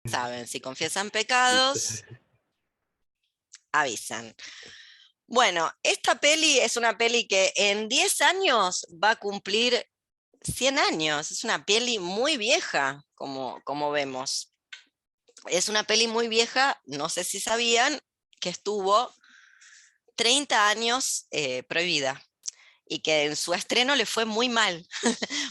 Saben, si confiesan pecados, avisan. Bueno, esta peli es una peli que en 10 años va a cumplir 100 años. Es una peli muy vieja, como vemos. Es una peli muy vieja, no sé si sabían, que estuvo 30 años prohibida y que en su estreno le fue muy mal.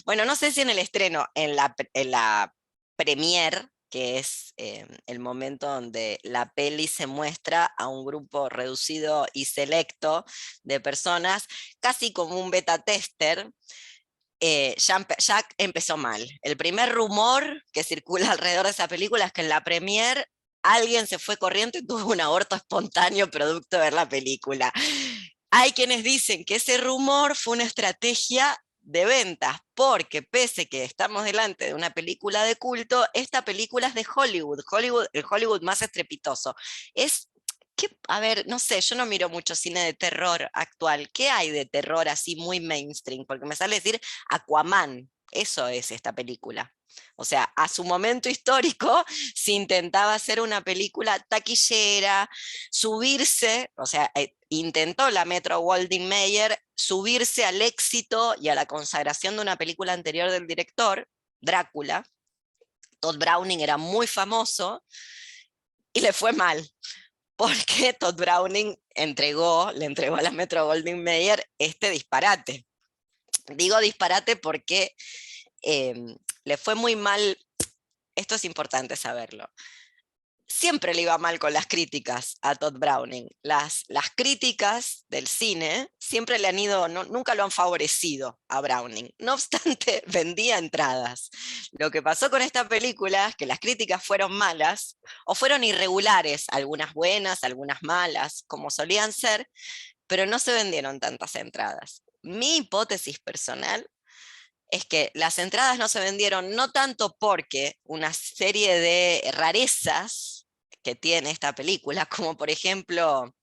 Bueno, no sé si en el estreno, en la premier, que es el momento donde la peli se muestra a un grupo reducido y selecto de personas, casi como un beta tester, ya empezó mal. El primer rumor que circula alrededor de esa película es que en la premier alguien se fue corriendo y tuvo un aborto espontáneo producto de ver la película. Hay quienes dicen que ese rumor fue una estrategia de ventas, porque pese que estamos delante de una película de culto, esta película es de Hollywood, el Hollywood más estrepitoso. Es a ver, no sé, yo no miro mucho cine de terror actual. ¿Qué hay de terror así muy mainstream? Porque me sale decir Aquaman, eso es esta película. O sea, a su momento histórico se intentaba hacer una película taquillera, subirse, o sea, intentó la Metro Goldwyn Mayer subirse al éxito y a la consagración de una película anterior del director, Drácula. Todd Browning era muy famoso y le fue mal, porque Todd Browning le entregó a la Metro Goldwyn Mayer este disparate. Digo disparate porque eh, le fue muy mal, esto es importante saberlo. Siempre le iba mal con las críticas a Todd Browning. Las críticas del cine siempre le han ido, no, nunca lo han favorecido a Browning. No obstante, vendía entradas. Lo que pasó con esta película es que las críticas fueron malas o fueron irregulares, algunas buenas, algunas malas, como solían ser, pero no se vendieron tantas entradas. Mi hipótesis personal es que las entradas no se vendieron no tanto porque una serie de rarezas que tiene esta película, como por ejemplo,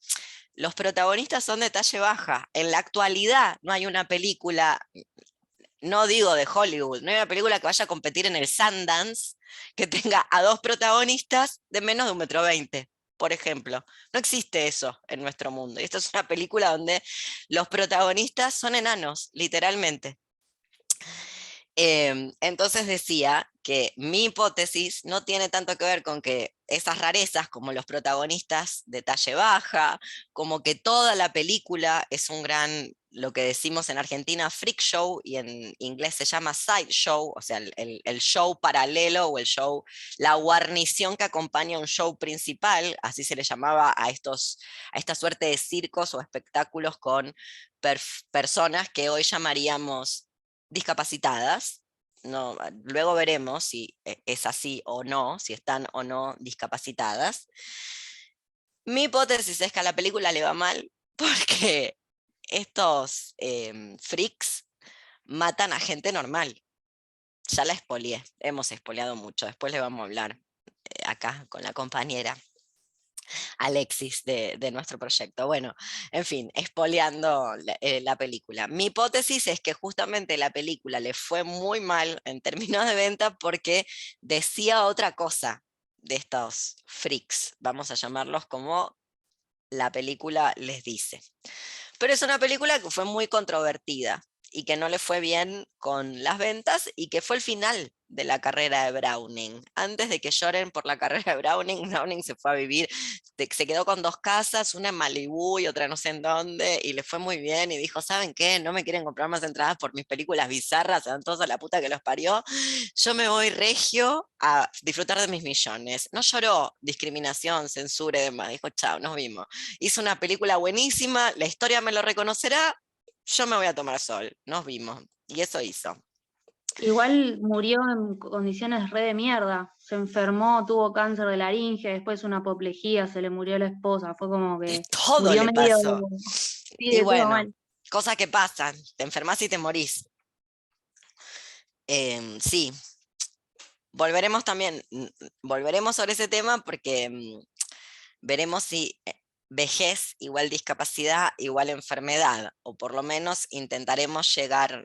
los protagonistas son de talle baja. En la actualidad no hay una película, no digo de Hollywood, no hay una película que vaya a competir en el Sundance que tenga a dos protagonistas de menos de 1,20 m, por ejemplo. No existe eso en nuestro mundo. Y esta es una película donde los protagonistas son enanos, literalmente. Entonces decía que mi hipótesis no tiene tanto que ver con que esas rarezas, como los protagonistas de talle baja, como que toda la película es un gran, lo que decimos en Argentina, freak show, y en inglés se llama side show, o sea, el show paralelo o el show, la guarnición que acompaña un show principal, así se le llamaba a esta suerte de circos o espectáculos con personas que hoy llamaríamos discapacitadas. No, luego veremos si es así o no, si están o no discapacitadas. Mi hipótesis es que a la película le va mal porque estos freaks matan a gente normal. Ya la espolié, hemos espoleado mucho, después le vamos a hablar acá con la compañera Alexis de nuestro proyecto. Bueno, en fin, espoleando la película. Mi hipótesis es que justamente la película le fue muy mal en términos de venta porque decía otra cosa de estos freaks, vamos a llamarlos como la película les dice. Pero es una película que fue muy controvertida y que no le fue bien con las ventas y que fue el final de la carrera de Browning. Antes de que lloren por la carrera de Browning, Browning se fue a vivir, se quedó con dos casas, una en Malibú y otra no sé en dónde, y le fue muy bien y dijo, ¿saben qué? No me quieren comprar más entradas por mis películas bizarras, se dan todos a la puta que los parió, yo me voy regio a disfrutar de mis millones. No lloró discriminación, censura y demás, dijo, chao, nos vimos. Hizo una película buenísima, la historia me lo reconocerá, yo me voy a tomar sol, nos vimos. Y eso hizo. Igual murió en condiciones re de mierda. Se enfermó, tuvo cáncer de laringe, después una apoplejía, se le murió la esposa. Fue como De que todo murió le medio, pasó. sí, Y de todo bueno, mal. cosas que pasan, te enfermas y te morís. Sí, volveremos también, volveremos sobre ese tema porque veremos si vejez igual discapacidad igual enfermedad, o por lo menos intentaremos llegar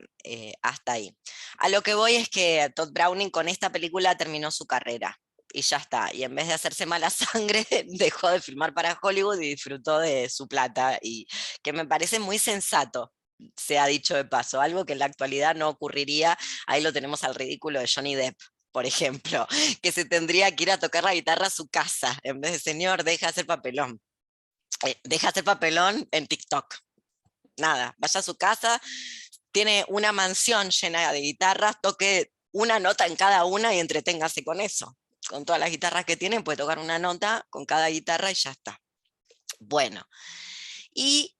hasta ahí. A lo que voy es que Todd Browning con esta película terminó su carrera. y ya está. Y en vez de hacerse mala sangre, dejó de filmar para Hollywood y disfrutó de su plata, y que me parece muy sensato, se ha dicho de paso, algo que en la actualidad no ocurriría. Ahí lo tenemos al ridículo de Johnny Depp, por ejemplo, que se tendría que ir a tocar la guitarra a su casa, en vez de señor, deja de hacer papelón. Deja de hacer papelón en TikTok. Nada, vaya a su casa, tiene una mansión llena de guitarras, toque una nota en cada una y entreténgase con eso. Con todas las guitarras que tiene, puede tocar una nota con cada guitarra y ya está. Bueno, y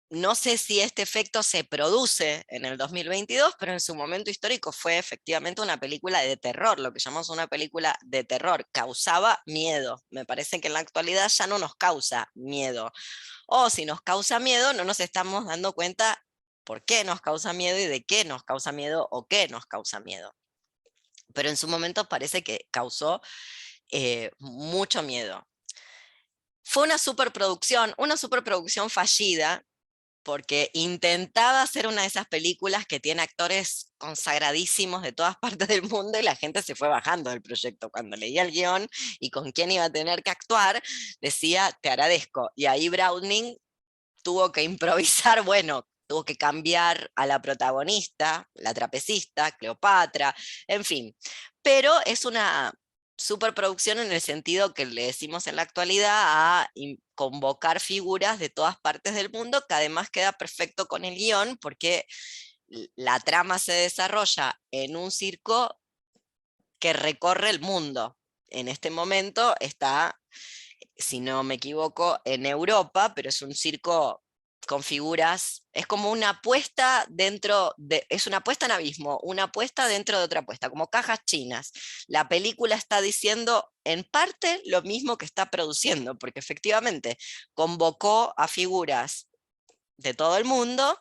no sé si este efecto se produce en el 2022, pero en su momento histórico fue efectivamente una película de terror, lo que llamamos una película de terror. Causaba miedo. Me parece que en la actualidad ya no nos causa miedo. O si nos causa miedo, no nos estamos dando cuenta por qué nos causa miedo y de qué nos causa miedo o qué nos causa miedo. Pero en su momento parece que causó mucho miedo. Fue una superproducción fallida, porque intentaba hacer una de esas películas que tiene actores consagradísimos de todas partes del mundo, y la gente se fue bajando del proyecto. Cuando leía el guión y con quién iba a tener que actuar, decía, te agradezco. Y ahí Browning tuvo que improvisar, bueno, tuvo que cambiar a la protagonista, la trapecista, Cleopatra, en fin. Pero es una superproducción en el sentido que le decimos en la actualidad a convocar figuras de todas partes del mundo, que además queda perfecto con el guión, porque la trama se desarrolla en un circo que recorre el mundo. En este momento está, si no me equivoco, en Europa, pero es un circo con figuras, es como una apuesta es una apuesta en abismo, una apuesta dentro de otra apuesta, como cajas chinas. La película está diciendo en parte lo mismo que está produciendo, porque efectivamente convocó a figuras de todo el mundo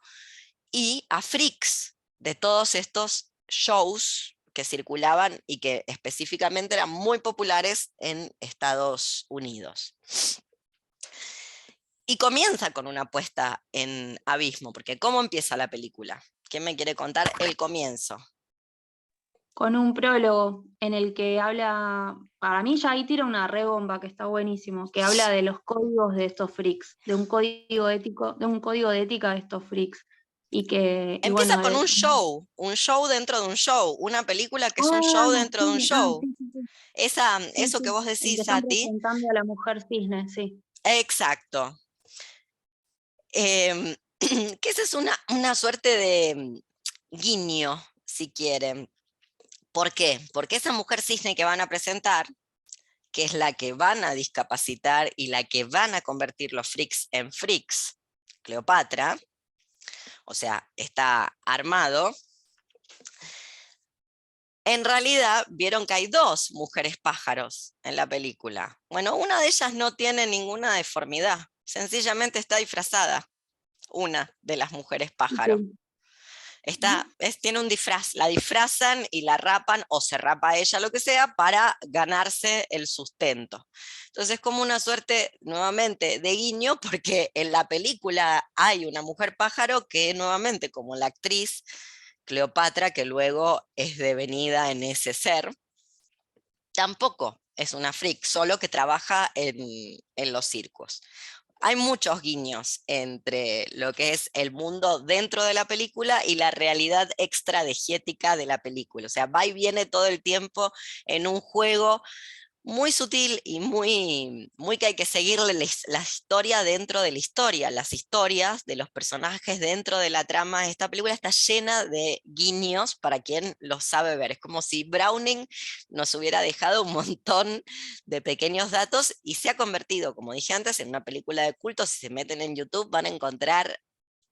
y a freaks de todos estos shows que circulaban y que específicamente eran muy populares en Estados Unidos. Y comienza con una puesta en abismo, porque ¿cómo empieza la película? ¿Quién me quiere contar el comienzo? Con un prólogo en el que habla, para mí ya ahí tira una re bomba que está buenísimo, que habla de los códigos de estos freaks, de un código ético, de un código de ética de estos freaks. Y Empieza bueno, con un show dentro de un show, una película que es un show dentro de un sí, show. sí, sí, sí, sí, Eso que sí, vos el que decís, están Sati, presentando a la mujer cisne, sí. exacto. Eh, que esa es una suerte de guiño, si quieren. ¿Por qué? Porque esa mujer cisne que van a presentar, que es la que van a discapacitar y la que van a convertir los freaks en freaks, Cleopatra, o sea, está armado. En realidad vieron que hay dos mujeres pájaros en la película. Bueno, una de ellas no tiene ninguna deformidad, sencillamente está disfrazada, una de las mujeres pájaros. Sí. Tiene un disfraz, la disfrazan y la rapan, o se rapa ella, lo que sea, para ganarse el sustento. Entonces es como una suerte, nuevamente, de guiño, porque en la película hay una mujer pájaro que, nuevamente, como la actriz Cleopatra, que luego es devenida en ese ser, tampoco es una freak, solo que trabaja en los circos. Hay muchos guiños entre lo que es el mundo dentro de la película y la realidad extradiegética de la película. O sea, va y viene todo el tiempo en un juego muy sutil y muy que hay que seguirle la historia dentro de la historia, las historias de los personajes dentro de la trama. Esta película está llena de guiños para quien lo sabe ver. Es como si Browning nos hubiera dejado un montón de pequeños datos y se ha convertido, como dije antes, en una película de culto. Si se meten en YouTube van a encontrar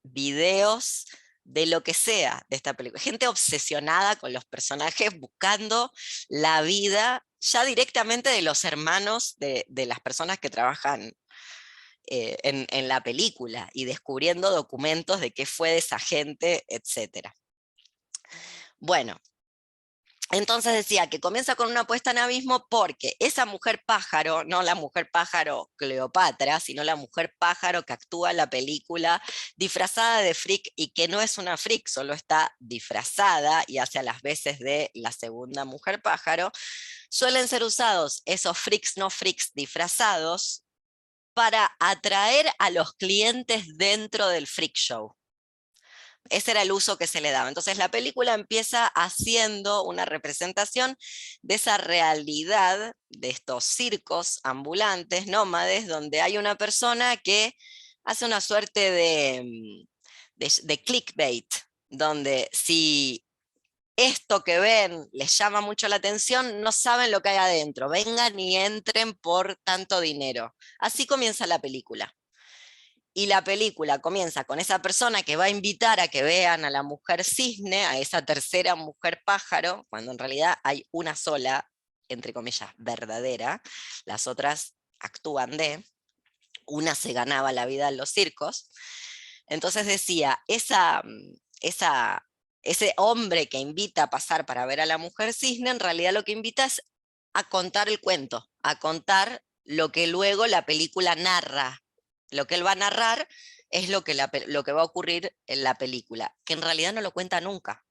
videos de lo que sea de esta película. Gente obsesionada con los personajes, buscando la vida ya directamente de los hermanos de las personas que trabajan en la película, y descubriendo documentos de qué fue de esa gente, etc. Bueno, entonces decía que comienza con una puesta en abismo porque esa mujer pájaro, no la mujer pájaro Cleopatra, sino la mujer pájaro que actúa en la película disfrazada de freak, y que no es una freak, solo está disfrazada y hace a las veces de la segunda mujer pájaro, suelen ser usados esos freaks no freaks disfrazados para atraer a los clientes dentro del freak show. Ese era el uso que se le daba. Entonces la película empieza haciendo una representación de esa realidad de estos circos ambulantes, nómades, donde hay una persona que hace una suerte de clickbait, donde si esto que ven les llama mucho la atención, no saben lo que hay adentro, vengan y entren por tanto dinero. Así comienza la película. Y la película comienza con esa persona que va a invitar a que vean a la mujer cisne, a esa tercera mujer pájaro, cuando en realidad hay una sola, entre comillas, verdadera. Las otras actúan una se ganaba la vida en los circos. Entonces decía, ese hombre que invita a pasar para ver a la mujer cisne, en realidad lo que invita es a contar el cuento, a contar lo que luego la película narra. Lo que él va a narrar es lo que va a ocurrir en la película, que en realidad no lo cuenta nunca.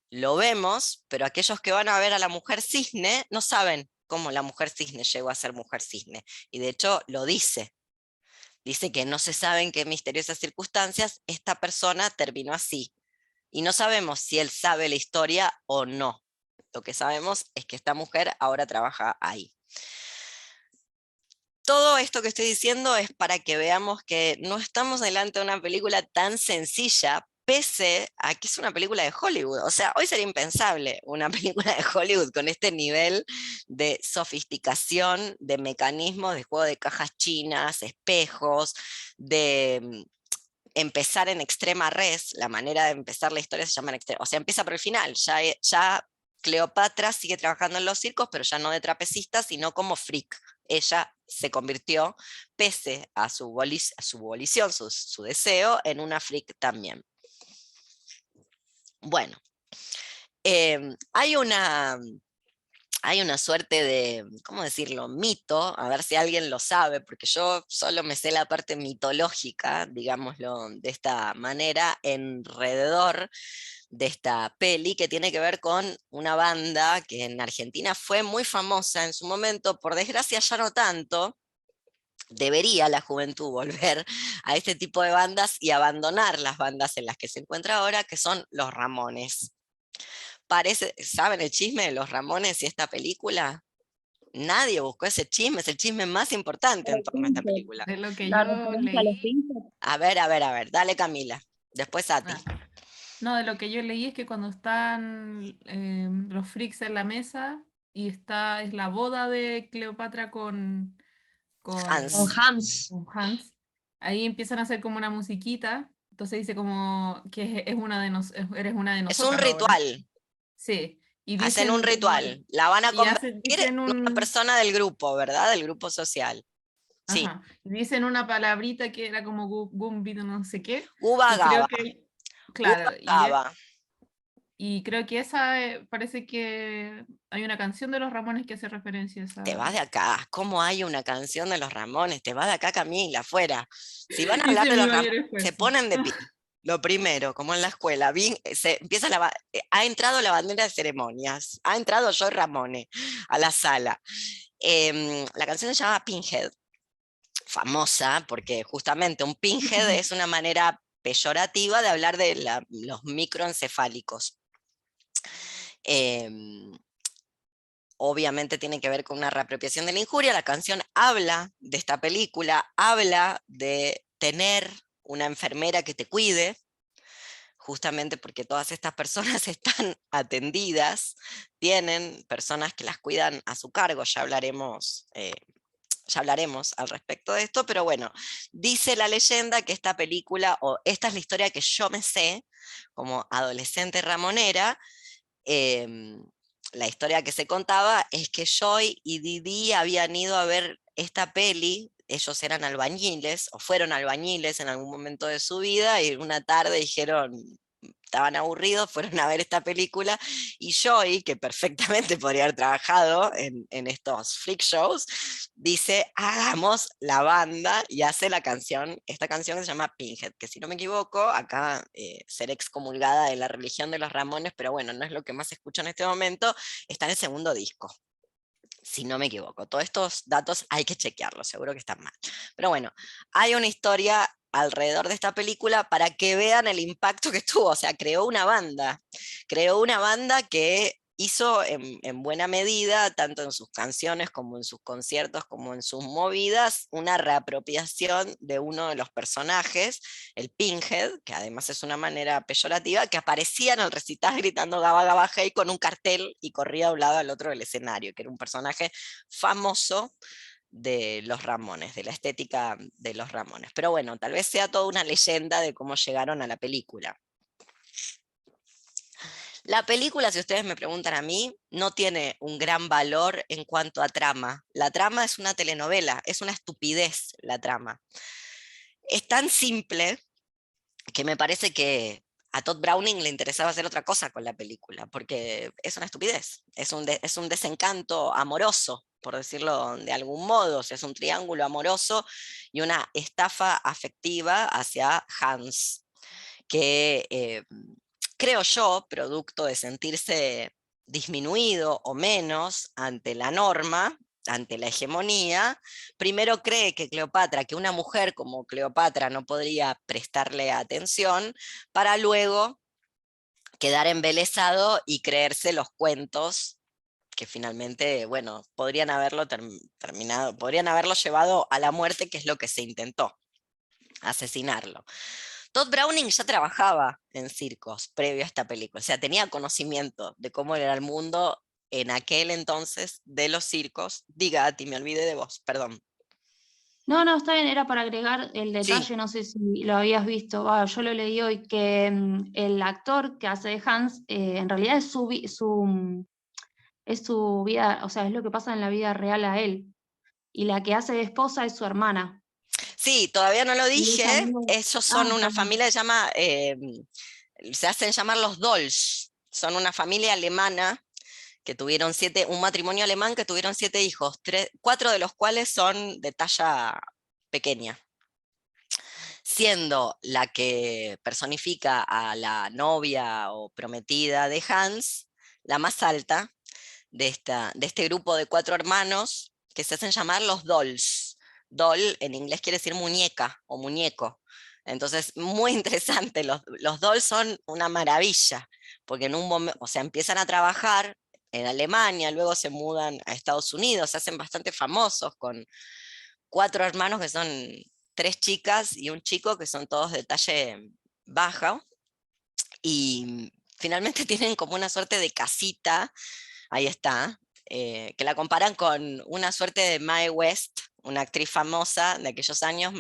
Lo vemos, pero aquellos que van a ver a la mujer cisne no saben cómo la mujer cisne llegó a ser mujer cisne. Y de hecho lo dice. Dice que no se sabe en qué misteriosas circunstancias esta persona terminó así. Y no sabemos si él sabe la historia o no. Lo que sabemos es que esta mujer ahora trabaja ahí. Todo esto que estoy diciendo es para que veamos que no estamos delante de una película tan sencilla, pese a que es una película de Hollywood. O sea, hoy sería impensable una película de Hollywood con este nivel de sofisticación, de mecanismos, de juego de cajas chinas, espejos, de empezar en extrema res. La manera de empezar la historia se llama en extrema, o sea, empieza por el final. Ya Cleopatra sigue trabajando en los circos, pero ya no de trapecista, sino como freak. Ella se convirtió, pese a su volición, su deseo, en una freak también. Bueno, hay una suerte de, ¿cómo decirlo?, mito, a ver si alguien lo sabe, porque yo solo me sé la parte mitológica, digámoslo de esta manera, alrededor de esta peli, que tiene que ver con una banda que en Argentina fue muy famosa en su momento, por desgracia ya no tanto. Debería la juventud volver a este tipo de bandas y abandonar las bandas en las que se encuentra ahora, que son los Ramones. ¿Saben el chisme de los Ramones y esta película? Nadie buscó ese chisme, es el chisme más importante en torno a esta película. De lo que La yo referencia a los leí, Simpsons. A ver, dale Camila, después a ti. no, de lo que yo leí es que cuando están los freaks en la mesa y es la boda de Cleopatra Con Hans. Hans. con Hans, ahí empiezan a hacer como una musiquita, entonces dice como que eres una de Es un nosotras ahora. ritual, Sí, y hacen un dicen como, ritual, la van a y convertir dicen en una persona del grupo, ¿verdad? Del grupo social. Sí, ajá, y dicen una palabrita que era como Gumbi, no sé qué, Uba y creo Gaba, que, Uba claro, Gaba. y creo que esa parece que hay una canción de los Ramones que hace referencia a Te esa. vas de acá, ¿cómo hay una canción de los Ramones? Te vas de acá, Camila, afuera. Si van a hablar Hice de mi los mayor Ramones, se esfuerzo. ponen de pie. Lo primero, como en la escuela, empieza ha entrado la bandera de ceremonias, ha entrado Joy Ramone a la sala. La canción se llama Pinhead, famosa porque justamente un pinhead es una manera peyorativa de hablar de los microencefálicos. Obviamente tiene que ver con una reapropiación de la injuria. La canción habla de esta película, habla de tener una enfermera que te cuide, justamente porque todas estas personas están atendidas, tienen personas que las cuidan a su cargo, ya hablaremos al respecto de esto, pero bueno, dice la leyenda que esta película, o esta es la historia que yo me sé como adolescente ramonera. La historia que se contaba es que Joy y Didi habían ido a ver esta peli, ellos eran albañiles, o fueron albañiles en algún momento de su vida, y una tarde dijeron, estaban aburridos, fueron a ver esta película, y Joey, que perfectamente podría haber trabajado en estos freak shows, dice, hagamos la banda, y hace la canción, esta canción que se llama Pinhead, que si no me equivoco, acá ser excomulgada de la religión de los Ramones, pero bueno, no es lo que más escucho en este momento, está en el segundo disco. Si no me equivoco, todos estos datos hay que chequearlos, seguro que están mal. Pero bueno, hay una historia alrededor de esta película para que vean el impacto que tuvo. O sea, creó una banda que hizo en buena medida, tanto en sus canciones como en sus conciertos, como en sus movidas, una reapropiación de uno de los personajes, el Pinhead, que además es una manera peyorativa, que aparecía en el recital gritando Gaba Gaba Hey con un cartel y corría de un lado al otro del escenario, que era un personaje famoso de los Ramones, de la estética de los Ramones. Pero bueno, tal vez sea toda una leyenda de cómo llegaron a la película. La película, si ustedes me preguntan a mí, no tiene un gran valor en cuanto a trama. La trama es una telenovela, es una estupidez la trama. Es tan simple que me parece que a Todd Browning le interesaba hacer otra cosa con la película, porque es una estupidez, es un desencanto amoroso, por decirlo de algún modo, o sea, es un triángulo amoroso y una estafa afectiva hacia Hans, que creo yo, producto de sentirse disminuido o menos ante la norma, ante la hegemonía, primero cree que Cleopatra, que una mujer como Cleopatra no podría prestarle atención, para luego quedar embelesado y creerse los cuentos que finalmente, bueno, podrían haberlo terminado, podrían haberlo llevado a la muerte, que es lo que se intentó, asesinarlo. Todd Browning ya trabajaba en circos previo a esta película, o sea, tenía conocimiento de cómo era el mundo en aquel entonces de los circos. Diga, Ati, me olvidé de vos, perdón. No, está bien, era para agregar el detalle, Sí, no sé si lo habías visto, yo lo leí hoy, que el actor que hace de Hans, en realidad es su vida, o sea, es lo que pasa en la vida real a él, y la que hace de esposa es su hermana. sí, todavía no lo Y dije, ella misma- ellos son una perdón. familia que se llama, se hacen llamar los Dolls, son una familia alemana que tuvieron un matrimonio alemán que tuvieron 7 hijos, 4 de los cuales son de talla pequeña, siendo la que personifica a la novia o prometida de Hans, la más alta de este grupo de 4 hermanos que se hacen llamar los Dolls. Doll en inglés quiere decir muñeca o muñeco. Entonces, muy interesante, los Dolls son una maravilla, porque en un momento, o sea, empiezan a trabajar en Alemania, luego se mudan a Estados Unidos, se hacen bastante famosos con 4 hermanos que son 3 chicas y un chico que son todos de talle baja, y finalmente tienen como una suerte de casita, ahí está, que la comparan con una suerte de Mae West, una actriz famosa de aquellos años,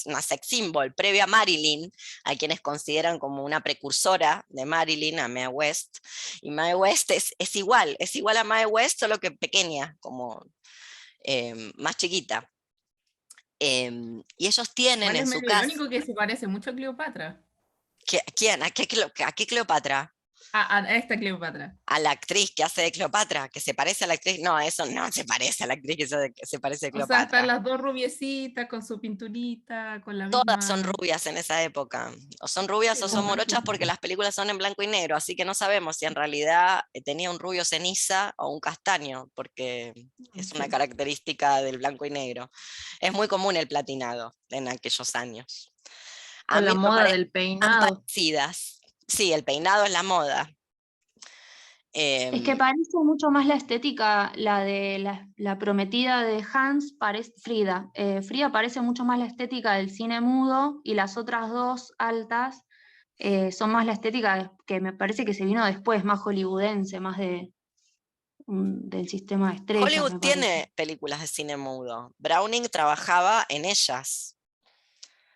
una sex symbol, previa a Marilyn, a quienes consideran como una precursora de Marilyn, a Mae West. Y Mae West es igual a Mae West, solo que pequeña, como más chiquita. Y ellos tienen Igual es en su medio casa, irónico que se parece mucho a Cleopatra. ¿quién? ¿A qué Cleopatra? A esta Cleopatra. A la actriz que hace de Cleopatra, que se parece a la actriz, no, eso no se parece a la actriz que se parece a O sea, están Cleopatra. las dos rubiecitas con su pinturita, con la Todas son misma... rubias en esa época, o son rubias o son morochas porque las películas son en blanco y negro, así que no sabemos si en realidad tenía un rubio ceniza o un castaño, porque es una característica del blanco y negro. Es muy común el platinado en aquellos años. A Con mí la no me moda del parecen peinado. parecidas. Sí, el peinado es la moda. Es que Em, parece mucho más la estética, la de la prometida de Hans, parece Frida. Frida parece mucho más la estética del cine mudo y las otras dos altas son más la estética que me parece que se vino después, más hollywoodense, más del sistema de estrellas, Hollywood me parece. tiene películas de cine mudo. Browning trabajaba en ellas.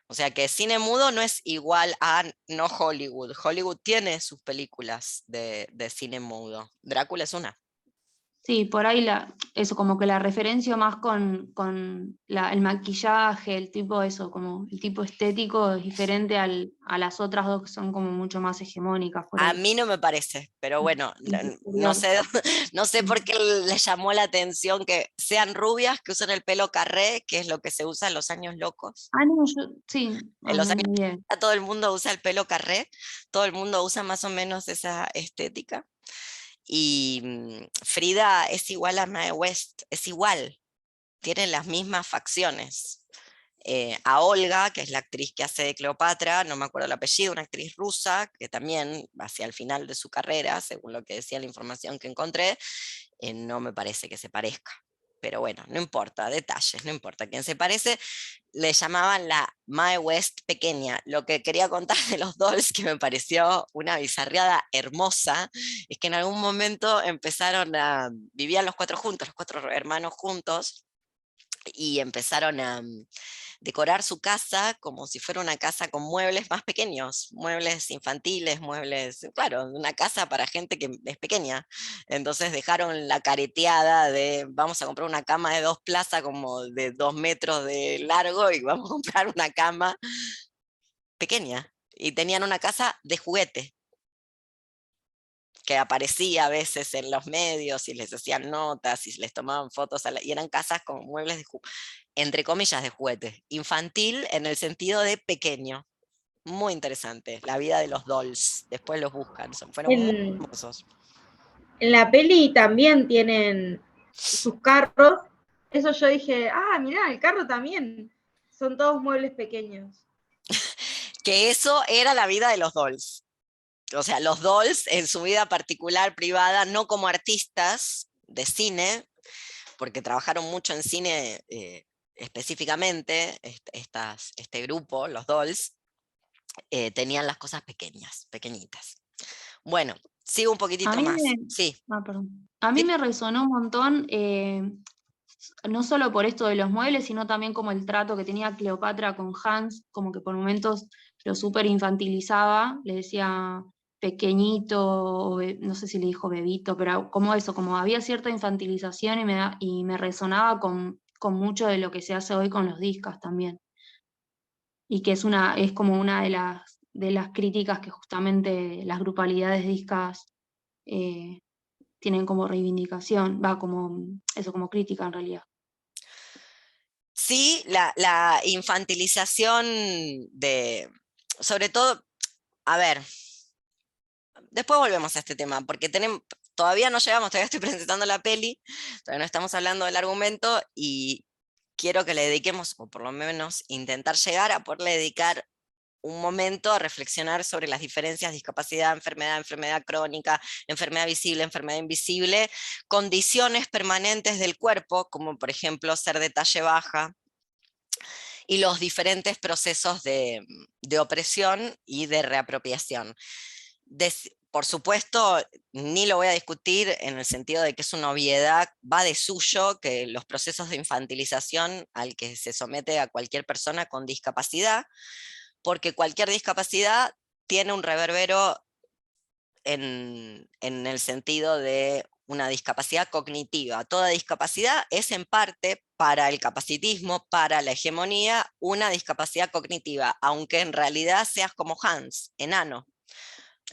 O sea que cine mudo no es igual a no Hollywood. Hollywood tiene sus películas de cine mudo. Drácula es una. Sí, por ahí eso, como que la referencio más con el maquillaje, el tipo eso, como el tipo estético es diferente a las otras dos que son como mucho más hegemónicas por A ahí. mí no me parece, pero bueno, no Superior. sé, no sé por qué le llamó la atención que sean rubias, que usen el pelo carré, que es lo que se usa en los años locos. Ah, no, sí, En los no, años ni idea. todo el mundo usa el pelo carré, todo el mundo usa más o menos esa estética. Y Frida es igual a Mae West, es igual, tienen las mismas facciones. A Olga, que es la actriz que hace de Cleopatra, no me acuerdo el apellido, una actriz rusa, que también hacia el final de su carrera, según lo que decía la información que encontré, no me parece que se parezca. Pero bueno, no importa, detalles, no importa quién se parece. Le llamaban la Mae West pequeña. Lo que quería contar de los dolls, que me pareció una bizarreada hermosa, es que en algún momento vivían los cuatro juntos, los cuatro hermanos juntos, y empezaron a decorar su casa como si fuera una casa con muebles más pequeños, muebles infantiles, muebles, claro, una casa para gente que es pequeña. Entonces dejaron la careteada de vamos a comprar una cama de 2 plazas como de 2 metros de largo y vamos a comprar una cama pequeña. Y tenían una casa de juguete que aparecía a veces en los medios y les hacían notas y les tomaban fotos, y eran casas con muebles entre comillas de juguete, infantil en el sentido de pequeño. Muy interesante, la vida de los dolls, después los buscan, fueron muy En, famosos. en la peli también tienen sus carros. Eso yo dije, mirá, el carro también. Son todos muebles pequeños. Que eso era la vida de los dolls. O sea, los dolls en su vida particular, privada, no como artistas de cine, porque trabajaron mucho en cine específicamente, este grupo, los dolls, tenían las cosas pequeñas, pequeñitas. Bueno, sigo un A poquitito mí más. Sí. perdón. A mí ¿Sí? me resonó un montón, no solo por esto de los muebles, sino también como el trato que tenía Cleopatra con Hans, como que por momentos lo súper infantilizaba, le decía pequeñito, no sé si le dijo bebito, pero como eso, como había cierta infantilización y me resonaba con mucho de lo que se hace hoy con los discos también. Y que es como una de las críticas que justamente las grupalidades discas eh, tienen como reivindicación, va como eso, como crítica en realidad. Sí, la infantilización sobre todo, a ver, después volvemos a este tema, porque todavía no llegamos, todavía estoy presentando la peli, todavía no estamos hablando del argumento y quiero que le dediquemos, o por lo menos intentar llegar a poderle dedicar un momento a reflexionar sobre las diferencias, discapacidad, enfermedad, enfermedad crónica, enfermedad visible, enfermedad invisible, condiciones permanentes del cuerpo, como por ejemplo ser de talla baja, y los diferentes procesos de opresión y de reapropiación. Por supuesto, ni lo voy a discutir en el sentido de que es una obviedad, va de suyo que los procesos de infantilización al que se somete a cualquier persona con discapacidad, porque cualquier discapacidad tiene un reverbero en el sentido de una discapacidad cognitiva. Toda discapacidad es en parte, para el capacitismo, para la hegemonía, una discapacidad cognitiva, aunque en realidad seas como Hans, enano.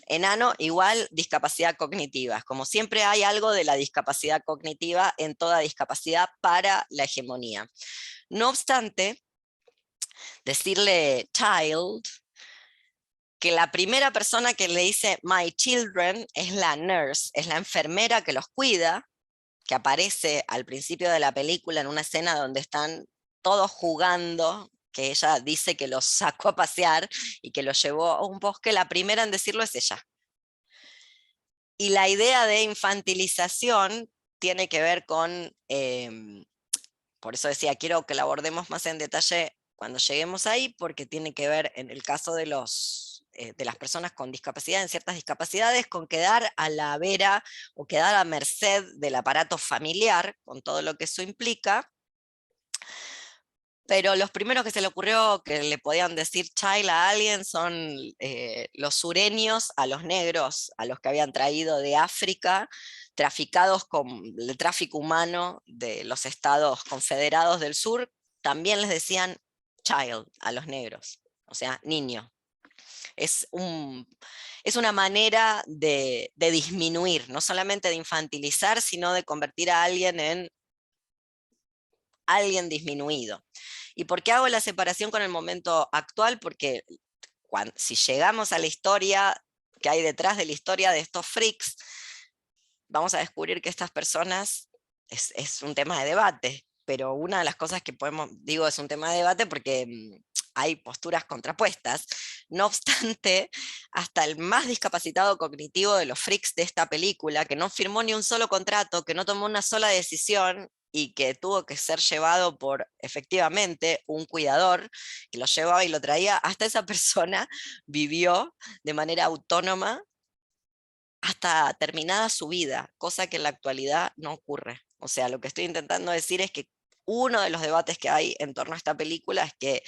Enano igual discapacidad cognitiva. Como siempre hay algo de la discapacidad cognitiva en toda discapacidad para la hegemonía. No obstante, decirle child, que la primera persona que le dice my children es la nurse, es la enfermera que los cuida, que aparece al principio de la película en una escena donde están todos jugando, que ella dice que los sacó a pasear y que los llevó a un bosque. La primera en decirlo es ella. Y la idea de infantilización tiene que ver con, por eso decía, quiero que la abordemos más en detalle cuando lleguemos ahí, porque tiene que ver en el caso de las personas con discapacidad, en ciertas discapacidades, con quedar a la vera o quedar a merced del aparato familiar, con todo lo que eso implica, pero los primeros que se le ocurrió que le podían decir child a alguien son los sureños a los negros, a los que habían traído de África, traficados con el tráfico humano de los estados confederados del sur, también les decían child a los negros, o sea, niño. Es una manera de disminuir, no solamente de infantilizar, sino de convertir a alguien en alguien disminuido. ¿Y por qué hago la separación con el momento actual? Porque si llegamos a la historia que hay detrás de la historia de estos freaks, vamos a descubrir que estas personas es un tema de debate, pero una de las cosas que digo es un tema de debate porque hay posturas contrapuestas. No obstante, hasta el más discapacitado cognitivo de los freaks de esta película, que no firmó ni un solo contrato, que no tomó una sola decisión, y que tuvo que ser llevado por, efectivamente, un cuidador, que lo llevaba y lo traía, hasta esa persona vivió de manera autónoma hasta terminada su vida, cosa que en la actualidad no ocurre. O sea, lo que estoy intentando decir es que uno de los debates que hay en torno a esta película es que,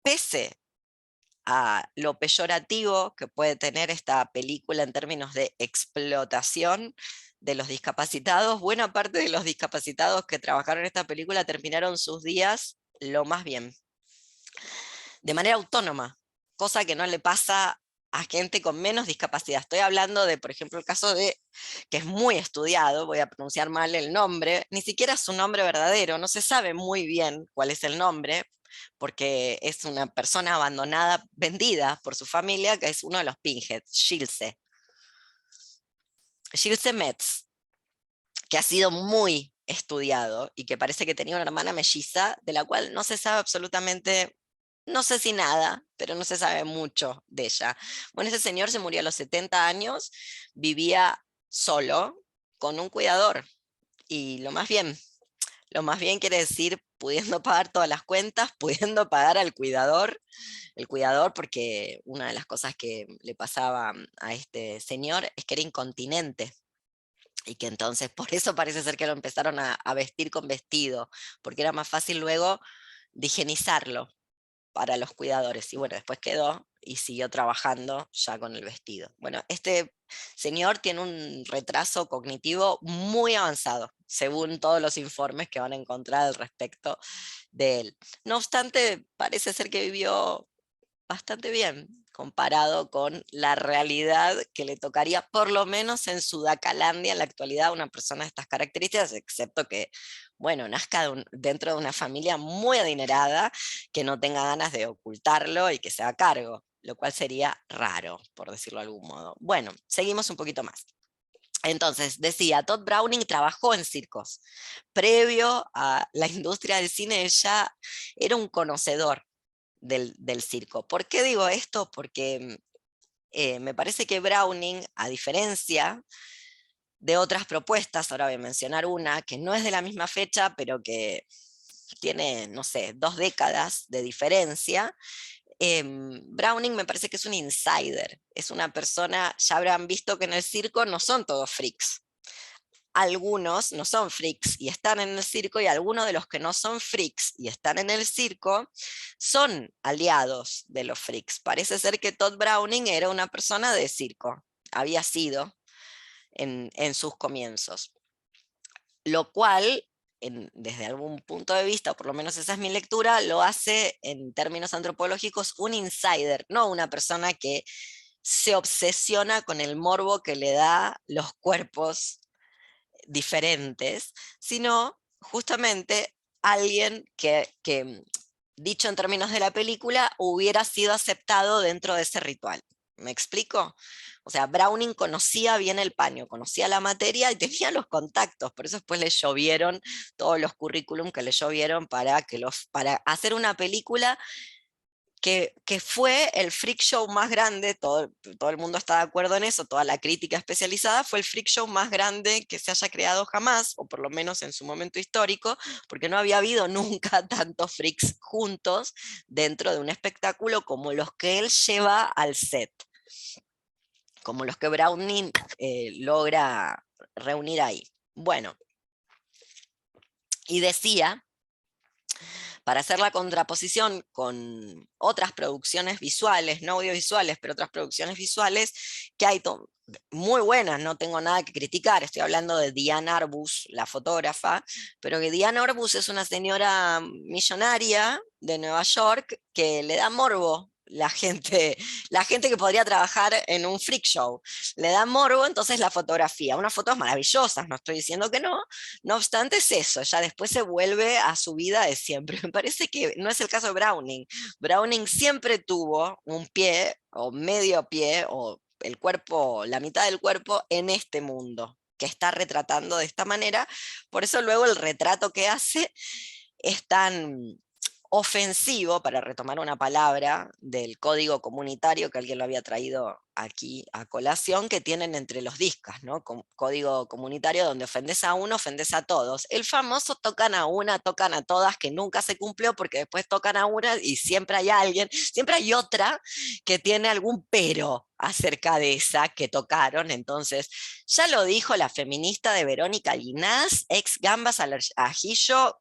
pese a lo peyorativo que puede tener esta película en términos de explotación de los discapacitados, buena parte de los discapacitados que trabajaron en esta película terminaron sus días lo más bien, de manera autónoma, cosa que no le pasa a gente con menos discapacidad. Estoy hablando de, por ejemplo, el caso de, que es muy estudiado, voy a pronunciar mal el nombre, ni siquiera es su nombre verdadero, no se sabe muy bien cuál es el nombre, porque es una persona abandonada, vendida por su familia, que es uno de los Pinheads, Gilse Metz, que ha sido muy estudiado y que parece que tenía una hermana melliza, de la cual no se sabe absolutamente, no sé si nada, pero no se sabe mucho de ella. Bueno, ese señor se murió a los 70 años, vivía solo, con un cuidador, y lo más bien quiere decir pudiendo pagar todas las cuentas, pudiendo pagar al cuidador, el cuidador, porque una de las cosas que le pasaba a este señor es que era incontinente, y que entonces por eso parece ser que lo empezaron a vestir con vestido, porque era más fácil luego de higienizarlo para los cuidadores. Y bueno, después quedó y siguió trabajando ya con el vestido. Bueno, este señor tiene un retraso cognitivo muy avanzado, según todos los informes que van a encontrar al respecto de él. No obstante, parece ser que vivió bastante bien comparado con la realidad que le tocaría, por lo menos en Sudacalandia, en la actualidad, a una persona de estas características, excepto que, bueno, nazca dentro de una familia muy adinerada, que no tenga ganas de ocultarlo y que se haga cargo, lo cual sería raro, por decirlo de algún modo. Bueno, seguimos un poquito más. Entonces, decía, Todd Browning trabajó en circos. Previo a la industria del cine, ella era un conocedor del circo. ¿Por qué digo esto? Porque me parece que Browning, a diferencia de otras propuestas, ahora voy a mencionar una, que no es de la misma fecha, pero que tiene, no sé, 2 décadas de diferencia, Browning me parece que es un insider, es una persona, ya habrán visto que en el circo no son todos freaks. Algunos no son freaks y están en el circo, y algunos de los que no son freaks y están en el circo son aliados de los freaks. Parece ser que Todd Browning era una persona de circo, había sido en sus comienzos. Lo cual, desde algún punto de vista, o por lo menos esa es mi lectura, lo hace en términos antropológicos un insider, no una persona que se obsesiona con el morbo que le da los cuerpos diferentes, sino justamente alguien que, dicho en términos de la película, hubiera sido aceptado dentro de ese ritual. ¿Me explico? O sea, Browning conocía bien el paño, conocía la materia y tenía los contactos, por eso después le llovieron todos los currículum que le llovieron para hacer una película que fue el freak show más grande, todo el mundo está de acuerdo en eso, toda la crítica especializada, fue el freak show más grande que se haya creado jamás, o por lo menos en su momento histórico, porque no había habido nunca tantos freaks juntos dentro de un espectáculo como los que él lleva al set, como los que Browning logra reunir ahí. Bueno, y decía, para hacer la contraposición con otras producciones visuales, no audiovisuales, pero otras producciones visuales, que hay muy buenas, no tengo nada que criticar, estoy hablando de Diane Arbus, la fotógrafa, pero que Diane Arbus es una señora millonaria de Nueva York que le da morbo la gente que podría trabajar en un freak show, le da morbo entonces la fotografía, unas fotos maravillosas, no estoy diciendo que no, no obstante es eso, ya después se vuelve a su vida de siempre. Me parece que no es el caso de Browning. Browning siempre tuvo un pie o medio pie o el cuerpo, la mitad del cuerpo en este mundo que está retratando de esta manera, por eso luego el retrato que hace es tan ofensivo, para retomar una palabra del código comunitario que alguien lo había traído aquí a colación, que tienen entre los discas, ¿no? Código comunitario donde ofendes a uno, ofendes a todos. El famoso tocan a una, tocan a todas, que nunca se cumplió porque después tocan a una y siempre hay alguien, siempre hay otra que tiene algún pero acerca de esa que tocaron. Entonces, ya lo dijo la feminista de Verónica Llinás, ex Gambas al Ajillo,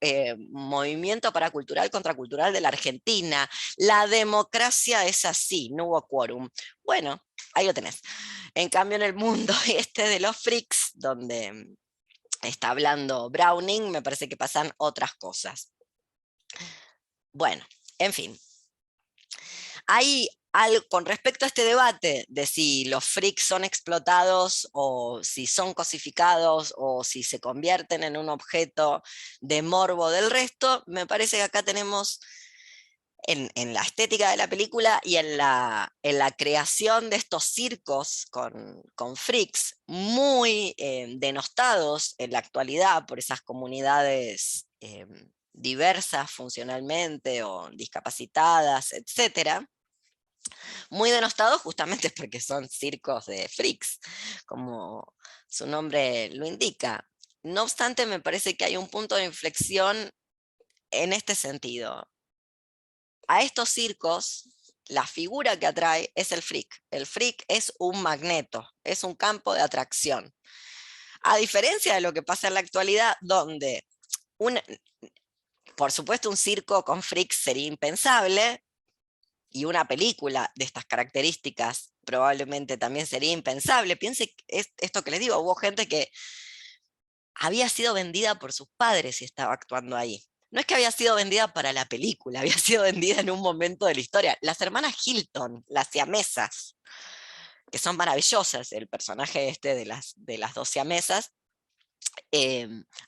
movimiento paracultural contracultural de la Argentina. La democracia es así, no hubo quórum. Bueno, ahí lo tenés. En cambio, en el mundo este de los freaks, donde está hablando Browning, me parece que pasan otras cosas. Bueno, en fin. Hay algo con respecto a este debate de si los freaks son explotados o si son cosificados o si se convierten en un objeto de morbo del resto, me parece que acá tenemos en la estética de la película y en la creación de estos circos con freaks muy denostados en la actualidad por esas comunidades diversas funcionalmente o discapacitadas, etcétera, muy denostados justamente porque son circos de freaks, como su nombre lo indica. No obstante, me parece que hay un punto de inflexión en este sentido. A estos circos, la figura que atrae es el freak. El freak es un magneto, es un campo de atracción. A diferencia de lo que pasa en la actualidad, donde, por supuesto, un circo con freaks sería impensable, y una película de estas características probablemente también sería impensable. Piense esto que les digo, hubo gente que había sido vendida por sus padres y estaba actuando ahí. No es que había sido vendida para la película, había sido vendida en un momento de la historia. Las hermanas Hilton, las siamesas, que son maravillosas, el personaje este de las dos siamesas,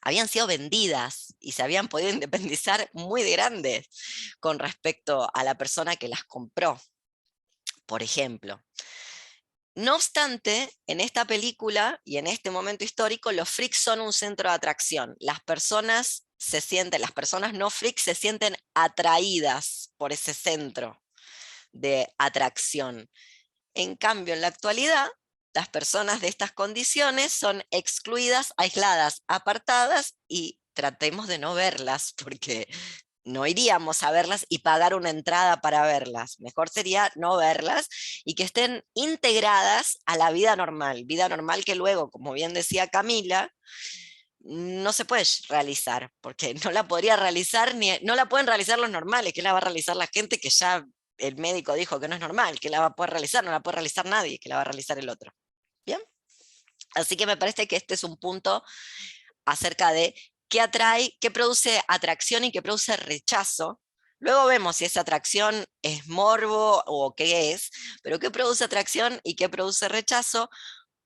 habían sido vendidas y se habían podido independizar muy de grandes con respecto a la persona que las compró, por ejemplo. No obstante, en esta película y en este momento histórico, los freaks son un centro de atracción. Las personas no freaks se sienten atraídas por ese centro de atracción. En cambio, en la actualidad, las personas de estas condiciones son excluidas, aisladas, apartadas, y tratemos de no verlas, porque no iríamos a verlas y pagar una entrada para verlas. Mejor sería no verlas y que estén integradas a la vida normal que luego, como bien decía Camila, no se puede realizar, porque no la podría realizar, no la pueden realizar los normales, que la va a realizar la gente que ya el médico dijo que no es normal, que la va a poder realizar, no la puede realizar nadie, que la va a realizar el otro. ¿Bien? Así que me parece que este es un punto acerca de qué atrae, qué produce atracción y qué produce rechazo. Luego vemos si esa atracción es morbo o qué es, pero qué produce atracción y qué produce rechazo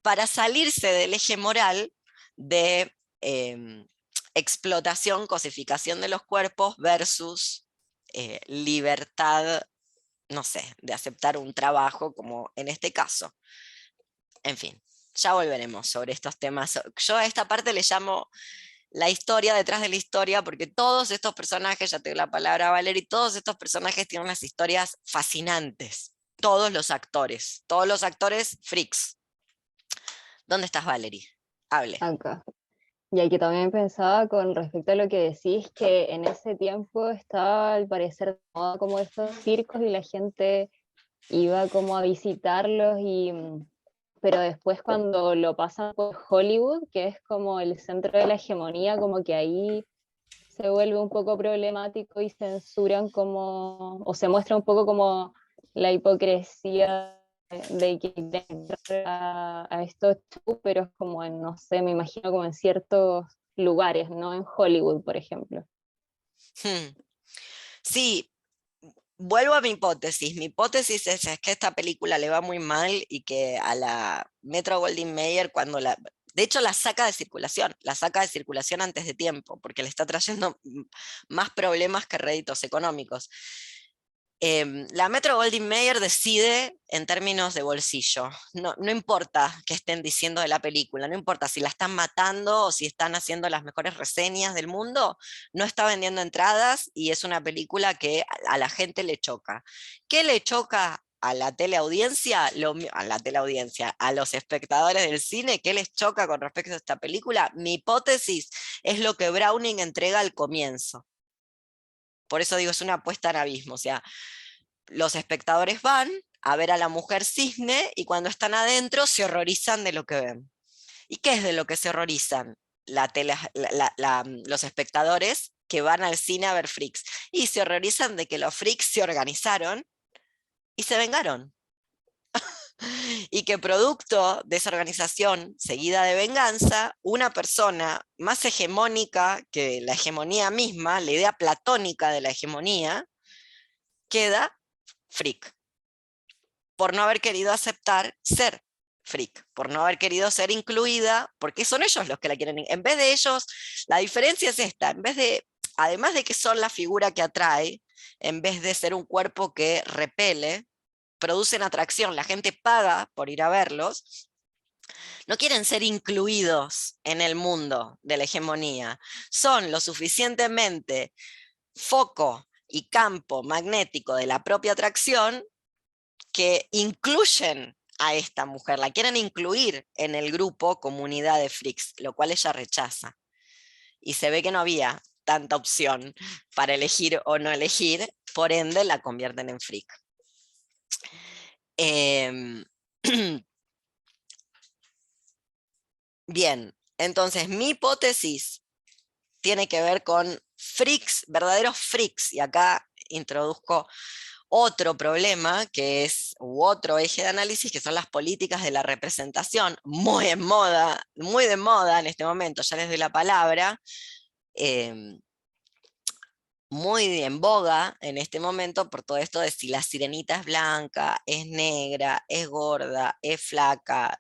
para salirse del eje moral de explotación, cosificación de los cuerpos versus libertad, no sé, de aceptar un trabajo como en este caso. En fin, ya volveremos sobre estos temas. Yo a esta parte le llamo la historia detrás de la historia, porque todos estos personajes, ya te doy la palabra Valerie, todos estos personajes tienen unas historias fascinantes. Todos los actores freaks. ¿Dónde estás, Valerie? Hable. Acá. Y aquí también pensaba con respecto a lo que decís, que en ese tiempo estaba al parecer de moda como estos circos y la gente iba como a visitarlos, pero después cuando lo pasan por Hollywood, que es como el centro de la hegemonía, como que ahí se vuelve un poco problemático y censuran como, o se muestra un poco como la hipocresía de que a estos shows, pero es como en, no sé, me imagino como en ciertos lugares, no en Hollywood, por ejemplo. Sí, vuelvo a mi hipótesis. Mi hipótesis es que esta película le va muy mal y que a la Metro-Goldwyn-Mayer cuando de hecho la saca de circulación antes de tiempo, porque le está trayendo más problemas que réditos económicos. La Metro-Goldwyn-Mayer decide en términos de bolsillo. No importa qué estén diciendo de la película, no importa si la están matando o si están haciendo las mejores reseñas del mundo, no está vendiendo entradas y es una película que a la gente le choca. ¿Qué le choca a la teleaudiencia? A los espectadores del cine, ¿qué les choca con respecto a esta película? Mi hipótesis es lo que Browning entrega al comienzo. Por eso digo, es una apuesta al abismo. O sea, los espectadores van a ver a la mujer cisne y cuando están adentro se horrorizan de lo que ven. ¿Y qué es de lo que se horrorizan? Los espectadores que van al cine a ver freaks. Y se horrorizan de que los freaks se organizaron y se vengaron. Y que producto de esa organización seguida de venganza, una persona más hegemónica que la hegemonía misma, la idea platónica de la hegemonía, queda freak, por no haber querido aceptar ser freak, por no haber querido ser incluida, porque son ellos los que la quieren. En vez de ellos, la diferencia es esta, además de que son la figura que atrae, en vez de ser un cuerpo que repele, producen atracción, la gente paga por ir a verlos, no quieren ser incluidos en el mundo de la hegemonía, son lo suficientemente foco y campo magnético de la propia atracción que incluyen a esta mujer, la quieren incluir en el grupo comunidad de freaks, lo cual ella rechaza. Y se ve que no había tanta opción para elegir o no elegir, por ende la convierten en freak. Bien, entonces mi hipótesis tiene que ver con freaks, verdaderos freaks, y acá introduzco otro problema u otro eje de análisis, que son las políticas de la representación, muy de moda en este momento, ya les doy la palabra, muy en boga en este momento por todo esto de si la sirenita es blanca, es negra, es gorda, es flaca.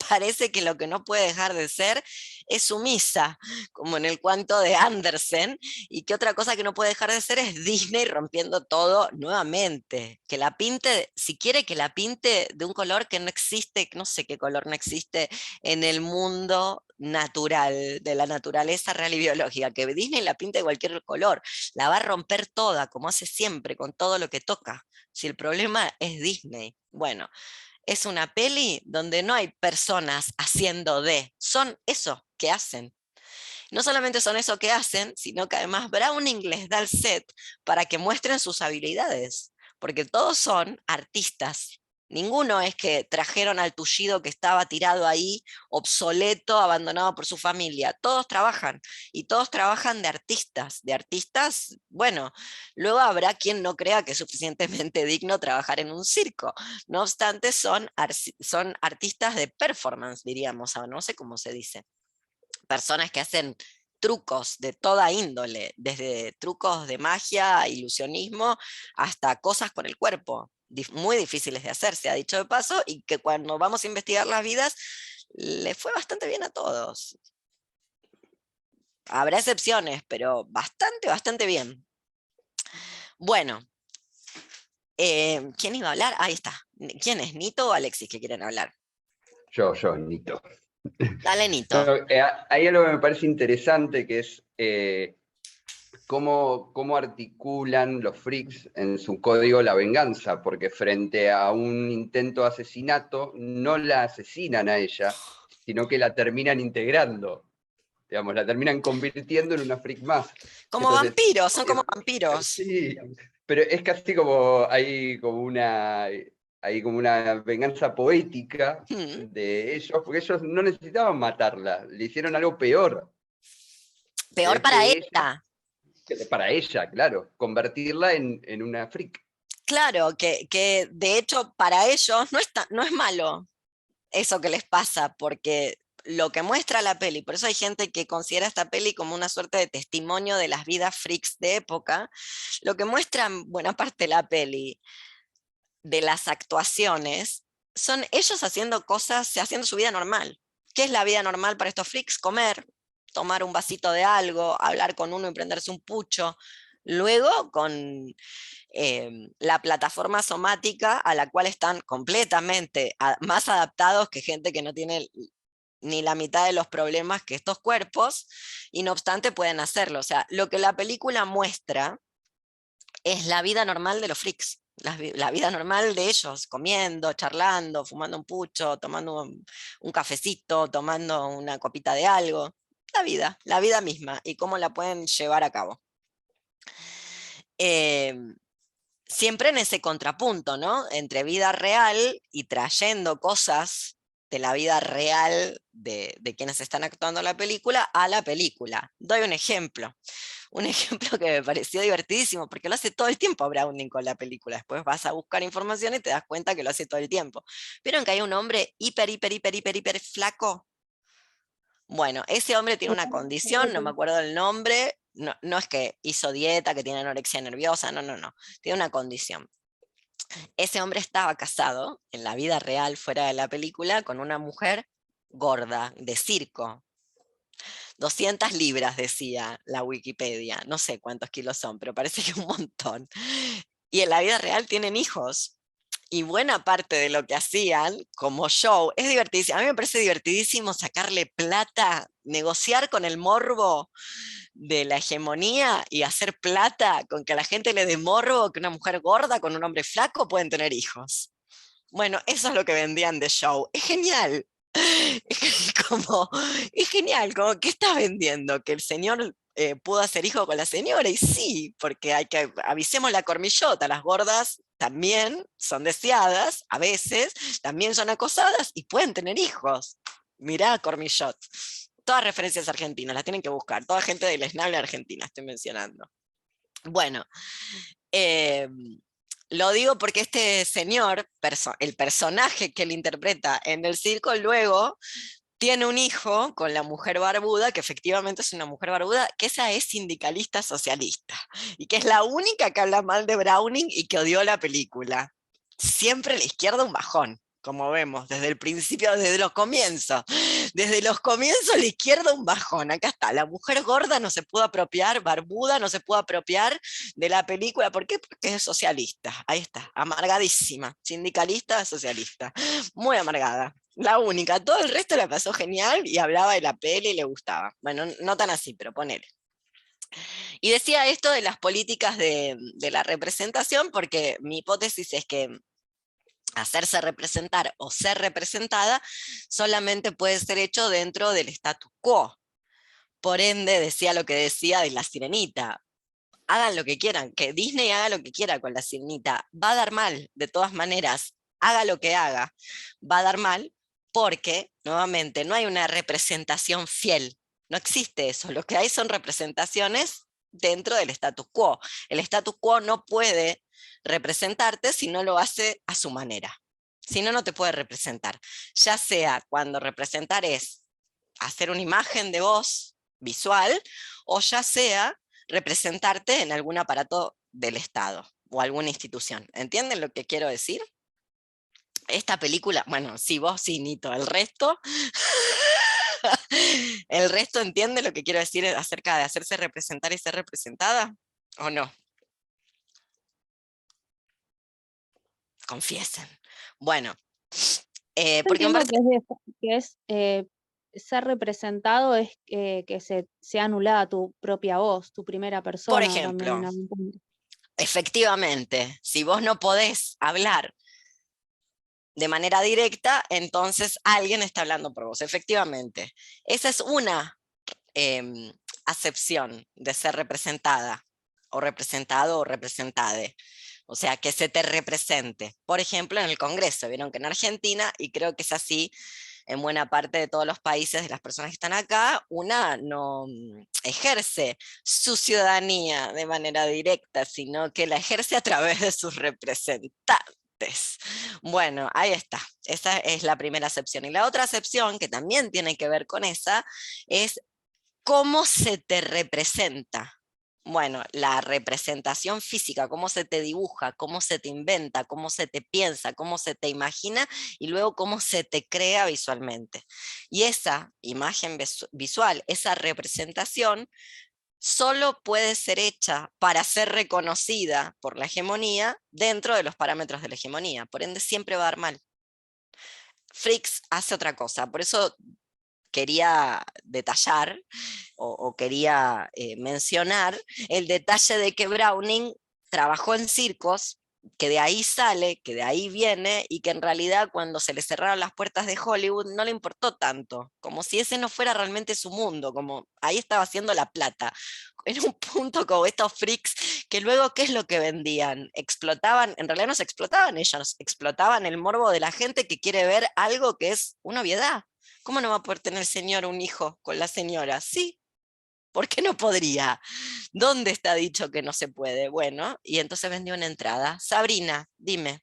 Parece que lo que no puede dejar de ser es sumisa, como en el cuento de Andersen, y que otra cosa que no puede dejar de ser es Disney rompiendo todo nuevamente. Que la pinte, si quiere que la pinte de un color que no existe, no sé qué color no existe en el mundo natural, de la naturaleza real y biológica, que Disney la pinte de cualquier color, la va a romper toda, como hace siempre, con todo lo que toca. Si el problema es Disney, bueno, es una peli donde no hay personas haciendo son eso que hacen. No solamente son eso que hacen, sino que además Browning les da el set para que muestren sus habilidades, porque todos son artistas. Ninguno es que trajeron al tullido que estaba tirado ahí, obsoleto, abandonado por su familia. Todos trabajan, y todos trabajan de artistas, bueno, luego habrá quien no crea que es suficientemente digno trabajar en un circo. No obstante, son artistas de performance, diríamos, no sé cómo se dice. Personas que hacen trucos de toda índole, desde trucos de magia, ilusionismo, hasta cosas con el cuerpo, muy difíciles de hacer, se ha dicho de paso, y que cuando vamos a investigar las vidas, le fue bastante bien a todos. Habrá excepciones, pero bastante bien. Bueno, ¿quién iba a hablar? Ahí está. ¿Quién es? ¿Nito o Alexis que quieren hablar? Yo, Nito. Dale, Nito. No, hay algo que me parece interesante, que es cómo articulan los freaks en su código la venganza, porque frente a un intento de asesinato, no la asesinan a ella, sino que la terminan integrando. Digamos, la terminan convirtiendo en una freak más. Como Entonces, vampiros, son como vampiros. Sí, pero es casi como hay como una venganza poética de ellos, porque ellos no necesitaban matarla, le hicieron algo peor. Peor para ella. Para ella, claro, convertirla en una freak. Claro, que de hecho para ellos no es malo eso que les pasa, porque lo que muestra la peli, por eso hay gente que considera esta peli como una suerte de testimonio de las vidas freaks de época, lo que muestra en buena parte la peli de las actuaciones son ellos haciendo cosas, haciendo su vida normal. ¿Qué es la vida normal para estos freaks? Comer, tomar un vasito de algo, hablar con uno y prenderse un pucho. Luego con la plataforma somática a la cual están completamente más adaptados que gente que no tiene ni la mitad de los problemas que estos cuerpos, y no obstante pueden hacerlo. O sea, lo que la película muestra es la vida normal de los freaks, la vida normal de ellos, comiendo, charlando, fumando un pucho, tomando un cafecito, tomando una copita de algo. La vida misma, y cómo la pueden llevar a cabo. Siempre en ese contrapunto, ¿no? Entre vida real y trayendo cosas de la vida real de quienes están actuando la película a la película. Doy un ejemplo que me pareció divertidísimo, porque lo hace todo el tiempo Browning con la película. Después vas a buscar información y te das cuenta que lo hace todo el tiempo. ¿Vieron que hay un hombre hiper flaco? Bueno, ese hombre tiene una condición, no me acuerdo del nombre, no es que hizo dieta, que tiene anorexia nerviosa, no, tiene una condición. Ese hombre estaba casado, en la vida real, fuera de la película, con una mujer gorda, de circo. 200 libras, decía la Wikipedia, no sé cuántos kilos son, pero parece que un montón. Y en la vida real tienen hijos. Y buena parte de lo que hacían como show es divertidísimo. A mí me parece divertidísimo sacarle plata, negociar con el morbo de la hegemonía y hacer plata con que a la gente le dé morbo que una mujer gorda con un hombre flaco pueden tener hijos. Bueno, eso es lo que vendían de show. Es genial. Es genial, como que estás vendiendo que el señor pudo hacer hijo con la señora, y sí, porque avisemos la cormillota, las gordas también son deseadas, a veces también son acosadas y pueden tener hijos. Mirá, Cormillot. Todas referencias argentinas, las tienen que buscar, toda gente del esnable argentina estoy mencionando. Bueno, lo digo porque este señor, el personaje que él interpreta en el circo, luego tiene un hijo con la mujer barbuda, que efectivamente es una mujer barbuda, que esa es sindicalista socialista, y que es la única que habla mal de Browning y que odió la película. Siempre la izquierda un bajón, como vemos, desde el principio, desde los comienzos. Desde los comienzos la izquierda un bajón. Acá está, la mujer gorda no se pudo apropiar, barbuda no se pudo apropiar de la película. ¿Por qué? Porque es socialista. Ahí está, amargadísima, sindicalista, socialista, muy amargada. La única, todo el resto la pasó genial y hablaba de la peli y le gustaba. Bueno, no tan así, pero ponele. Y decía esto de las políticas de la representación, porque mi hipótesis es que hacerse representar o ser representada solamente puede ser hecho dentro del status quo. Por ende, decía lo que decía de La Sirenita. Hagan lo que quieran, que Disney haga lo que quiera con La Sirenita. Va a dar mal, de todas maneras. Haga lo que haga, va a dar mal, porque, nuevamente, no hay una representación fiel. No existe eso. Lo que hay son representaciones dentro del status quo. El status quo no puede representarte si no lo hace a su manera. Si no, no te puede representar. Ya sea cuando representar es hacer una imagen de vos visual, o ya sea representarte en algún aparato del Estado o alguna institución. ¿Entienden lo que quiero decir? Esta película, bueno, sí, vos sí, Nito, el resto... ¿El resto entiende lo que quiero decir acerca de hacerse representar y ser representada? ¿O no? Confiesen. Bueno, porque Entiendo que es ser representado es que sea anulada tu propia voz, tu primera persona. Por ejemplo, también en algún punto. Efectivamente, si vos no podés hablar de manera directa, entonces alguien está hablando por vos, efectivamente. Esa es una acepción de ser representada, o representado o representade. O sea, que se te represente. Por ejemplo, en el Congreso, vieron que en Argentina, y creo que es así en buena parte de todos los países de las personas que están acá, una no ejerce su ciudadanía de manera directa, sino que la ejerce a través de sus representantes. Bueno, ahí está. Esa es la primera acepción. Y la otra acepción, que también tiene que ver con esa, es cómo se te representa. Bueno, la representación física, cómo se te dibuja, cómo se te inventa, cómo se te piensa, cómo se te imagina y luego cómo se te crea visualmente. Y esa imagen visual, esa representación, solo puede ser hecha para ser reconocida por la hegemonía dentro de los parámetros de la hegemonía. Por ende, siempre va a dar mal. Freaks hace otra cosa, por eso quería detallar o quería mencionar el detalle de que Browning trabajó en circos, que de ahí sale, que de ahí viene, y que en realidad cuando se le cerraron las puertas de Hollywood no le importó tanto, como si ese no fuera realmente su mundo, como ahí estaba haciendo la plata. En un punto como estos freaks, que luego, ¿qué es lo que vendían? Explotaban, en realidad no se explotaban ellos, explotaban el morbo de la gente que quiere ver algo que es una obviedad. ¿Cómo no va a poder tener el señor un hijo con la señora? Sí, ¿por qué no podría? ¿Dónde está dicho que no se puede? Bueno, y entonces vendió una entrada. Sabrina, dime.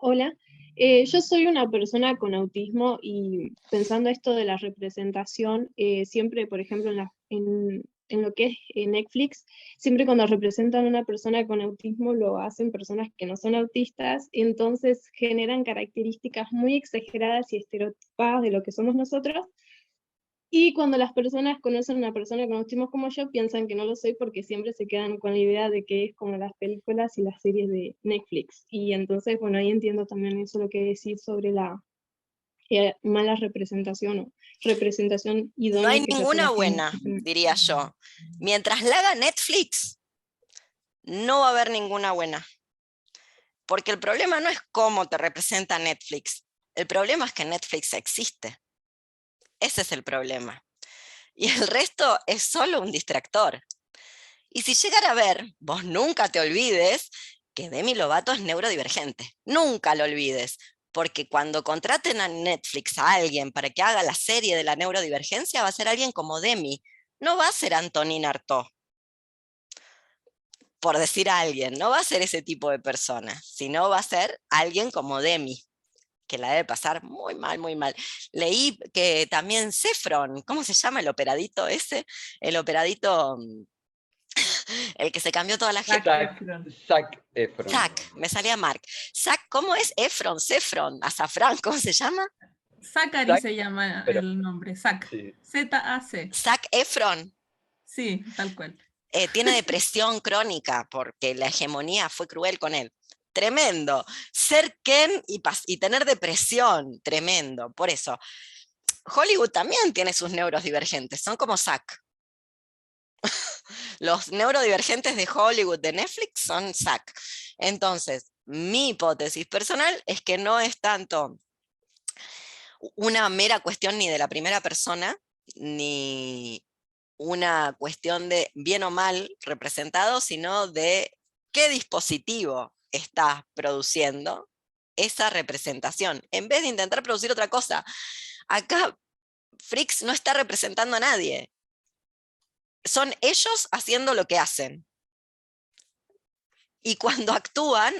Hola, yo soy una persona con autismo y pensando esto de la representación, siempre, por ejemplo, en lo que es Netflix, siempre cuando representan a una persona con autismo lo hacen personas que no son autistas, entonces generan características muy exageradas y estereotipadas de lo que somos nosotros. Y cuando las personas conocen a una persona con autismo como yo, piensan que no lo soy porque siempre se quedan con la idea de que es como las películas y las series de Netflix. Y entonces, bueno, ahí entiendo también eso lo que decir sobre la mala representación o representación No idónea hay que se hace a ninguna la buena, gente. diría yo. Mientras la haga Netflix, no va a haber ninguna buena. Porque el problema no es cómo te representa Netflix. El problema es que Netflix existe. Ese es el problema. Y el resto es solo un distractor. Y si llegara a ver, vos nunca te olvides que Demi Lovato es neurodivergente. Nunca lo olvides. Porque cuando contraten a Netflix a alguien para que haga la serie de la neurodivergencia, va a ser alguien como Demi. No va a ser Antonin Artaud, por decir a alguien. No va a ser ese tipo de persona, sino va a ser alguien como Demi, que la debe pasar muy mal, muy mal. Leí que también Sefron, ¿cómo se llama el operadito ese? El operadito, el que se cambió toda la gente. Zac Efron. Zac, me salía Mark. Zac, ¿cómo es? Efron, Sefron, Azafrán, ¿cómo se llama? Zachary Zac, se llama pero- el nombre, Zac. Sí. Z-A-C. Zac Efron. Sí, tal cual. Tiene depresión crónica porque la hegemonía fue cruel con él. Tremendo. Ser Ken y tener depresión, tremendo. Por eso, Hollywood también tiene sus neurodivergentes, son como Zac. Los neurodivergentes de Hollywood, de Netflix, son Zac. Entonces, mi hipótesis personal es que no es tanto una mera cuestión ni de la primera persona, ni una cuestión de bien o mal representado, sino de qué dispositivo está produciendo esa representación, en vez de intentar producir otra cosa. Acá Freaks no está representando a nadie. Son ellos haciendo lo que hacen. Y cuando actúan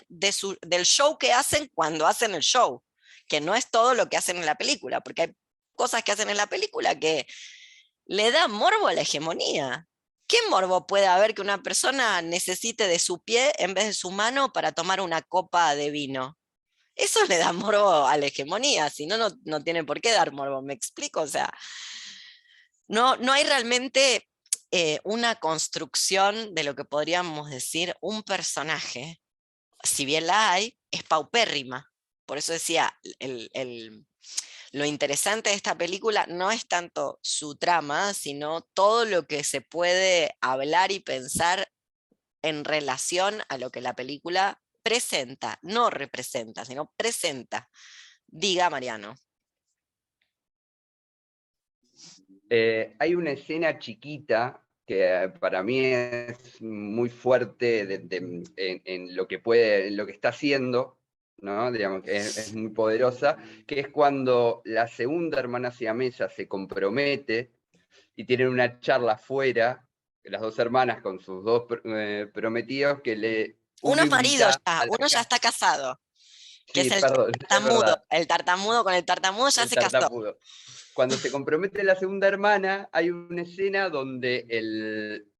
del show que hacen cuando hacen el show, que no es todo lo que hacen en la película, porque hay cosas que hacen en la película que le da morbo a la hegemonía. ¿Qué morbo puede haber que una persona necesite de su pie en vez de su mano para tomar una copa de vino? Eso le da morbo a la hegemonía, si no, no tiene por qué dar morbo, ¿me explico? O sea, no hay realmente una construcción de lo que podríamos decir un personaje. Si bien la hay, es paupérrima. Por eso decía, lo interesante de esta película no es tanto su trama, sino todo lo que se puede hablar y pensar en relación a lo que la película presenta, no representa, sino presenta. Diga, Mariano. Hay una escena chiquita que para mí es muy fuerte en lo que está haciendo, ¿no? Digamos que es muy poderosa, que es cuando la segunda hermana siamesa se compromete y tienen una charla afuera, las dos hermanas con sus dos prometidos, que Uno es marido invita ya, a la uno ya casa. está casado, que Sí, es el perdón, es tartamudo. verdad, El tartamudo con el tartamudo ya el se casó. tartamudo. Cuando se compromete la segunda hermana, hay una escena donde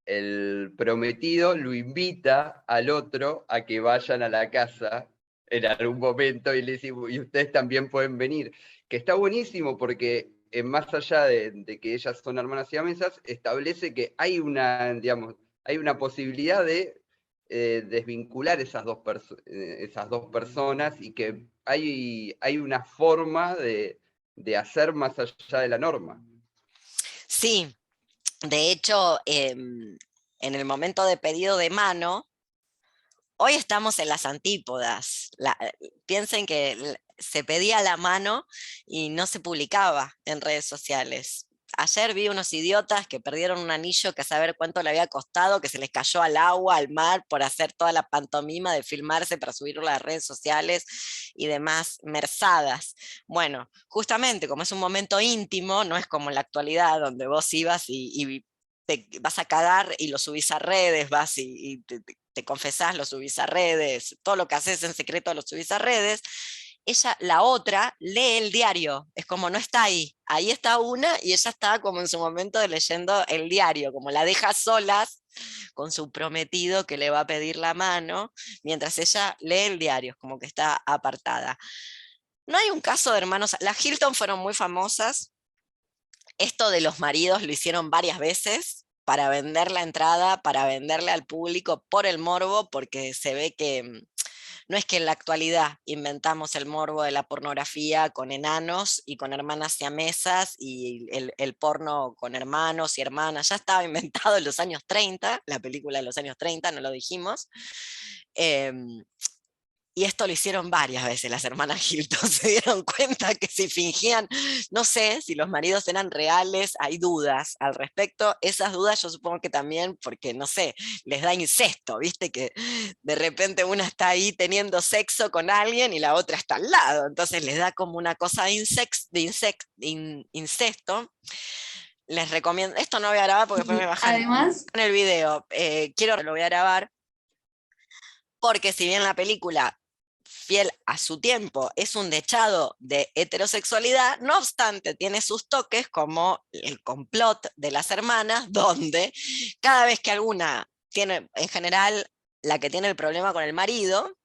el prometido lo invita al otro a que vayan a la casa en algún momento y le dice, y ustedes también pueden venir. Que está buenísimo porque más allá de que ellas son hermanas siamesas, establece que hay una, digamos, hay una posibilidad de desvincular esas dos personas y que hay una forma de hacer más allá de la norma. Sí, de hecho, en el momento de pedido de mano, hoy estamos en las antípodas. Piensen que se pedía la mano y no se publicaba en redes sociales. Ayer vi unos idiotas que perdieron un anillo que a saber cuánto le había costado, que se les cayó al agua, al mar, por hacer toda la pantomima de filmarse para subirlo a las redes sociales y demás merzadas. Bueno, justamente como es un momento íntimo, no es como en la actualidad donde vos ibas y te vas a cagar y lo subís a redes, vas y te confesás, lo subís a redes, todo lo que haces en secreto lo subís a redes. Ella, la otra, lee el diario, es como no está ahí está una y ella está como en su momento de leyendo el diario, como la deja solas con su prometido que le va a pedir la mano, mientras ella lee el diario, es como que está apartada. No hay un caso de hermanos, las Hilton fueron muy famosas, esto de los maridos lo hicieron varias veces para vender la entrada, para venderle al público por el morbo, porque se ve que no es que en la actualidad inventamos el morbo de la pornografía con enanos y con hermanas siamesas y el porno con hermanos y hermanas, ya estaba inventado en los años 30, la película de los años 30, no lo dijimos. Y esto lo hicieron varias veces las hermanas Hilton, se dieron cuenta que si fingían, no sé si los maridos eran reales, hay dudas al respecto, esas dudas yo supongo que también porque, no sé, les da incesto, viste que de repente una está ahí teniendo sexo con alguien y la otra está al lado, entonces les da como una cosa de incesto. Les recomiendo, esto no voy a grabar porque después me bajan Además, en el video, lo voy a grabar, porque si bien la película fiel a su tiempo, es un dechado de heterosexualidad, no obstante tiene sus toques como el complot de las hermanas, donde cada vez que alguna tiene, en general, la que tiene el problema con el marido,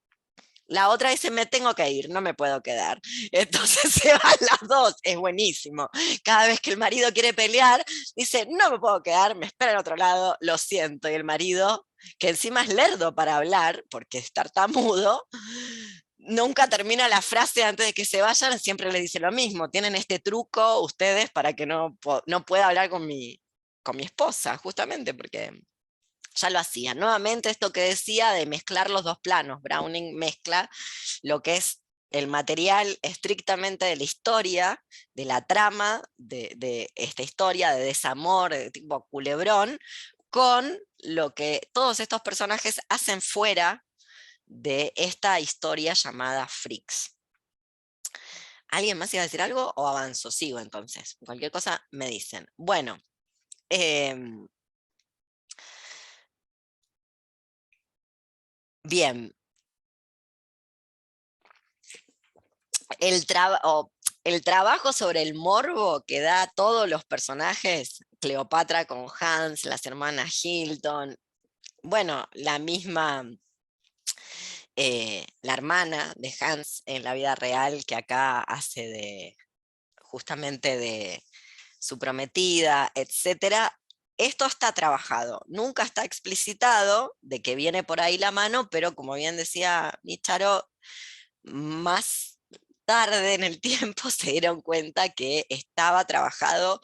la otra dice, me tengo que ir, no me puedo quedar. Entonces se van las dos, es buenísimo. Cada vez que el marido quiere pelear, dice, no me puedo quedar, me espera en otro lado, lo siento. Y el marido, que encima es lerdo para hablar, porque es tartamudo, nunca termina la frase antes de que se vayan, siempre le dice lo mismo. Tienen este truco ustedes para que no pueda hablar con mi esposa, justamente porque ya lo hacía. Nuevamente esto que decía de mezclar los dos planos. Browning mezcla lo que es el material estrictamente de la historia, de la trama, de esta historia de desamor, de tipo culebrón, con lo que todos estos personajes hacen fuera de esta historia llamada Freaks. ¿Alguien más iba a decir algo o avanzo? Sigo entonces. Cualquier cosa me dicen. Bueno. Bien. El trabajo sobre el morbo que da a todos los personajes, Cleopatra con Hans, las hermanas Hilton, bueno, la misma, la hermana de Hans en la vida real que acá hace justamente de su prometida, etcétera. Esto está trabajado, nunca está explicitado de que viene por ahí la mano, pero como bien decía Micharo, más tarde en el tiempo se dieron cuenta que estaba trabajado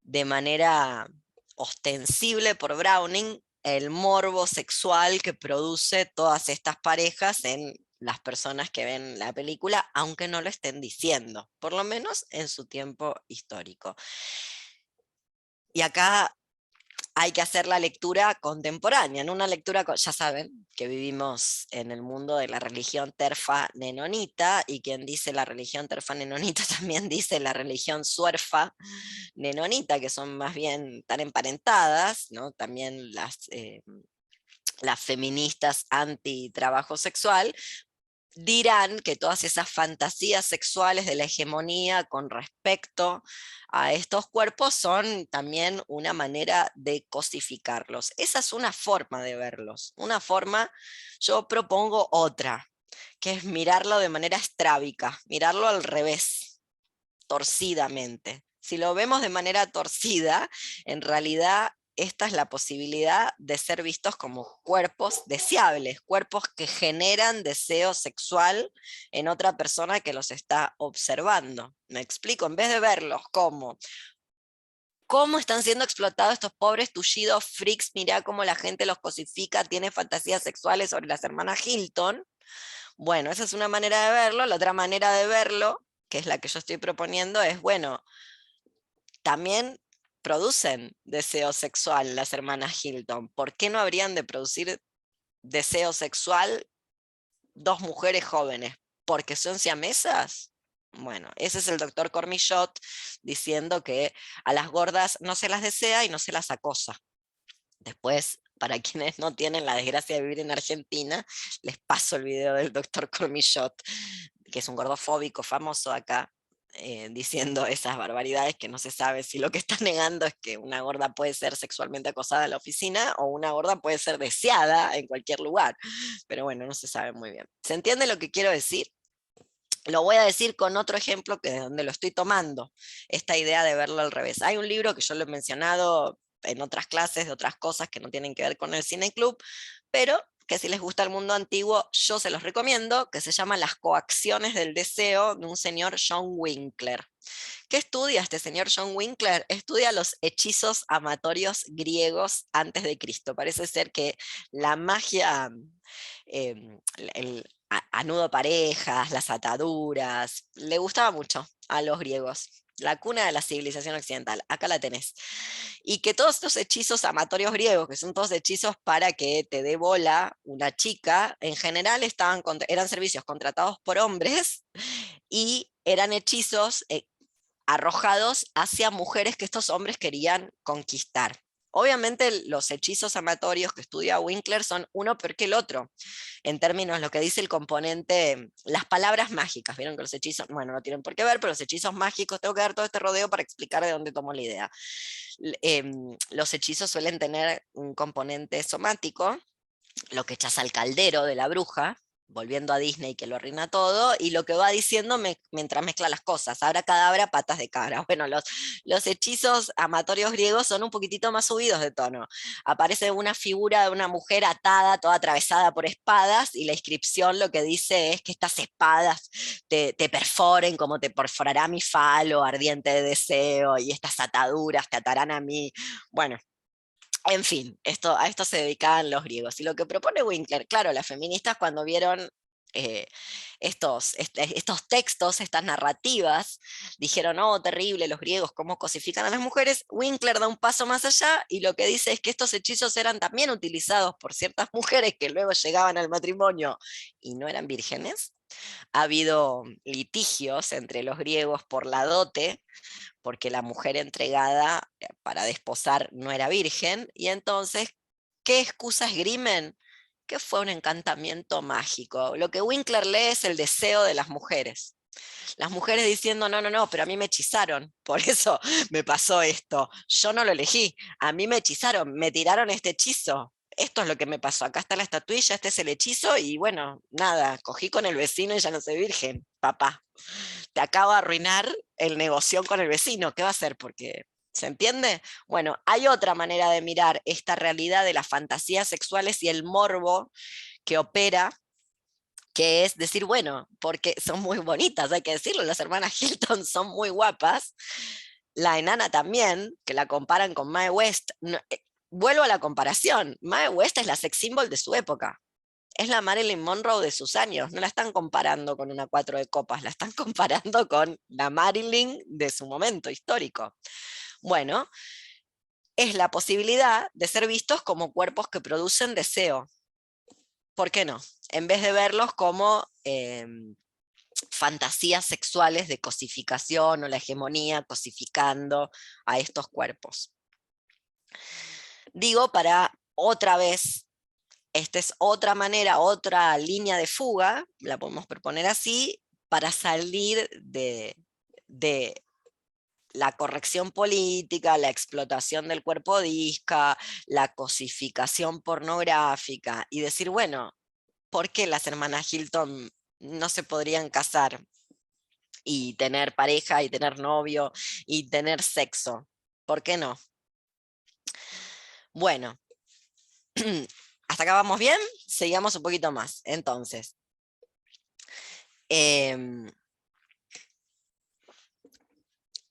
de manera ostensible por Browning el morbo sexual que produce todas estas parejas en las personas que ven la película, aunque no lo estén diciendo, por lo menos en su tiempo histórico. Y acá hay que hacer la lectura contemporánea, en una lectura, ya saben que vivimos en el mundo de la religión terfa nenonita, y quien dice la religión terfa nenonita también dice la religión suerfa nenonita, que son más bien tan emparentadas, ¿no? También las feministas anti-trabajo sexual, dirán que todas esas fantasías sexuales de la hegemonía con respecto a estos cuerpos son también una manera de cosificarlos. Esa es una forma de verlos. Una forma, yo propongo otra, que es mirarlo de manera estrábica, mirarlo al revés, torcidamente. Si lo vemos de manera torcida, en realidad esta es la posibilidad de ser vistos como cuerpos deseables, cuerpos que generan deseo sexual en otra persona que los está observando. ¿Me explico? En vez de verlos como cómo están siendo explotados estos pobres tullidos freaks, mirá cómo la gente los cosifica, tiene fantasías sexuales sobre las hermanas Hilton. Bueno, esa es una manera de verlo. La otra manera de verlo, que es la que yo estoy proponiendo, es, bueno, también producen deseo sexual las hermanas Hilton. ¿Por qué no habrían de producir deseo sexual dos mujeres jóvenes? ¿Porque son siamesas? Bueno, ese es el doctor Cormillot diciendo que a las gordas no se las desea y no se las acosa. Después, para quienes no tienen la desgracia de vivir en Argentina, les paso el video del doctor Cormillot, que es un gordofóbico famoso acá, diciendo esas barbaridades, que no se sabe si lo que está negando es que una gorda puede ser sexualmente acosada en la oficina o una gorda puede ser deseada en cualquier lugar. Pero bueno, no se sabe muy bien. ¿Se entiende lo que quiero decir? Lo voy a decir con otro ejemplo que de donde lo estoy tomando, esta idea de verlo al revés. Hay un libro que yo lo he mencionado en otras clases de otras cosas que no tienen que ver con el Cine Club, pero que si les gusta el mundo antiguo, yo se los recomiendo, que se llama Las coacciones del deseo, de un señor John Winkler. ¿Qué estudia este señor John Winkler? Estudia los hechizos amatorios griegos antes de Cristo. Parece ser que la magia, el anudo parejas, las ataduras, le gustaba mucho a los griegos. La cuna de la civilización occidental, acá la tenés. Y que todos estos hechizos amatorios griegos, que son todos hechizos para que te dé bola una chica, en general eran servicios contratados por hombres y eran hechizos arrojados hacia mujeres que estos hombres querían conquistar. Obviamente los hechizos amatorios que estudia Winkler son uno peor que el otro, en términos de lo que dice el componente, las palabras mágicas. Vieron que los hechizos, bueno, no tienen por qué ver, pero los hechizos mágicos, tengo que dar todo este rodeo para explicar de dónde tomo la idea. Los hechizos suelen tener un componente somático, lo que echas al caldero de la bruja, volviendo a Disney que lo arruina todo, y lo que va diciendo mientras mezcla las cosas, abracadabra, patas de cabra. Bueno, los hechizos amatorios griegos son un poquitito más subidos de tono. Aparece una figura de una mujer atada, toda atravesada por espadas, y la inscripción lo que dice es que estas espadas te perforen como te perforará mi falo ardiente de deseo, y estas ataduras te atarán a mí. Bueno, en fin, a esto se dedicaban los griegos. Y lo que propone Winkler, claro, las feministas cuando vieron estos textos, estas narrativas, dijeron, oh, terrible, los griegos, cómo cosifican a las mujeres. Winkler da un paso más allá y lo que dice es que estos hechizos eran también utilizados por ciertas mujeres que luego llegaban al matrimonio y no eran vírgenes. Ha habido litigios entre los griegos por la dote, porque la mujer entregada para desposar no era virgen, y entonces, ¿qué excusa esgrimen? Que fue un encantamiento mágico. Lo que Winkler lee es el deseo de las mujeres. Las mujeres diciendo, no, no, no, pero a mí me hechizaron, por eso me pasó esto. Yo no lo elegí, a mí me hechizaron, me tiraron este hechizo. Esto es lo que me pasó, acá está la estatuilla, este es el hechizo, y bueno, nada, cogí con el vecino y ya no soy virgen, papá. Te acabo de arruinar el negocio con el vecino, ¿qué va a hacer? Porque, ¿se entiende? Bueno, hay otra manera de mirar esta realidad de las fantasías sexuales y el morbo que opera, que es decir, bueno, porque son muy bonitas, hay que decirlo, las hermanas Hilton son muy guapas, la enana también, que la comparan con Mae West. No, vuelvo a la comparación, Mae West es la sex symbol de su época. Es la Marilyn Monroe de sus años, no la están comparando con una 4 de copas, la están comparando con la Marilyn de su momento histórico. Bueno, es la posibilidad de ser vistos como cuerpos que producen deseo. ¿Por qué no? En vez de verlos como fantasías sexuales de cosificación o la hegemonía cosificando a estos cuerpos. Digo, para otra vez, esta es otra manera, otra línea de fuga, la podemos proponer así, para salir de la corrección política, la explotación del cuerpo disca, la cosificación pornográfica, y decir, bueno, ¿por qué las hermanas Hilton no se podrían casar y tener pareja y tener novio y tener sexo? ¿Por qué no? Bueno, ¿hasta acá vamos bien? Seguimos un poquito más. Entonces,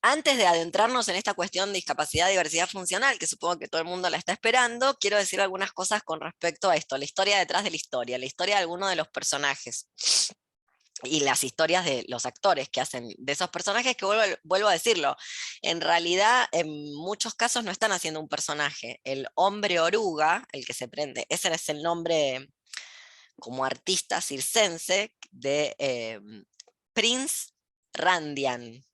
antes de adentrarnos en esta cuestión de discapacidad y diversidad funcional, que supongo que todo el mundo la está esperando, quiero decir algunas cosas con respecto a esto, la historia detrás de la historia de algunos de los personajes y las historias de los actores que hacen de esos personajes, que vuelvo a decirlo, en realidad en muchos casos no están haciendo un personaje. El hombre oruga, el que se prende, ese es el nombre como artista circense de Prince Randian.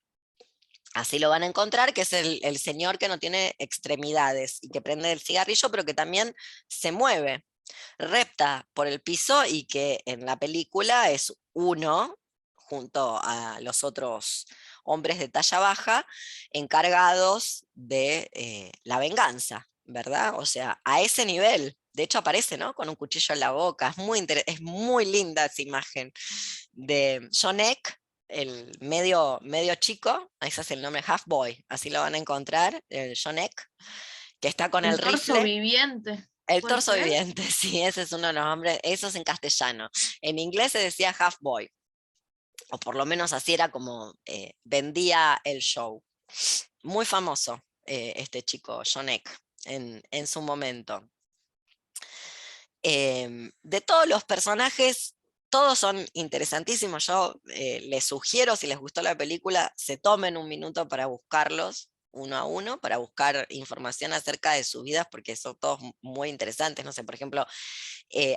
Así lo van a encontrar, que es el señor que no tiene extremidades y que prende el cigarrillo, pero que también se mueve, repta por el piso, y que en la película es uno, junto a los otros hombres de talla baja, encargados de la venganza, ¿verdad? O sea, a ese nivel. De hecho aparece, ¿no?, con un cuchillo en la boca. Es muy linda esa imagen de John Eck, el medio chico, ese es el nombre, Half Boy, así lo van a encontrar, el John Eck, que está con el torso rifle. viviente. El ¿Puede torso ser? viviente, sí, ese es uno de los nombres, eso es en castellano. En inglés se decía Half Boy, o por lo menos así era como vendía el show. Muy famoso este chico, John Eck, en su momento. De todos los personajes, todos son interesantísimos. Yo les sugiero, si les gustó la película, se tomen un minuto para buscarlos uno a uno, para buscar información acerca de sus vidas, porque son todos muy interesantes. No sé, por ejemplo,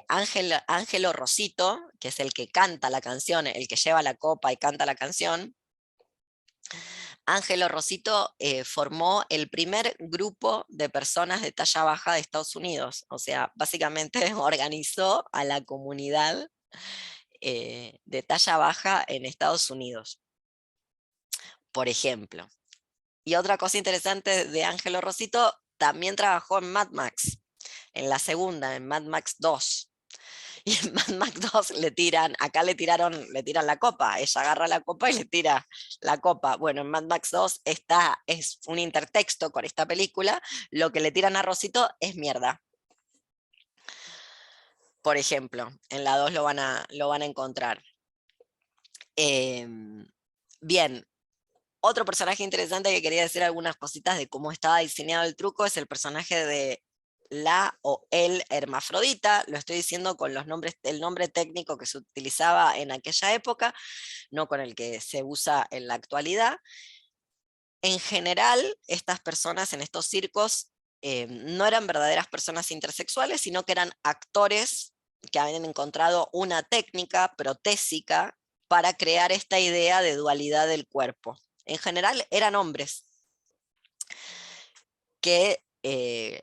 Ángelo Rosito, que es el que canta la canción, el que lleva la copa y canta la canción. Ángelo Rosito formó el primer grupo de personas de talla baja de Estados Unidos. O sea, básicamente organizó a la comunidad de talla baja en Estados Unidos, por ejemplo. Y otra cosa interesante de Ángelo Rosito, también trabajó en Mad Max, en la segunda, en Mad Max 2. Y en Mad Max 2 acá le tiran la copa, ella agarra la copa y le tira la copa. Bueno, en Mad Max 2 es un intertexto con esta película, lo que le tiran a Rosito es mierda. Por ejemplo, en la 2 lo van a encontrar. Bien, otro personaje interesante que quería decir algunas cositas de cómo estaba diseñado el truco es el personaje de la o el hermafrodita. Lo estoy diciendo con el nombre técnico que se utilizaba en aquella época, no con el que se usa en la actualidad. En general, estas personas en estos circos no eran verdaderas personas intersexuales, sino que eran actores que habían encontrado una técnica protésica para crear esta idea de dualidad del cuerpo. En general eran hombres que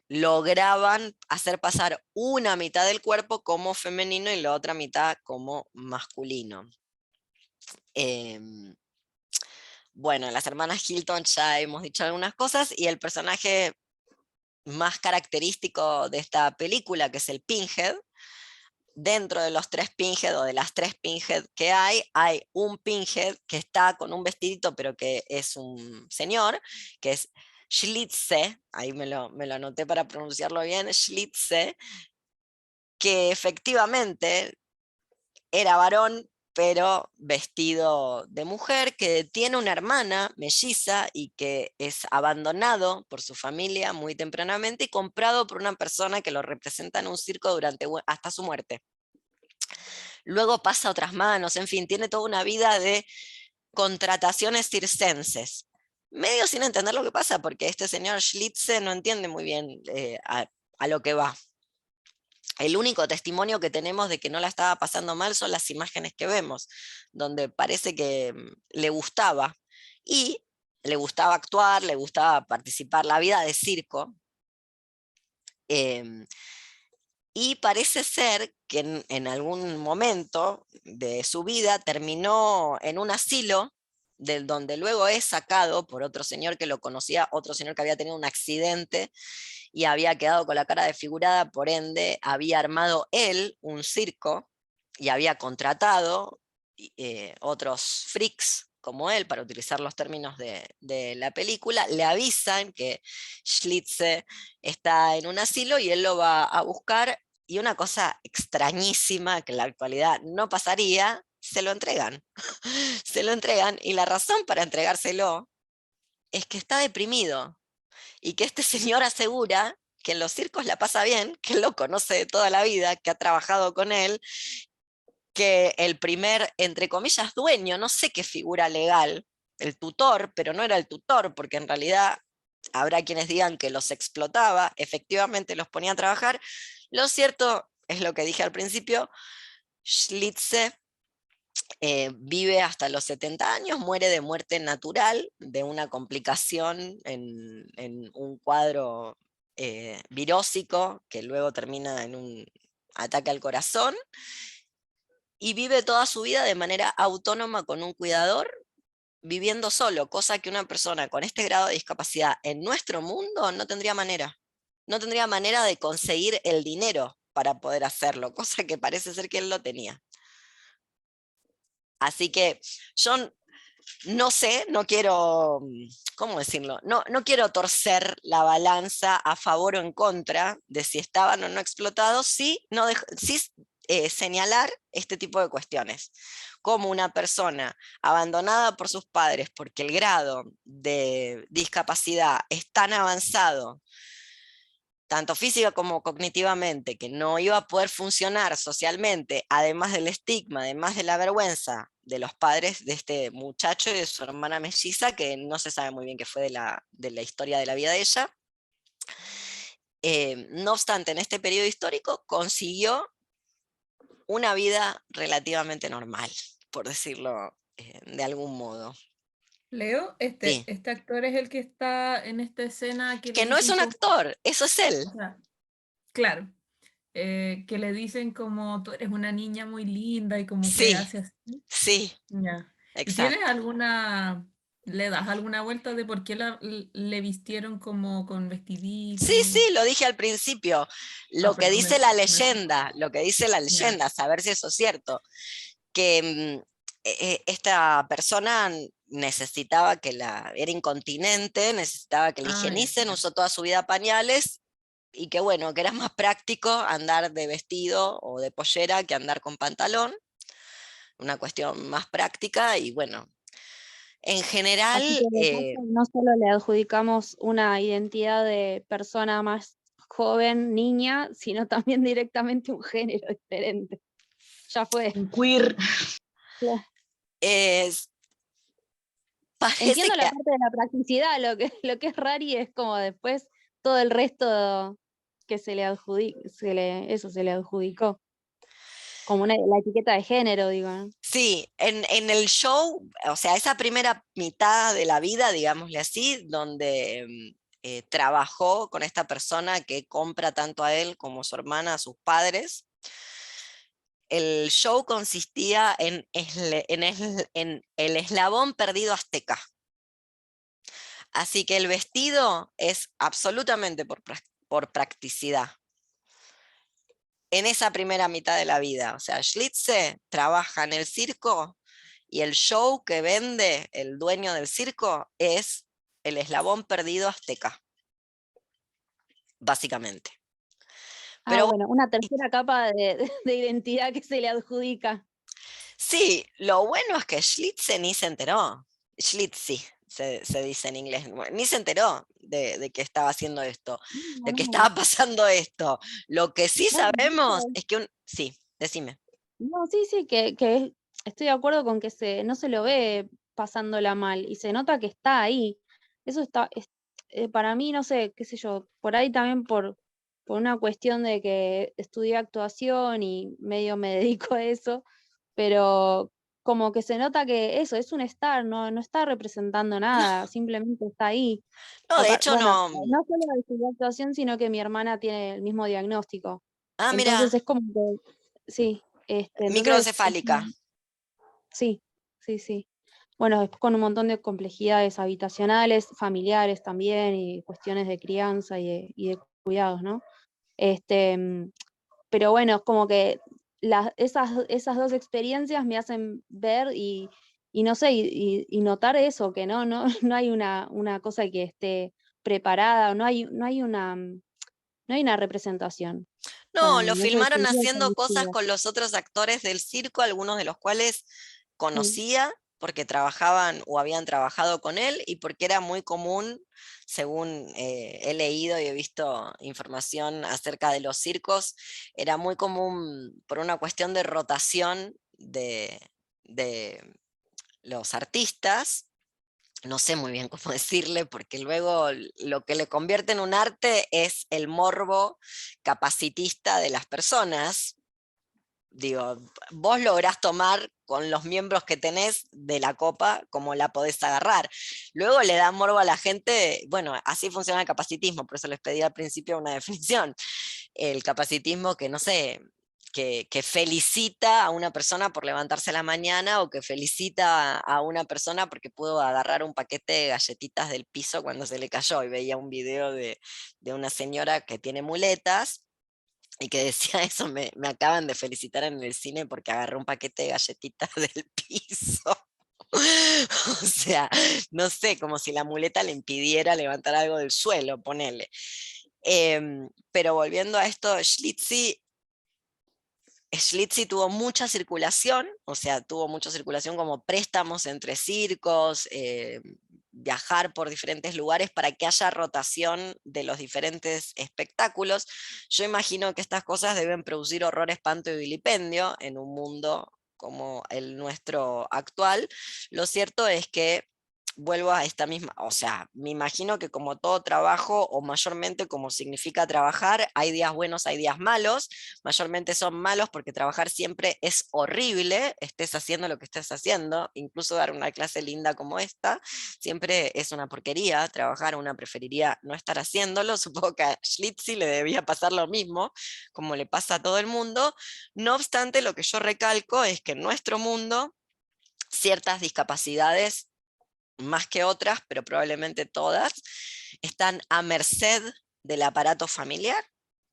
lograban hacer pasar una mitad del cuerpo como femenino y la otra mitad como masculino. Bueno, las hermanas Hilton ya hemos dicho algunas cosas, y el personaje más característico de esta película, que es el Pinhead, dentro de los 3 Pinhead o de las 3 Pinhead que hay un Pinhead que está con un vestidito, pero que es un señor, que es Schlitze, ahí me lo anoté para pronunciarlo bien, Schlitze, que efectivamente era varón, pero vestido de mujer, que tiene una hermana melliza y que es abandonado por su familia muy tempranamente y comprado por una persona que lo representa en un circo hasta su muerte. Luego pasa a otras manos, en fin, tiene toda una vida de contrataciones circenses. medio sin entender lo que pasa, porque este señor Schlitze no entiende muy bien a lo que va. El único testimonio que tenemos de que no la estaba pasando mal son las imágenes que vemos, donde parece que le gustaba, y le gustaba actuar, le gustaba participar, la vida de circo, y parece ser que en algún momento de su vida terminó en un asilo, del donde luego es sacado por otro señor que lo conocía, otro señor que había tenido un accidente y había quedado con la cara desfigurada, por ende había armado él un circo y había contratado otros freaks como él, para utilizar los términos de la película. Le avisan que Schlitze está en un asilo y él lo va a buscar, y una cosa extrañísima que en la actualidad no pasaría, se lo entregan. Se lo entregan, y la razón para entregárselo es que está deprimido, y que este señor asegura que en los circos la pasa bien, que él lo conoce de toda la vida, que ha trabajado con él, que el primer, entre comillas, dueño, no sé qué figura legal, el tutor, pero no era el tutor, porque en realidad habrá quienes digan que los explotaba, efectivamente los ponía a trabajar. Lo cierto es lo que dije al principio: Schlitze vive hasta los 70 años, muere de muerte natural, de una complicación en un cuadro virósico, que luego termina en un ataque al corazón, y vive toda su vida de manera autónoma con un cuidador, viviendo solo, cosa que una persona con este grado de discapacidad en nuestro mundo no tendría manera. No tendría manera de conseguir el dinero para poder hacerlo, cosa que parece ser que él lo tenía. Así que yo no sé, no quiero, ¿cómo decirlo? No quiero torcer la balanza a favor o en contra de si estaban o no explotados, sí señalar este tipo de cuestiones. Como una persona abandonada por sus padres porque el grado de discapacidad es tan avanzado, tanto física como cognitivamente, que no iba a poder funcionar socialmente, además del estigma, además de la vergüenza de los padres de este muchacho y de su hermana melliza, que no se sabe muy bien qué fue de la historia de la vida de ella. No obstante, en este periodo histórico consiguió una vida relativamente normal, por decirlo de algún modo. Leo, Sí. este actor es el que está en esta escena que le Que no es dicen un como- actor, eso es él. o sea, claro, que le dicen como tú eres una niña muy linda y como que Sí, hace así. sí, Ya. ¿Y tienes exacto. le das alguna vuelta de por qué le vistieron como con vestidito? Sí, lo dije al principio. Lo que Pero dice la leyenda, ya. saber si eso es cierto, que esta persona necesitaba era incontinente, necesitaba que le Ya, higienicen, ya. usó toda su vida pañales, y que bueno, que era más práctico andar de vestido o de pollera que andar con pantalón, una cuestión más práctica, y bueno, en general, Así que de paso no solo le adjudicamos una identidad de persona más joven, niña, sino también directamente un género diferente. Ya fue. Un queer. parece Entiendo que la parte de la practicidad, lo que es rari es como después todo el resto que se le adjudicó. Como la etiqueta de género, digo, ¿no? sí, en el show, o sea, esa primera mitad de la vida, digámosle así, donde trabajó con esta persona que compra tanto a él como a su hermana, a sus padres, el show consistía en el eslabón perdido azteca. Así que el vestido es absolutamente por practicidad. En esa primera mitad de la vida, o sea, Schlitze trabaja en el circo, y el show que vende el dueño del circo es el eslabón perdido azteca, básicamente. Pero Bueno, una tercera capa de identidad que se le adjudica. sí, lo bueno es que Schlitze ni se enteró. Schlitze se dice en inglés, ni se enteró de que estaba haciendo esto, de que estaba pasando esto. Lo que sí sabemos es que sí, decime. No, sí, que estoy de acuerdo con que no se lo ve pasándola mal y se nota que está ahí. Eso para mí, no sé, qué sé yo, por ahí también por una cuestión de que estudié actuación y medio me dedico a eso, pero como que se nota que eso, es un star, no está representando nada, simplemente está ahí. No, de hecho Bueno, no. no solo estudié actuación, sino que mi hermana tiene el mismo diagnóstico. Ah, Entonces mira, es como que, sí, entonces, microencefálica. sí, sí, sí. Bueno, es con un montón de complejidades habitacionales, familiares también, y cuestiones de crianza y de cuidados, ¿no? Pero bueno, es como que esas dos experiencias me hacen ver y no sé, y notar eso, que no hay una cosa que esté preparada, no hay una representación para No, lo mí. Eso es filmaron sería haciendo cosas televisivo. con los otros actores del circo, algunos de los cuales Sí, conocía porque trabajaban o habían trabajado con él y porque era muy común, según he leído y he visto información acerca de los circos, era muy común por una cuestión de rotación de los artistas. No sé muy bien cómo decirle, porque luego lo que le convierte en un arte es el morbo capacitista de las personas. Digo, vos lográs tomar con los miembros que tenés de la copa como la podés agarrar. Luego le da morbo a la gente, bueno, así funciona el capacitismo, por eso les pedí al principio una definición. El capacitismo que, no sé, que felicita a una persona por levantarse a la mañana o que felicita a una persona porque pudo agarrar un paquete de galletitas del piso cuando se le cayó. Y veía un video de una señora que tiene muletas y que decía eso, me acaban de felicitar en el cine porque agarré un paquete de galletitas del piso. O sea, no sé, como si la muleta le impidiera levantar algo del suelo, ponele. Pero volviendo a esto, Schlitzie tuvo mucha circulación, o sea, tuvo mucha circulación como préstamos entre circos, viajar por diferentes lugares para que haya rotación de los diferentes espectáculos. Yo imagino que estas cosas deben producir horror, espanto y vilipendio en un mundo como el nuestro actual. Lo cierto es que vuelvo a esta misma, o sea, me imagino que como todo trabajo, o mayormente como significa trabajar, hay días buenos, hay días malos, mayormente son malos porque trabajar siempre es horrible, estés haciendo lo que estés haciendo, incluso dar una clase linda como esta, siempre es una porquería trabajar, una preferiría no estar haciéndolo, supongo que a Schlitzie le debía pasar lo mismo, como le pasa a todo el mundo. No obstante, lo que yo recalco es que en nuestro mundo ciertas discapacidades, más que otras, pero probablemente todas, están a merced del aparato familiar,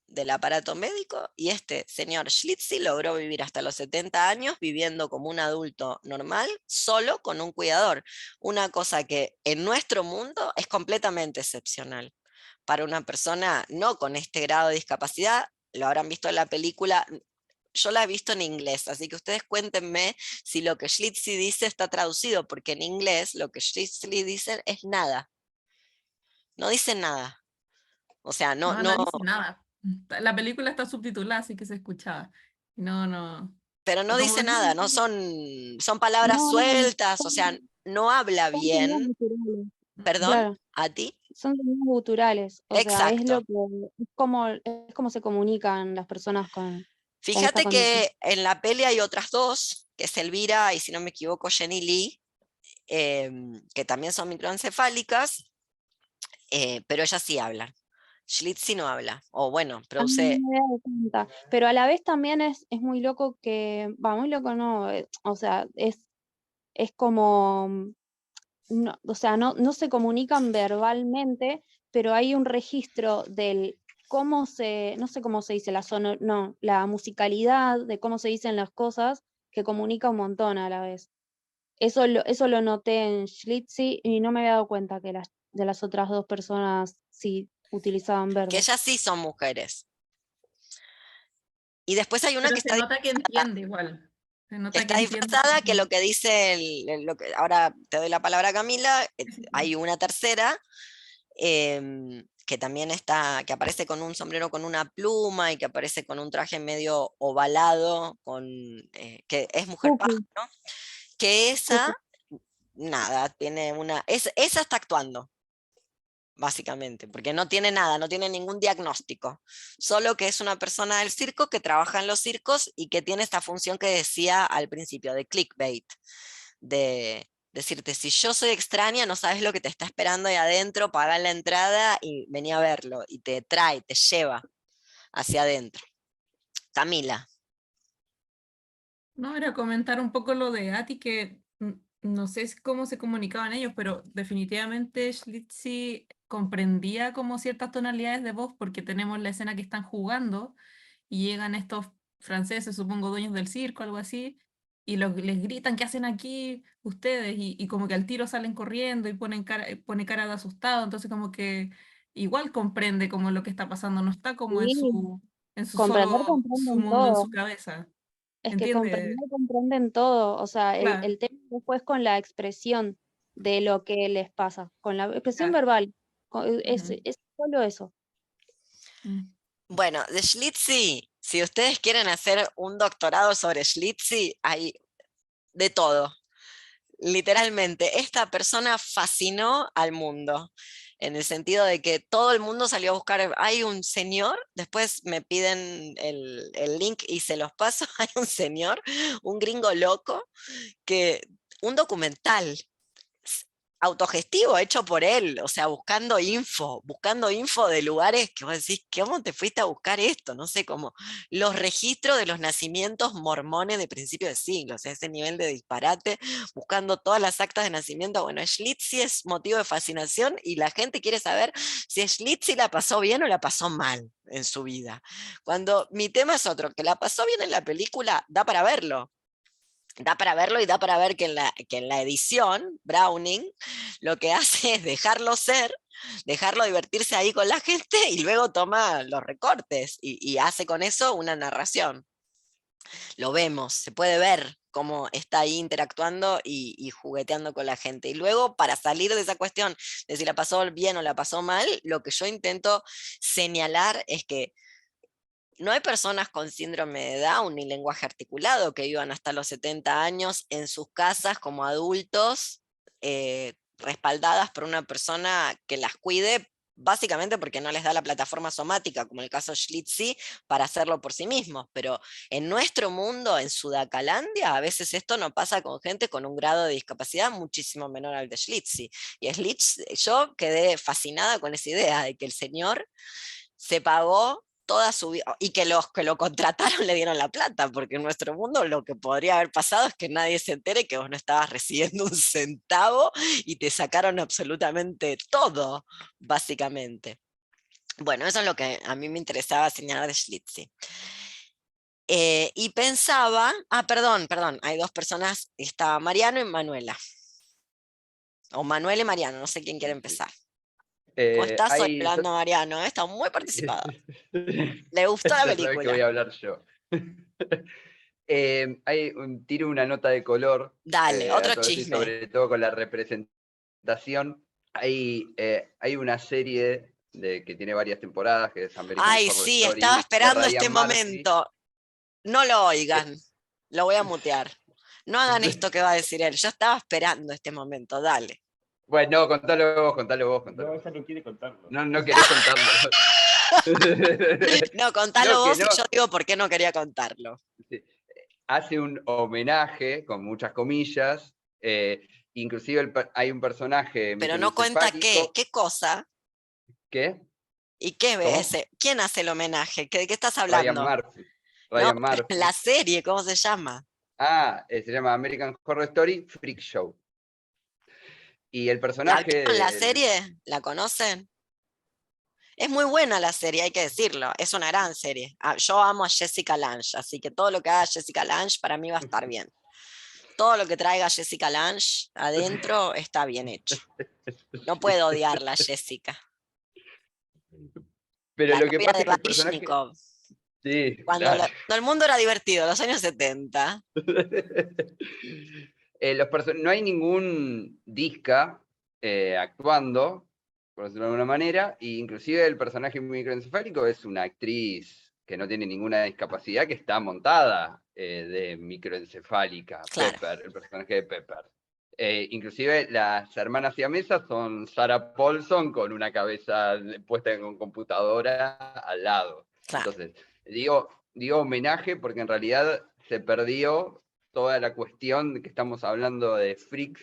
del aparato médico, y este señor Schlitzie logró vivir hasta los 70 años viviendo como un adulto normal, solo con un cuidador, una cosa que en nuestro mundo es completamente excepcional. Para una persona no con este grado de discapacidad, lo habrán visto en la película, yo la he visto en inglés, así que ustedes cuéntenme si lo que Schlitzie dice está traducido, porque en inglés lo que Schlitzie dice es nada. No dice nada. O sea, no, No, no, no dice nada. La película está subtitulada, así que se escuchaba. No, no. pero no Como dice nada, no son, son palabras no, no, sueltas, o sea, no habla son sonidos bien. guturales, Perdón, claro, ¿a ti? son sonidos guturales, o sea, Exacto. es como se comunican las personas con esta Fíjate condición. que en la peli hay otras dos, que es Elvira y si no me equivoco Jenny Lee, que también son microencefálicas, pero ellas sí hablan. Schlitzie no habla, o bueno, Ah, no produce. me había dado cuenta. Pero a la vez también es muy loco muy loco no, o sea, es como, no, o sea, no se comunican verbalmente, pero hay un registro del no sé cómo se dice, no, la musicalidad de cómo se dicen las cosas, que comunica un montón a la vez. Eso lo noté en Schlitzie y no me había dado cuenta que de las otras dos personas sí utilizaban Que verbos. ellas sí son mujeres. Y después hay una Pero se nota que entiende igual. Se que nota que está entiende. disfrazada, que lo que dice, ahora te doy la palabra a Camila, Sí, sí, sí. hay una tercera, que también está, que aparece con un sombrero con una pluma y que aparece con un traje medio ovalado, que es mujer Cookie, pájaro, que esa, cookie. nada, esa está actuando. básicamente, porque no tiene nada, no tiene ningún diagnóstico, solo que es una persona del circo que trabaja en los circos y que tiene esta función que decía al principio, de clickbait, de decirte, si yo soy extraña, no sabes lo que te está esperando ahí adentro, paga la entrada y vení a verlo, y te trae, te lleva hacia adentro. Camila. No, era comentar un poco lo de Ati, que no sé cómo se comunicaban ellos, pero definitivamente Schlitzie comprendía como ciertas tonalidades de voz, porque tenemos la escena que están jugando y llegan estos franceses, supongo dueños del circo, algo así, y les gritan, ¿qué hacen aquí ustedes? Y como que al tiro salen corriendo y pone cara de asustado, entonces como que igual comprende como lo que está pasando, no está como Sí, en su comprender, solo, su comprenden mundo en todo. su cabeza. Es que ¿Entiende? comprender, comprenden todo. O sea, Claro, el tema después con la expresión de lo que les pasa, con la expresión claro. verbal. Ujú. Es solo eso. Mm. Bueno, de Schlitzie, si ustedes quieren hacer un doctorado sobre Schlitzie, hay de todo. Literalmente, esta persona fascinó al mundo, en el sentido de que todo el mundo salió a buscar, hay un señor, después me piden el link y se los paso, hay un señor, un gringo loco, que un documental autogestivo hecho por él, o sea, buscando info de lugares que vos decís, ¿cómo te fuiste a buscar esto? No sé, como los registros de los nacimientos mormones de principios de siglo, o sea, ese nivel de disparate, buscando todas las actas de nacimiento. Bueno, Schlitzie es motivo de fascinación y la gente quiere saber si Schlitzie la pasó bien o la pasó mal en su vida. Cuando mi tema es otro, que la pasó bien en la película, da para verlo. Da para verlo y da para ver que en la edición, Browning lo que hace es dejarlo ser, dejarlo divertirse ahí con la gente y luego toma los recortes y hace con eso una narración. Lo vemos, se puede ver cómo está ahí interactuando y jugueteando con la gente. Y luego, para salir de esa cuestión de si la pasó bien o la pasó mal, lo que yo intento señalar es que no hay personas con síndrome de Down ni lenguaje articulado que vivan hasta los 70 años en sus casas como adultos, respaldadas por una persona que las cuide, básicamente porque no les da la plataforma somática, como el caso Schlitzie, para hacerlo por sí mismos. Pero en nuestro mundo, en Sudacalandia, a veces esto no pasa con gente con un grado de discapacidad muchísimo menor al de Schlitzie. Y yo quedé fascinada con esa idea de que el señor se pagó toda su vida, y que los que lo contrataron le dieron la plata, porque en nuestro mundo lo que podría haber pasado es que nadie se entere que vos no estabas recibiendo un centavo y te sacaron absolutamente todo, básicamente. Bueno, eso es lo que a mí me interesaba señalar de Schlitzie. Y pensaba, perdón, hay dos personas, está Mariano y Manuela. O Manuel y Mariano, no sé quién quiere empezar. ¿Cómo estás hoy Hay, hablando, Mariano? Está muy participado. Le gustó la ya sabes que voy película. a hablar yo. Tiro una nota de color Dale, a otro todo esto y chisme. sobre todo con la representación. Hay una serie que tiene varias temporadas, que es American Ay, Horror sí, Story, estaba de esperando este Ryan Murphy. momento. No lo oigan, Eh, lo voy a mutear. No hagan esto que va a decir él. Yo estaba esperando este momento, dale. Bueno, contalo vos. No, ella no quiere contarlo. No querés contarlo. No, contalo No, que vos y no. yo digo por qué no quería contarlo. Sí. Hace un homenaje, con muchas comillas, inclusive hay un personaje Pero no cuenta microencefálico. qué cosa ¿Qué? y qué ¿Cómo? ese. ¿Quién hace el homenaje? ¿De qué estás Ryan hablando? Murphy. No, Ryan Murphy. la serie, ¿cómo se llama? Se llama American Horror Story Freak Show. Y el ¿La personaje, vieron la serie? ¿La conocen? Es muy buena la serie, hay que decirlo. Es una gran serie. Yo amo a Jessica Lange, así que todo lo que haga Jessica Lange para mí va a estar bien. Todo lo que traiga Jessica Lange adentro está bien hecho. No puedo odiarla, Jessica. pero La lo que novia pasa de es que el personaje. Baryshnikov. Sí, Cuando claro. todo el mundo era divertido, los años 70. No hay ningún disca actuando, por decirlo de alguna manera, e inclusive el personaje microencefálico es una actriz que no tiene ninguna discapacidad, que está montada de microencefálica, Claro. Pepper, el personaje de Pepper. Inclusive las hermanas siamesas son Sarah Paulson con una cabeza puesta en computadora al lado. Claro. Entonces, digo homenaje porque en realidad se perdió toda la cuestión de que estamos hablando de freaks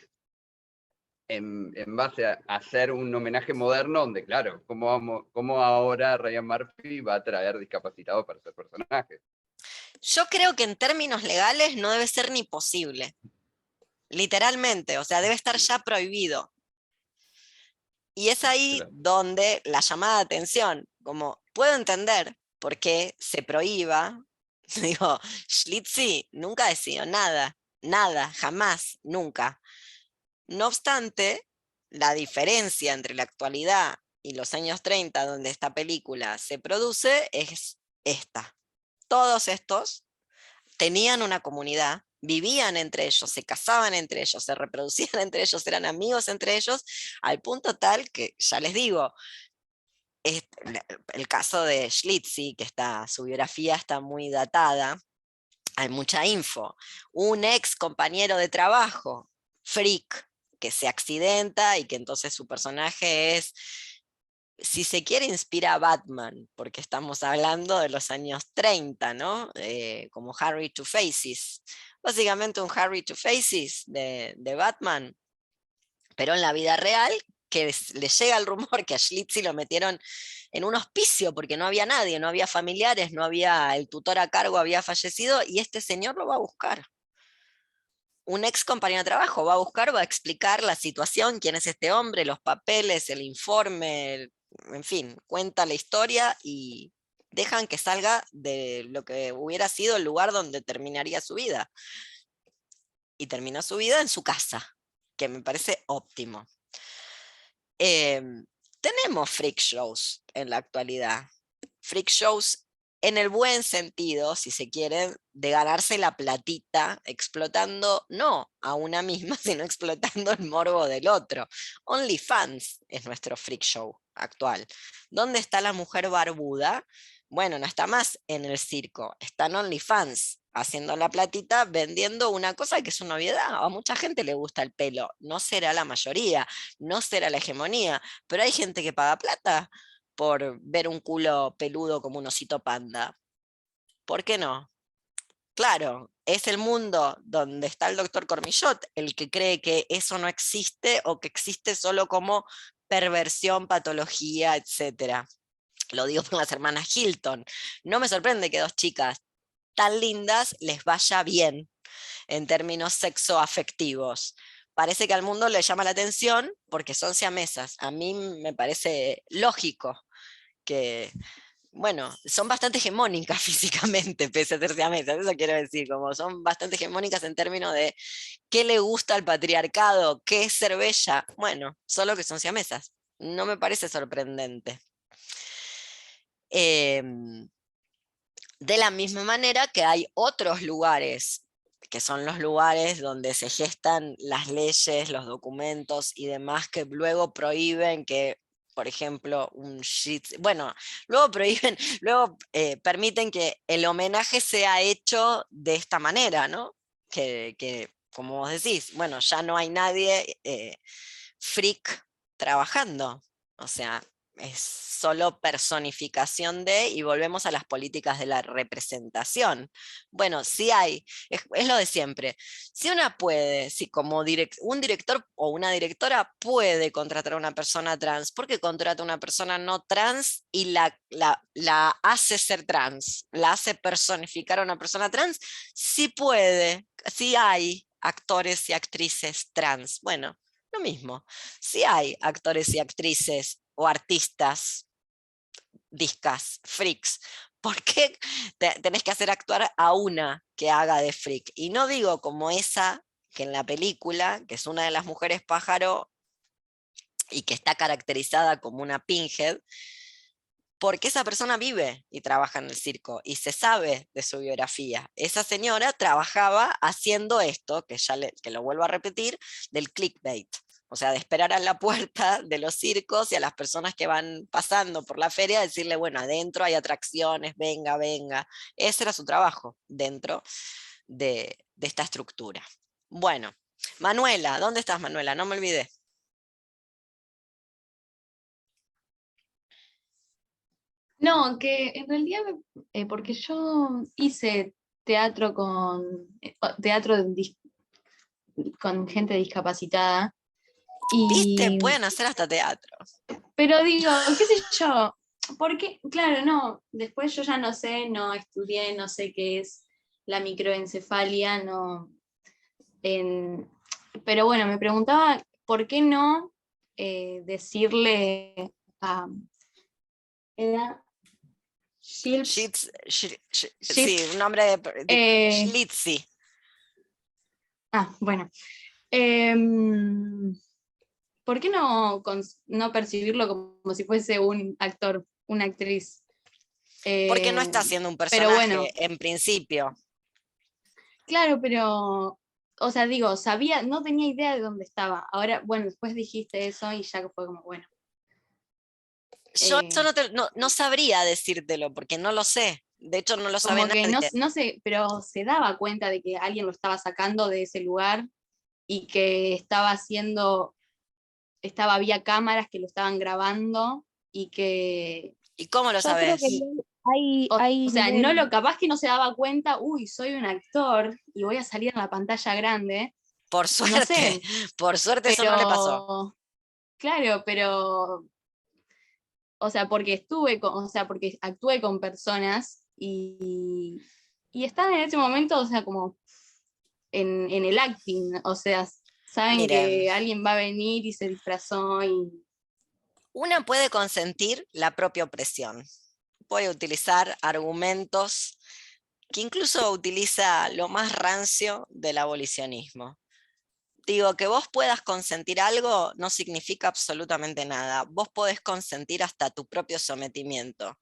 en base a hacer un homenaje moderno donde, claro, ¿cómo ahora Ryan Murphy va a traer discapacitados para ser personajes? Yo creo que en términos legales no debe ser ni posible. Literalmente, o sea, debe estar ya prohibido. Y es ahí Claro. donde la llamada de atención, como puedo entender por qué se prohíba, digo, Schlitzie nunca decidió nada, jamás, nunca. No obstante, la diferencia entre la actualidad y los años 30, donde esta película se produce, es esta. Todos estos tenían una comunidad, vivían entre ellos, se casaban entre ellos, se reproducían entre ellos, eran amigos entre ellos, al punto tal que, ya les digo, el caso de Schlitzie, que su biografía está muy datada, hay mucha info. Un ex compañero de trabajo, freak, que se accidenta y que entonces su personaje es, si se quiere, inspira a Batman, porque estamos hablando de los años 30, ¿no? Como Harry Two Faces. Básicamente un Harry Two Faces de Batman, pero en la vida real, que le llega el rumor que a Schlitzie lo metieron en un hospicio porque no había nadie, no había familiares, no había, el tutor a cargo había fallecido, y este señor lo va a buscar. Un ex compañero de trabajo va a buscar, va a explicar la situación, quién es este hombre, los papeles, el informe, en fin, cuenta la historia y dejan que salga de lo que hubiera sido el lugar donde terminaría su vida. Y terminó su vida en su casa, que me parece óptimo. Tenemos freak shows en la actualidad. Freak shows en el buen sentido, si se quiere, de ganarse la platita, explotando no a una misma, sino explotando el morbo del otro. OnlyFans es nuestro freak show actual. ¿Dónde está la mujer barbuda? Bueno, no está más en el circo, está en OnlyFans, haciendo la platita, vendiendo una cosa que es una obviedad. A mucha gente le gusta el pelo, no será la mayoría, no será la hegemonía, pero hay gente que paga plata por ver un culo peludo como un osito panda. ¿Por qué no? Claro, es el mundo donde está el doctor Cormillot el que cree que eso no existe o que existe solo como perversión, patología, etc. Lo digo por las hermanas Hilton. No me sorprende que dos chicas tan lindas les vaya bien en términos sexoafectivos. Parece que al mundo le llama la atención porque son siamesas. A mí me parece lógico que, bueno, son bastante hegemónicas físicamente, pese a ser siamesas, eso quiero decir, como son bastante hegemónicas en términos de qué le gusta al patriarcado, qué es ser bella. Bueno, solo que son siamesas. No me parece sorprendente. De la misma manera que hay otros lugares, que son los lugares donde se gestan las leyes, los documentos y demás, que luego prohíben que, por ejemplo, luego prohíben, luego permiten que el homenaje sea hecho de esta manera, ¿no? Que como vos decís, bueno, ya no hay nadie freak trabajando, o sea, es solo personificación de, y volvemos a las políticas de la representación. Bueno, sí hay, es lo de siempre. Si una puede, si como un director o una directora puede contratar a una persona trans, ¿por qué contrata a una persona no trans y la hace ser trans? ¿La hace personificar a una persona trans? Sí puede, sí hay actores y actrices trans. Bueno, lo mismo. Si hay actores y actrices o artistas, discas, freaks, ¿por qué tenés que hacer actuar a una que haga de freak? Y no digo como esa que en la película, que es una de las mujeres pájaro y que está caracterizada como una pinhead, porque esa persona vive y trabaja en el circo y se sabe de su biografía. Esa señora trabajaba haciendo esto, que lo vuelvo a repetir, del clickbait. O sea, de esperar a la puerta de los circos y a las personas que van pasando por la feria, decirle, bueno, adentro hay atracciones, venga, venga. Ese era su trabajo dentro de esta estructura. Bueno, Manuela, ¿dónde estás, Manuela? No me olvidé. No, que en realidad, porque yo hice teatro teatro con gente discapacitada, ¿Viste? y, Pueden hacer hasta teatro. pero digo, qué sé yo, porque, claro, no, después yo ya no sé, no estudié, no sé qué es la microencefalia, no, pero bueno, me preguntaba, ¿por qué no decirle a... Era Shields, Sí, un nombre de eh, Schlitzie. bueno. Em, ¿Por qué no, no percibirlo como si fuese un actor, una actriz? Porque no está haciendo un Pero bueno, personaje, en principio. claro, pero, o sea, digo, sabía, no tenía idea de dónde estaba. Ahora, bueno, después dijiste eso y ya fue como, bueno. Yo eso no sabría decírtelo, porque no lo sé. De hecho, no lo sabe Como que nadie. no sé, pero se daba cuenta de que alguien lo estaba sacando de ese lugar y que había cámaras que lo estaban grabando y que, ¿Y cómo lo Yo creo que sabes? igual o hay sea, no niveles. lo capaz que no se daba cuenta, uy, soy un actor y voy a salir en la pantalla grande, Por no suerte, sé, por suerte eso no le pasó. pero, claro, pero, o sea, o sea, porque actué con personas y están en ese momento, o sea, como en el acting, o sea, saben Miren, que alguien va a venir y se disfrazó y... una puede consentir la propia opresión. Puede utilizar argumentos que incluso utiliza lo más rancio del abolicionismo. Digo, que vos puedas consentir algo no significa absolutamente nada. Vos podés consentir hasta tu propio sometimiento.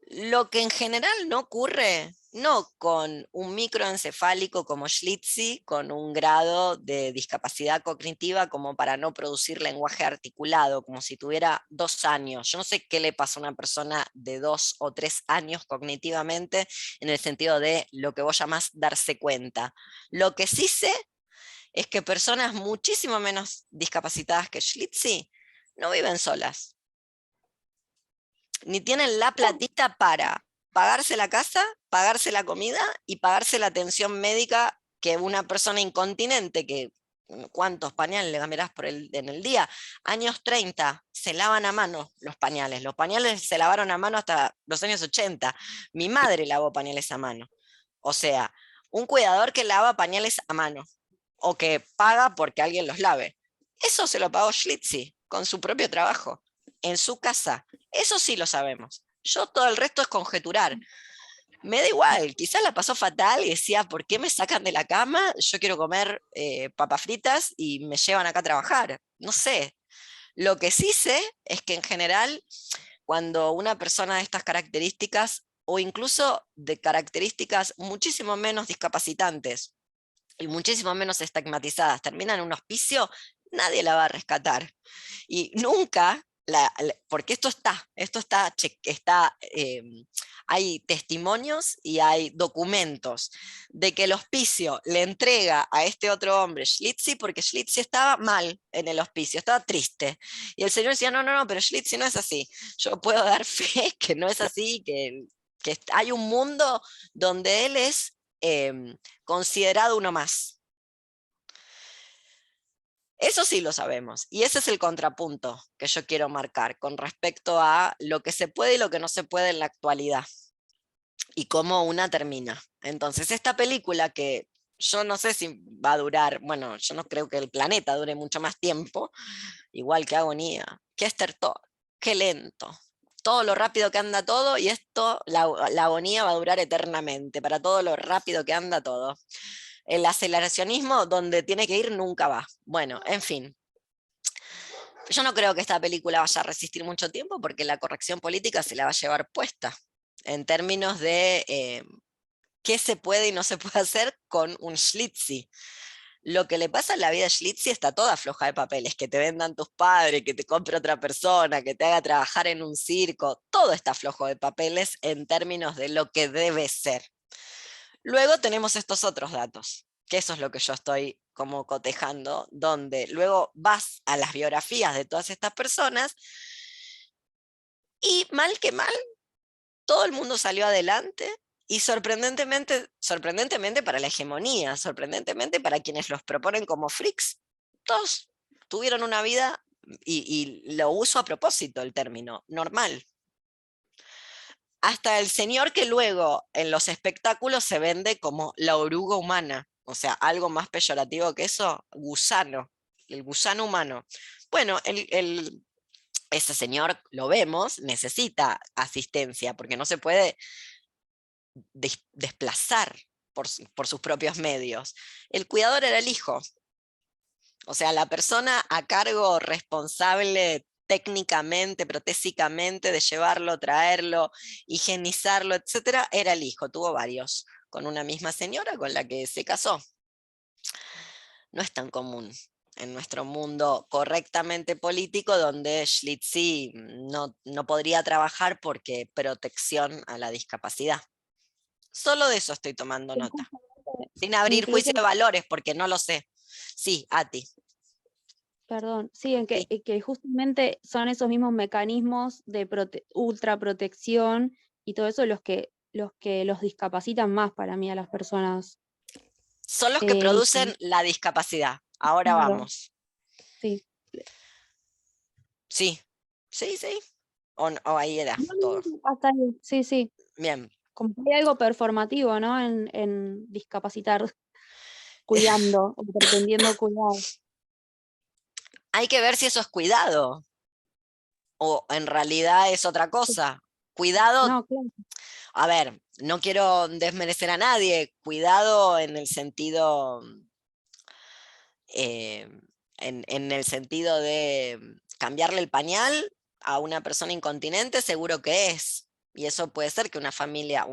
Lo que en general no ocurre, no con un microencefálico como Schlitzie, con un grado de discapacidad cognitiva como para no producir lenguaje articulado, como si tuviera 2 años. Yo no sé qué le pasa a una persona de 2 o 3 años cognitivamente en el sentido de lo que vos llamás darse cuenta. Lo que sí sé es que personas muchísimo menos discapacitadas que Schlitzie no viven solas, ni tienen la platita para pagarse la casa, pagarse la comida y pagarse la atención médica que una persona incontinente, que ¿cuántos pañales le cambiarás en el día? Años 30, se lavan a mano los pañales se lavaron a mano hasta los años 80, mi madre lavó pañales a mano, o sea, un cuidador que lava pañales a mano, o que paga porque alguien los lave. Eso se lo pagó Schlitzie con su propio trabajo, en su casa. Eso sí lo sabemos. Yo todo el resto es conjeturar. Me da igual, quizás la pasó fatal y decía, ¿por qué me sacan de la cama? Yo quiero comer papas fritas y me llevan acá a trabajar. No sé. Lo que sí sé es que en general, cuando una persona de estas características, o incluso de características muchísimo menos discapacitantes, y muchísimo menos estigmatizadas, termina en un hospicio, nadie la va a rescatar. Y nunca, porque hay testimonios y hay documentos de que el hospicio le entrega a este otro hombre, Schlitzie, porque Schlitzie estaba mal en el hospicio, estaba triste. Y el señor decía, no, pero Schlitzie no es así. Yo puedo dar fe que no es así, que hay un mundo donde él es considerado uno más. Eso sí lo sabemos, y ese es el contrapunto que yo quiero marcar con respecto a lo que se puede y lo que no se puede en la actualidad, y cómo una termina. Entonces, esta película que yo no sé si va a durar, bueno, yo no creo que el planeta dure mucho más tiempo, igual que Agonía, que Estertor, qué lento. Todo lo rápido que anda todo, y esto, la agonía va a durar eternamente, para todo lo rápido que anda todo. El aceleracionismo donde tiene que ir nunca va. Bueno, en fin. Yo no creo que esta película vaya a resistir mucho tiempo porque la corrección política se la va a llevar puesta en términos de qué se puede y no se puede hacer con un Schlitzie. Lo que le pasa en la vida a Schlitzie está toda floja de papeles, que te vendan tus padres, que te compre otra persona, que te haga trabajar en un circo, todo está flojo de papeles en términos de lo que debe ser. Luego tenemos estos otros datos, que eso es lo que yo estoy como cotejando, donde luego vas a las biografías de todas estas personas y mal que mal, todo el mundo salió adelante y sorprendentemente para la hegemonía, sorprendentemente para quienes los proponen como freaks, todos tuvieron una vida, y lo uso a propósito el término, normal. Hasta el señor que luego en los espectáculos se vende como la oruga humana, o sea, algo más peyorativo que eso, gusano, el gusano humano. Bueno, ese señor, lo vemos, necesita asistencia, porque no se puede desplazar por sus propios medios. El cuidador era el hijo. O sea, la persona a cargo responsable técnicamente, protésicamente, de llevarlo, traerlo, higienizarlo, etcétera, era el hijo. Tuvo varios, con una misma señora con la que se casó. No es tan común en nuestro mundo correctamente político, donde Schlitzie no podría trabajar porque protección a la discapacidad. Solo de eso estoy tomando nota. Sin abrir juicio de valores, porque no lo sé. Sí, Ati. Perdón, sí, que justamente son esos mismos mecanismos de ultraprotección y todo eso los que los discapacitan más para mí a las personas. Son los que producen la discapacidad. Ahora claro. vamos. Sí. Sí. O ahí era todo. Hasta ahí. Sí, sí. Bien. Como que hay algo performativo, ¿no? En discapacitar, cuidando o pretendiendo cuidar. Hay que ver si eso es cuidado o en realidad es otra cosa. Cuidado, no, claro. A ver, no quiero desmerecer a nadie, cuidado en el sentido, en el sentido de cambiarle el pañal a una persona incontinente, seguro que es. Y eso puede ser que una familia,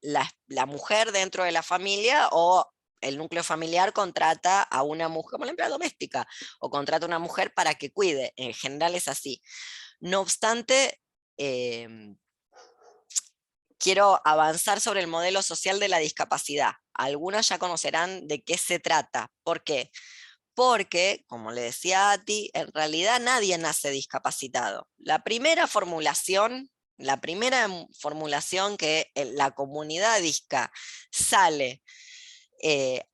la mujer dentro de la familia o el núcleo familiar contrata a una mujer como la empleada doméstica, o contrata a una mujer para que cuide. En general es así. No obstante, quiero avanzar sobre el modelo social de la discapacidad. Algunos ya conocerán de qué se trata. ¿Por qué? Porque, como le decía a ti, en realidad nadie nace discapacitado. La primera formulación que la comunidad disca sale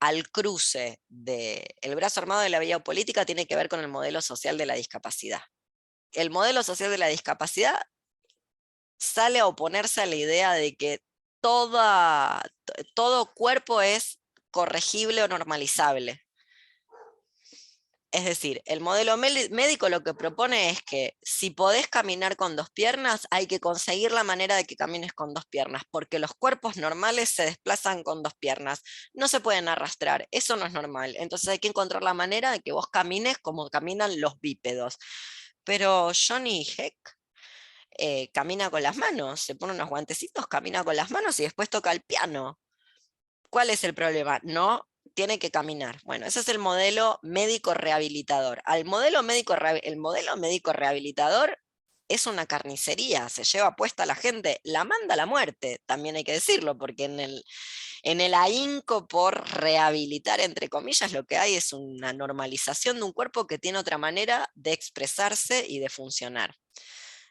al cruce del brazo armado de la vía política tiene que ver con el modelo social de la discapacidad. El modelo social de la discapacidad sale a oponerse a la idea de que todo cuerpo es corregible o normalizable. Es decir, el modelo médico lo que propone es que si podés caminar con dos piernas, hay que conseguir la manera de que camines con dos piernas, porque los cuerpos normales se desplazan con dos piernas, no se pueden arrastrar, eso no es normal. Entonces hay que encontrar la manera de que vos camines como caminan los bípedos. Pero Johnny Heck camina con las manos, se pone unos guantecitos, camina con las manos y después toca el piano. ¿Cuál es el problema? No tiene que caminar. Bueno, ese es el modelo médico rehabilitador. El modelo médico rehabilitador es una carnicería, se lleva puesta a la gente, la manda a la muerte, también hay que decirlo, porque en el ahínco por rehabilitar, entre comillas, lo que hay es una normalización de un cuerpo que tiene otra manera de expresarse y de funcionar.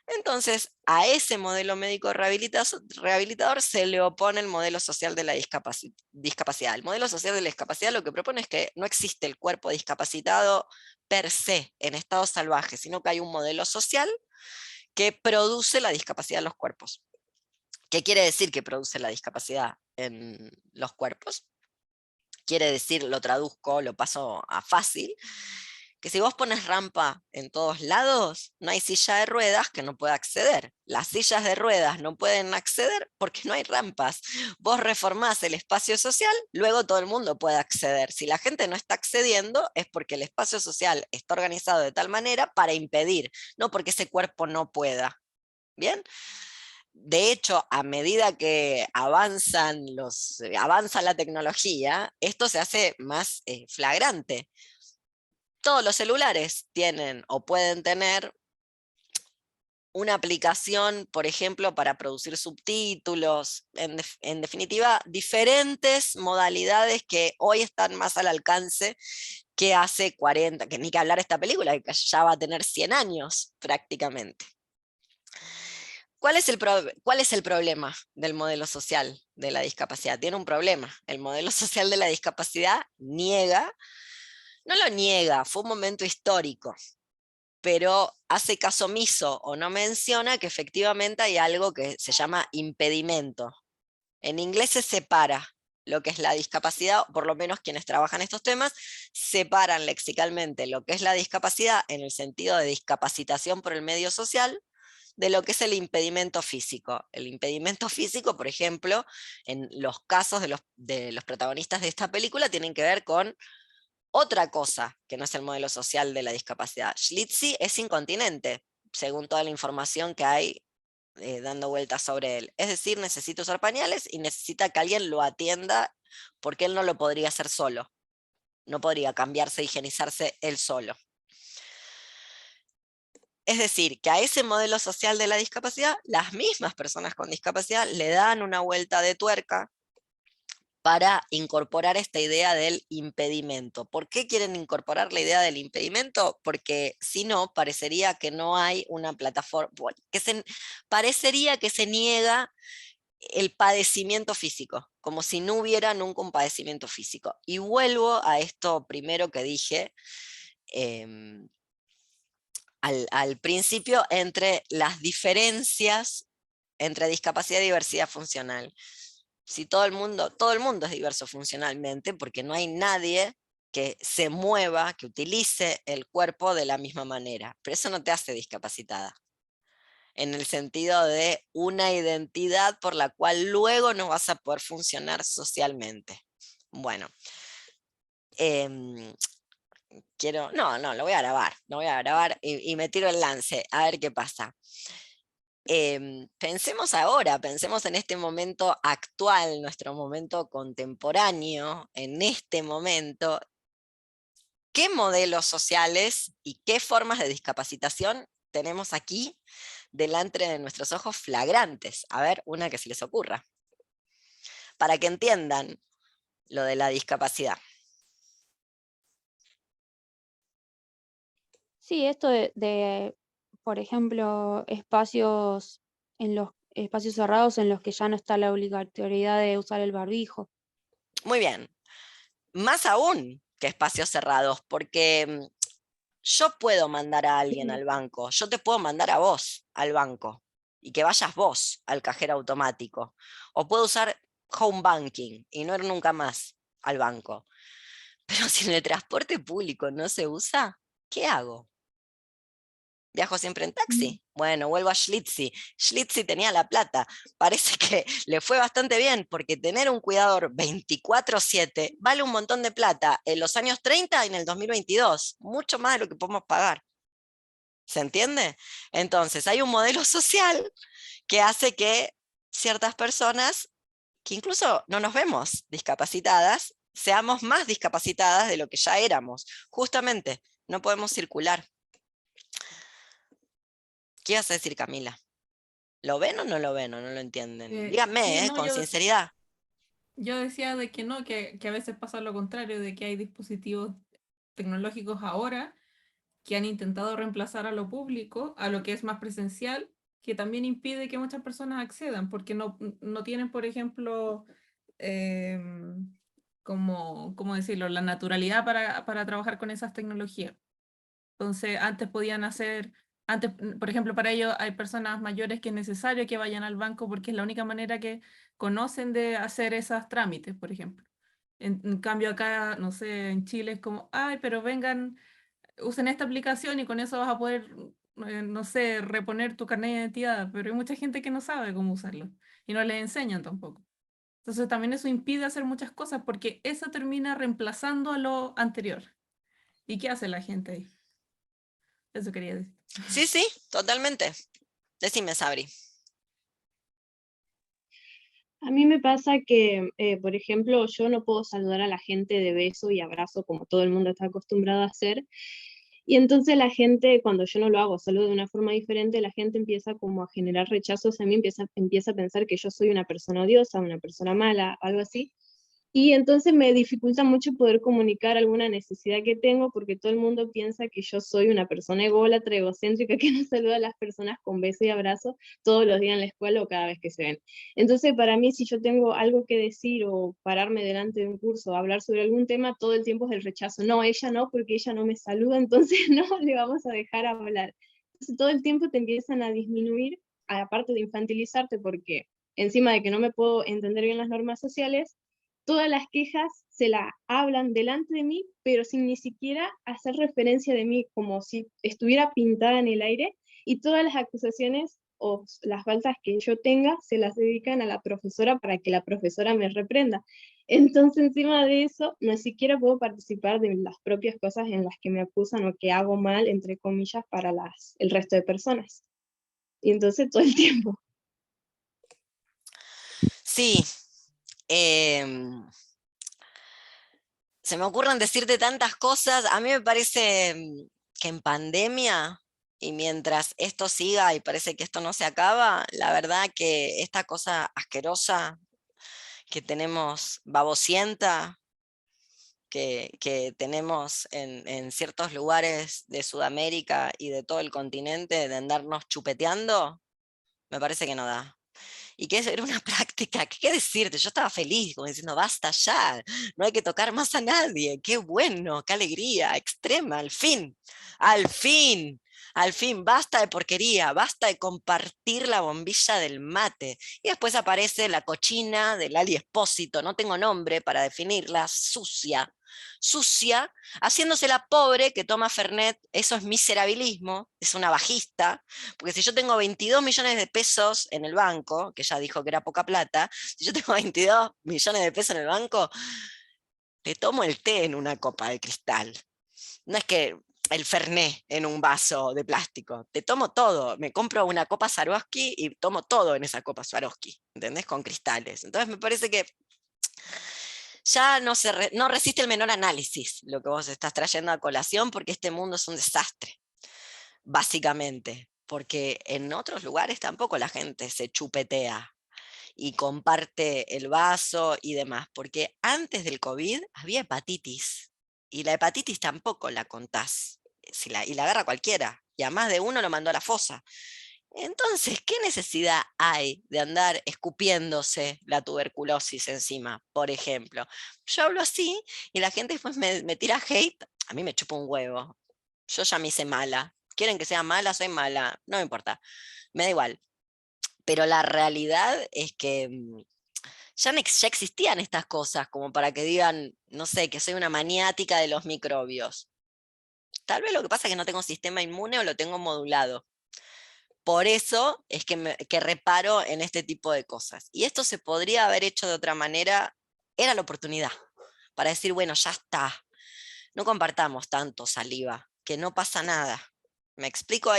Entonces, a ese modelo médico rehabilitador se le opone el modelo social de la discapacidad. El modelo social de la discapacidad lo que propone es que no existe el cuerpo discapacitado per se, en estado salvaje, sino que hay un modelo social que produce la discapacidad en los cuerpos. ¿Qué quiere decir que produce la discapacidad en los cuerpos? Quiere decir, lo traduzco, lo paso a fácil, que si vos pones rampa en todos lados, no hay silla de ruedas que no pueda acceder. Las sillas de ruedas no pueden acceder porque no hay rampas. Vos reformás el espacio social, luego todo el mundo puede acceder. Si la gente no está accediendo, es porque el espacio social está organizado de tal manera para impedir, no porque ese cuerpo no pueda. ¿Bien? De hecho, a medida que avanza la tecnología, esto se hace más flagrante. Todos los celulares tienen o pueden tener una aplicación, por ejemplo, para producir subtítulos, en definitiva, diferentes modalidades que hoy están más al alcance que hace 40, que ni que hablar esta película, que ya va a tener 100 años prácticamente. ¿Cuál es el problema del modelo social de la discapacidad? Tiene un problema. El modelo social de la discapacidad no lo niega, fue un momento histórico, pero hace caso omiso o no menciona que efectivamente hay algo que se llama impedimento. En inglés se separa lo que es la discapacidad, o por lo menos quienes trabajan estos temas, separan lexicalmente lo que es la discapacidad en el sentido de discapacitación por el medio social, de lo que es el impedimento físico. El impedimento físico, por ejemplo, en los casos de los protagonistas de esta película, tienen que ver con otra cosa que no es el modelo social de la discapacidad. Schlitzie es incontinente, según toda la información que hay dando vueltas sobre él. Es decir, necesita usar pañales y necesita que alguien lo atienda porque él no lo podría hacer solo. No podría cambiarse e higienizarse él solo. Es decir, que a ese modelo social de la discapacidad, las mismas personas con discapacidad le dan una vuelta de tuerca para incorporar esta idea del impedimento. ¿Por qué quieren incorporar la idea del impedimento? Porque si no, parecería que no hay una plataforma, parecería que se niega el padecimiento físico, como si no hubiera nunca un padecimiento físico. Y vuelvo a esto primero que dije al principio, entre las diferencias entre discapacidad y diversidad funcional. Si todo el mundo es diverso funcionalmente, porque no hay nadie que se mueva, que utilice el cuerpo de la misma manera, pero eso no te hace discapacitada, en el sentido de una identidad por la cual luego no vas a poder funcionar socialmente. Bueno, lo voy a grabar y me tiro el lance, a ver qué pasa. Pensemos ahora, pensemos en este momento actual, nuestro momento contemporáneo, en este momento, ¿qué modelos sociales y qué formas de discapacitación tenemos aquí delante de nuestros ojos flagrantes? A ver, una que se les ocurra, para que entiendan lo de la discapacidad. Sí, esto de, por ejemplo, espacios cerrados en los que ya no está la obligatoriedad de usar el barbijo. Muy bien. Más aún que espacios cerrados, porque yo puedo mandar a alguien al banco, yo te puedo mandar a vos al banco y que vayas vos al cajero automático. O puedo usar home banking y no ir nunca más al banco. Pero si en el transporte público no se usa, ¿qué hago? ¿Viajo siempre en taxi? Bueno, vuelvo a Schlitzie. Schlitzie tenía la plata. Parece que le fue bastante bien, porque tener un cuidador 24/7 vale un montón de plata en los años 30 y en el 2022. Mucho más de lo que podemos pagar. ¿Se entiende? Entonces, hay un modelo social que hace que ciertas personas, que incluso no nos vemos discapacitadas, seamos más discapacitadas de lo que ya éramos. Justamente, no podemos circular. ¿Qué vas a decir, Camila? ¿Lo ven o no lo ven o no lo entienden? Díganme, sí, no, con sinceridad. Yo decía de que no, que a veces pasa lo contrario, de que hay dispositivos tecnológicos ahora que han intentado reemplazar a lo público, a lo que es más presencial, que también impide que muchas personas accedan, porque no tienen, por ejemplo, ¿cómo decirlo?, la naturalidad para trabajar con esas tecnologías. Entonces, antes, por ejemplo, para ello hay personas mayores que es necesario que vayan al banco porque es la única manera que conocen de hacer esos trámites, por ejemplo. En cambio acá, no sé, en Chile es como, ay, pero vengan, usen esta aplicación y con eso vas a poder, no sé, reponer tu carnet de identidad, pero hay mucha gente que no sabe cómo usarlo y no les enseñan tampoco. Entonces también eso impide hacer muchas cosas porque eso termina reemplazando a lo anterior. ¿Y qué hace la gente ahí? Eso quería decir. Sí, totalmente. Decime, Sabri. A mí me pasa que, por ejemplo, yo no puedo saludar a la gente de beso y abrazo como todo el mundo está acostumbrado a hacer. Y entonces la gente, cuando yo no lo hago solo de una forma diferente, la gente empieza como a generar rechazos a mí, empieza a pensar que yo soy una persona odiosa, una persona mala, algo así. Y entonces me dificulta mucho poder comunicar alguna necesidad que tengo, porque todo el mundo piensa que yo soy una persona ególatra, egocéntrica, que no saluda a las personas con beso y abrazo todos los días en la escuela o cada vez que se ven. Entonces, para mí, si yo tengo algo que decir o pararme delante de un curso o hablar sobre algún tema, todo el tiempo es el rechazo. No, ella no, porque ella no me saluda, entonces no le vamos a dejar hablar. Entonces, todo el tiempo te empiezan a disminuir, aparte de infantilizarte, porque encima de que no me puedo entender bien las normas sociales, todas las quejas se las hablan delante de mí, pero sin ni siquiera hacer referencia de mí, como si estuviera pintada en el aire, y todas las acusaciones o las faltas que yo tenga se las dedican a la profesora para que la profesora me reprenda. Entonces, encima de eso, no siquiera puedo participar de las propias cosas en las que me acusan o que hago mal, entre comillas, para el resto de personas. Y entonces todo el tiempo. Sí. Se me ocurren decirte tantas cosas. A mí me parece que en pandemia, y mientras esto siga y parece que esto no se acaba, la verdad que esta cosa asquerosa que tenemos, babosienta, que tenemos en ciertos lugares de Sudamérica y de todo el continente, de andarnos chupeteando, me parece que no da. Y que era una práctica, ¿qué decirte? Yo estaba feliz, como diciendo, basta ya, no hay que tocar más a nadie, qué bueno, qué alegría, extrema, al fin, basta de porquería, basta de compartir la bombilla del mate. Y después aparece la cochina del Lali Espósito, no tengo nombre para definirla, sucia, haciéndose la pobre que toma Fernet, eso es miserabilismo, es una bajista, porque si yo tengo 22 millones de pesos en el banco, que ya dijo que era poca plata, si yo tengo 22 millones de pesos en el banco, te tomo el té en una copa de cristal. No es que el Fernet en un vaso de plástico, te tomo todo, me compro una copa Swarovski y tomo todo en esa copa Swarovski, ¿entendés? Con cristales. Entonces me parece que ya no resiste el menor análisis lo que vos estás trayendo a colación, porque este mundo es un desastre, básicamente, porque en otros lugares tampoco la gente se chupetea y comparte el vaso y demás, porque antes del COVID había hepatitis, y la hepatitis tampoco la contás, y la agarra cualquiera, y a más de uno lo mandó a la fosa. Entonces, ¿qué necesidad hay de andar escupiéndose la tuberculosis encima, por ejemplo? Yo hablo así y la gente después me tira hate, a mí me chupa un huevo. Yo ya me hice mala. ¿Quieren que sea mala? Soy mala. No me importa. Me da igual. Pero la realidad es que ya existían estas cosas, como para que digan, no sé, que soy una maniática de los microbios. Tal vez lo que pasa es que no tengo sistema inmune o lo tengo modulado. Por eso es que reparo en este tipo de cosas. Y esto se podría haber hecho de otra manera, era la oportunidad para decir, bueno, ya está, no compartamos tanto saliva, que no pasa nada. ¿Me explico?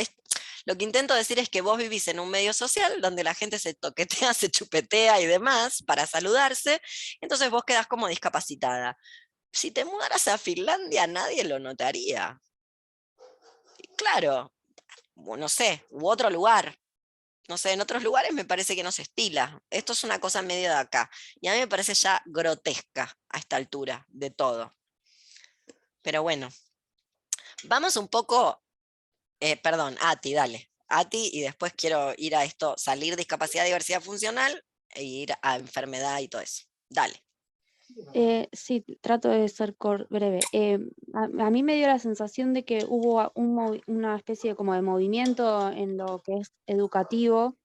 Lo que intento decir es que vos vivís en un medio social donde la gente se toquetea, se chupetea y demás para saludarse, entonces vos quedás como discapacitada. Si te mudaras a Finlandia, nadie lo notaría. Claro, no sé, u otro lugar. No sé, en otros lugares me parece que no se estila. Esto es una cosa medio de acá. Y a mí me parece ya grotesca a esta altura de todo. Pero bueno, vamos un poco, perdón, Ati, dale. Ati, y después quiero ir a esto, salir discapacidad, diversidad funcional e ir a enfermedad y todo eso. Dale. Sí, trato de ser breve. A mí me dio la sensación de que hubo una especie como de movimiento en lo que es educativo,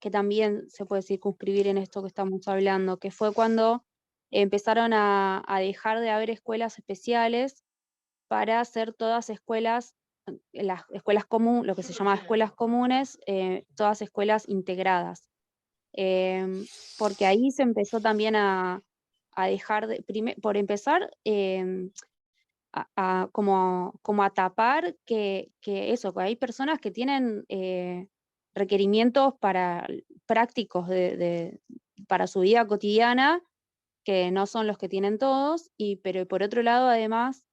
que también se puede circunscribir en esto que estamos hablando, que fue cuando empezaron a dejar de haber escuelas especiales para hacer todas escuelas, las escuelas comunes, lo que se llama escuelas comunes, todas escuelas integradas. Porque ahí se empezó también a dejar por empezar, como a tapar que eso, que hay personas que tienen requerimientos prácticos para su vida cotidiana, que no son los que tienen todos, pero por otro lado, además,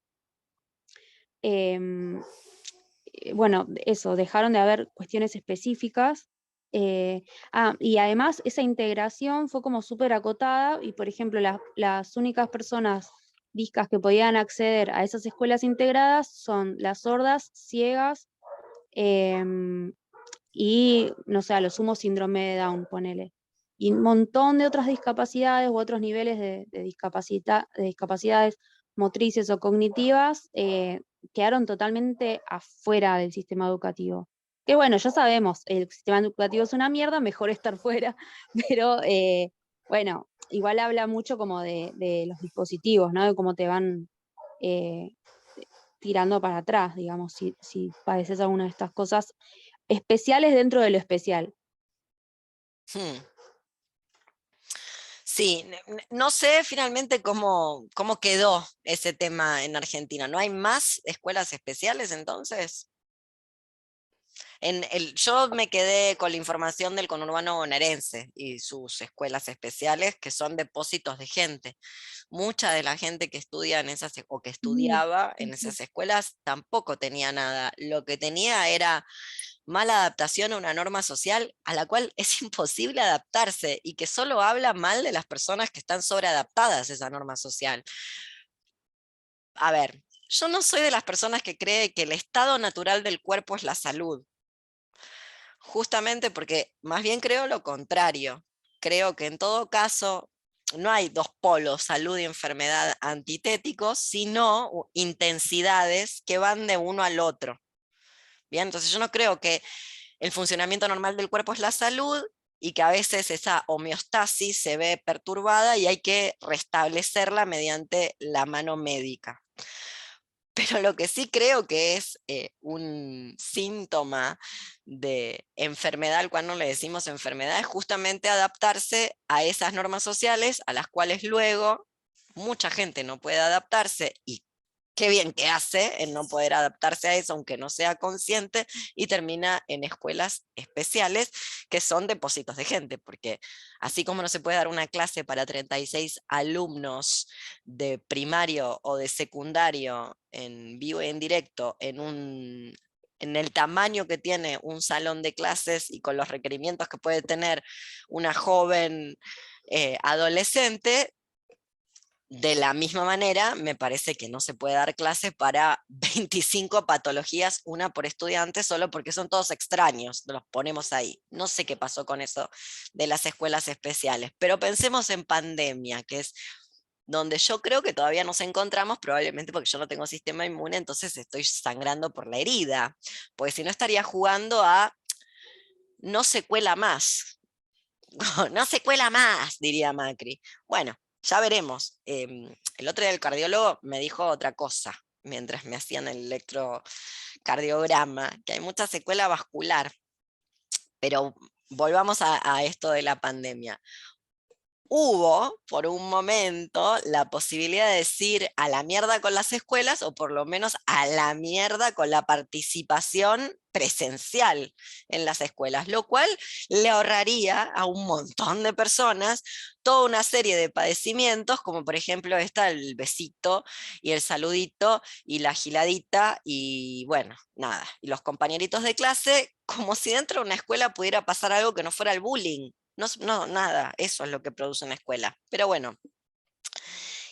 bueno, eso, dejaron de haber cuestiones específicas. Y además esa integración fue como súper acotada y, por ejemplo, las únicas personas discas que podían acceder a esas escuelas integradas son las sordas, ciegas, y, no sé, a lo sumo síndrome de Down, ponele. Y un montón de otras discapacidades u otros niveles de discapacidades motrices o cognitivas quedaron totalmente afuera del sistema educativo. Que bueno, ya sabemos, el sistema educativo es una mierda, mejor estar fuera, pero bueno, igual habla mucho como de los dispositivos, ¿no? De cómo te van tirando para atrás, digamos, si padeces alguna de estas cosas especiales dentro de lo especial. Sí, no sé finalmente cómo quedó ese tema en Argentina. ¿No hay más escuelas especiales entonces? Yo me quedé con la información del conurbano bonaerense y sus escuelas especiales, que son depósitos de gente. Mucha de la gente que estudia en esas, o que estudiaba en esas escuelas tampoco tenía nada. Lo que tenía era mala adaptación a una norma social a la cual es imposible adaptarse y que solo habla mal de las personas que están sobreadaptadas a esa norma social. A ver, yo no soy de las personas que cree que el estado natural del cuerpo es la salud. Justamente porque más bien creo lo contrario. Creo que en todo caso no hay dos polos, salud y enfermedad, antitéticos, sino intensidades que van de uno al otro. Bien, entonces yo no creo que el funcionamiento normal del cuerpo es la salud y que a veces esa homeostasis se ve perturbada y hay que restablecerla mediante la mano médica. Pero lo que sí creo que es un síntoma de enfermedad, al cual no le decimos enfermedad, es justamente adaptarse a esas normas sociales a las cuales luego mucha gente no puede adaptarse, y qué bien que hace en no poder adaptarse a eso, aunque no sea consciente, y termina en escuelas especiales que son depósitos de gente, porque así como no se puede dar una clase para 36 alumnos de primario o de secundario en vivo y en directo, en el tamaño que tiene un salón de clases y con los requerimientos que puede tener una joven adolescente, de la misma manera, me parece que no se puede dar clases para 25 patologías, una por estudiante, solo porque son todos extraños, los ponemos ahí. No sé qué pasó con eso de las escuelas especiales, pero pensemos en pandemia, que es donde yo creo que todavía nos encontramos, probablemente porque yo no tengo sistema inmune, entonces estoy sangrando por la herida, pues si no estaría jugando a no se cuela más. No se cuela más, diría Macri. Bueno, ya veremos. El otro día el cardiólogo me dijo otra cosa, mientras me hacían el electrocardiograma, que hay mucha secuela vascular. Pero volvamos a esto de la pandemia. Hubo, por un momento, la posibilidad de decir a la mierda con las escuelas, o por lo menos a la mierda con la participación presencial en las escuelas, lo cual le ahorraría a un montón de personas toda una serie de padecimientos, como por ejemplo el besito y el saludito y la giladita y bueno, nada, y los compañeritos de clase, como si dentro de una escuela pudiera pasar algo que no fuera el bullying. No, nada, eso es lo que produce una escuela. Pero bueno,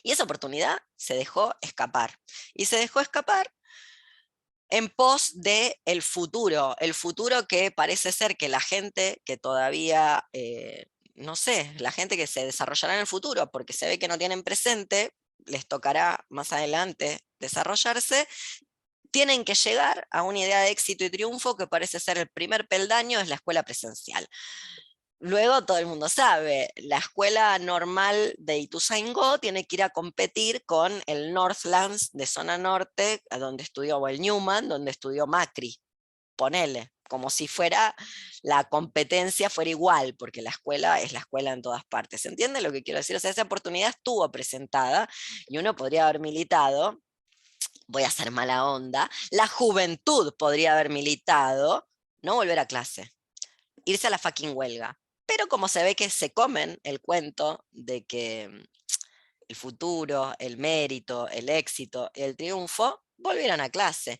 y esa oportunidad se dejó escapar. Y se dejó escapar en pos de el futuro que parece ser que la gente que todavía, no sé, la gente que se desarrollará en el futuro, porque se ve que no tienen presente, les tocará más adelante desarrollarse, tienen que llegar a una idea de éxito y triunfo que parece ser el primer peldaño, es la escuela presencial. Luego todo el mundo sabe, la escuela normal de Ituzaingó tiene que ir a competir con el Northlands de zona norte, donde estudió, o el Newman, donde estudió Macri. Ponele, como si fuera la competencia fuera igual, porque la escuela es la escuela en todas partes. ¿Se entiende lo que quiero decir? O sea, esa oportunidad estuvo presentada y uno podría haber militado, voy a hacer mala onda, la juventud podría haber militado, no volver a clase, irse a la fucking huelga. Pero como se ve que se comen el cuento de que el futuro, el mérito, el éxito, el triunfo, volvieron a clase.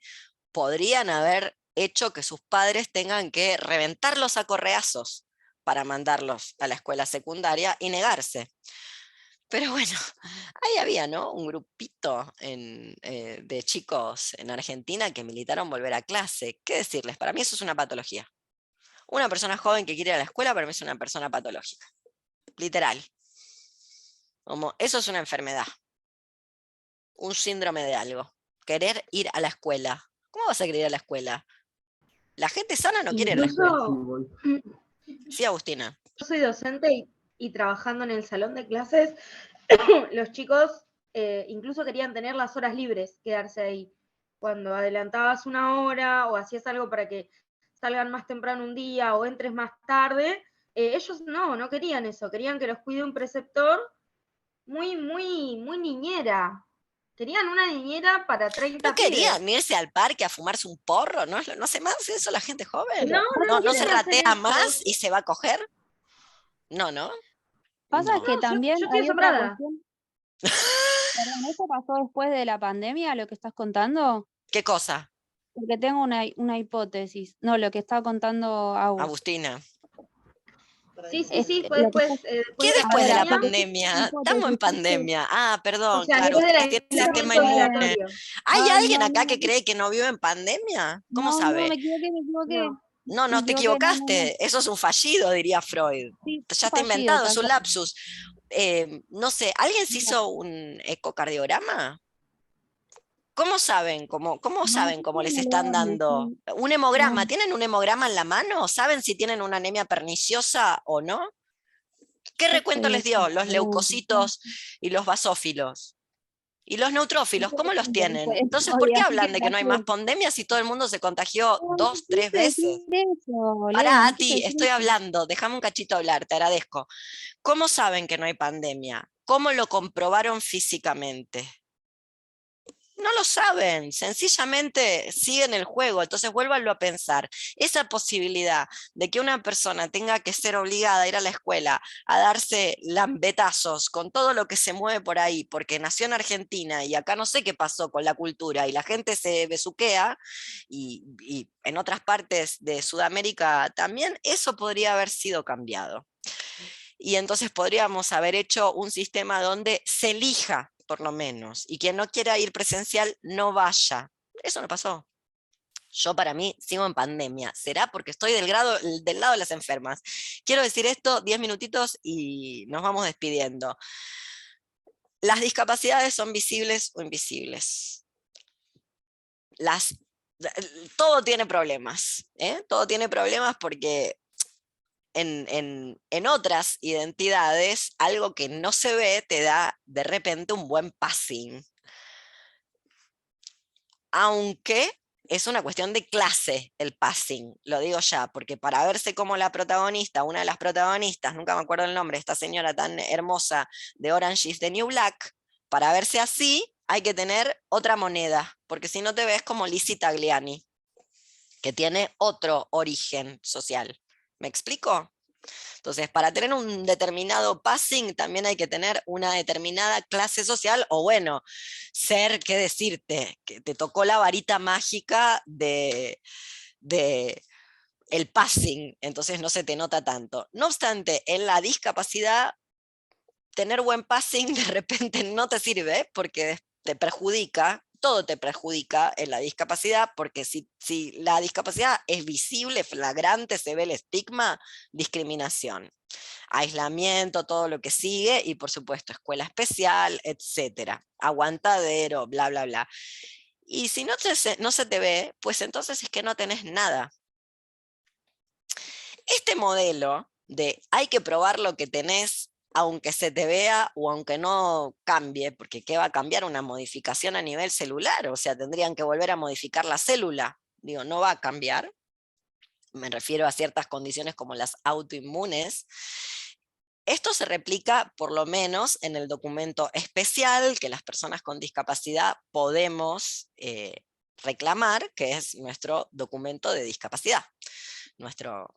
podrían haber hecho que sus padres tengan que reventarlos a correazos para mandarlos a la escuela secundaria y negarse. Pero bueno, ahí había, ¿no?, un grupito de chicos en Argentina que militaron volver a clase. ¿Qué decirles? Para mí eso es una patología. Una persona joven que quiere ir a la escuela para mí es una persona patológica. Literal. Como, eso es una enfermedad. Un síndrome de algo. Querer ir a la escuela. ¿Cómo vas a querer ir a la escuela? La gente sana no quiere ir a la escuela. Incluso, Sí, Agustina. yo soy docente y trabajando en el salón de clases, los chicos incluso querían tener las horas libres, quedarse ahí. Cuando adelantabas una hora o hacías algo para que salgan más temprano un día o entres más tarde, ellos no querían eso, querían que los cuide un preceptor muy niñera. Querían una niñera para 30 ¿No querían pibes. irse al parque a fumarse un porro? ¿No hace más eso la gente joven? No ¿No se quieren hacer ratea eso. más y se va a coger? No. Pasa No. que también yo estoy hay otra asombrada. cuestión. Perdón, ¿eso pasó después de la pandemia, lo que estás contando? ¿Qué cosa, Porque tengo una hipótesis. No, lo que estaba contando Agus. Agustina? Sí, fue Lo que después, ¿Qué después de la después de la pandemia. pandemia? Estamos en pandemia. Ah, O perdón, sea, claro, después del ustedes tienen sistema aislamiento inmune. obligatorio. ¿Hay Ay, alguien no, acá no, que cree que no vive en pandemia? ¿Cómo no, sabe? me equivoqué. No. No Me te equivoqué, no. equivocaste. Eso es un fallido, diría Freud. Sí, Ya está fallido, inventado, es tal un cual. lapsus. No sé, ¿alguien se hizo un ecocardiograma? ¿Cómo saben? ¿Cómo No, saben cómo yo les no lo están hago, dando? sí. ¿Un hemograma? No. ¿Tienen un hemograma en la mano? ¿Saben si tienen una anemia perniciosa o no? ¿Qué recuento les dio? Los leucocitos y los basófilos. ¿Y los neutrófilos? ¿Cómo los tienen? Entonces, ¿por qué hablan de que no hay más pandemia si todo el mundo se contagió 2, 3 veces? Pará, No quise Ati, decir estoy eso. hablando, déjame un cachito hablar, te agradezco. ¿Cómo saben que no hay pandemia? ¿Cómo lo comprobaron físicamente? No lo saben, sencillamente siguen el juego. Entonces vuélvanlo a pensar. Esa posibilidad de que una persona tenga que ser obligada a ir a la escuela a darse lambetazos con todo lo que se mueve por ahí, porque nació en Argentina y acá no sé qué pasó con la cultura y la gente se besuquea, y en otras partes de Sudamérica también, eso podría haber sido cambiado. Y entonces podríamos haber hecho un sistema donde se elija, por lo menos, y quien no quiera ir presencial no vaya. Eso no pasó. Yo, para mí, sigo en pandemia. ¿Será porque estoy del lado de las enfermas? Quiero decir esto, 10 minutitos y nos vamos despidiendo. Las discapacidades son visibles o invisibles. Todo tiene problemas, ¿eh? Todo tiene problemas porque en otras identidades, algo que no se ve te da de repente un buen passing. Aunque es una cuestión de clase el passing, lo digo ya, porque para verse como la protagonista, una de las protagonistas, nunca me acuerdo el nombre, esta señora tan hermosa de Orange is the New Black, para verse así hay que tener otra moneda, porque si no te ves como Lizzie Tagliani, que tiene otro origen social. ¿Me explico? Entonces, para tener un determinado passing también hay que tener una determinada clase social, o bueno, qué decirte, que te tocó la varita mágica de el passing, entonces no se te nota tanto. No obstante, en la discapacidad, tener buen passing de repente no te sirve porque te perjudica. Todo te perjudica en la discapacidad, porque si la discapacidad es visible, flagrante, se ve el estigma, discriminación, aislamiento, todo lo que sigue, y por supuesto escuela especial, etcétera, aguantadero, bla, bla, bla. Y si no se te ve, pues entonces es que no tenés nada. Este modelo de hay que probar lo que tenés, aunque se te vea o aunque no cambie, porque ¿qué va a cambiar? Una modificación a nivel celular, o sea, tendrían que volver a modificar la célula. Digo, no va a cambiar. Me refiero a ciertas condiciones como las autoinmunes. Esto se replica por lo menos en el documento especial que las personas con discapacidad podemos reclamar, que es nuestro documento de discapacidad, nuestro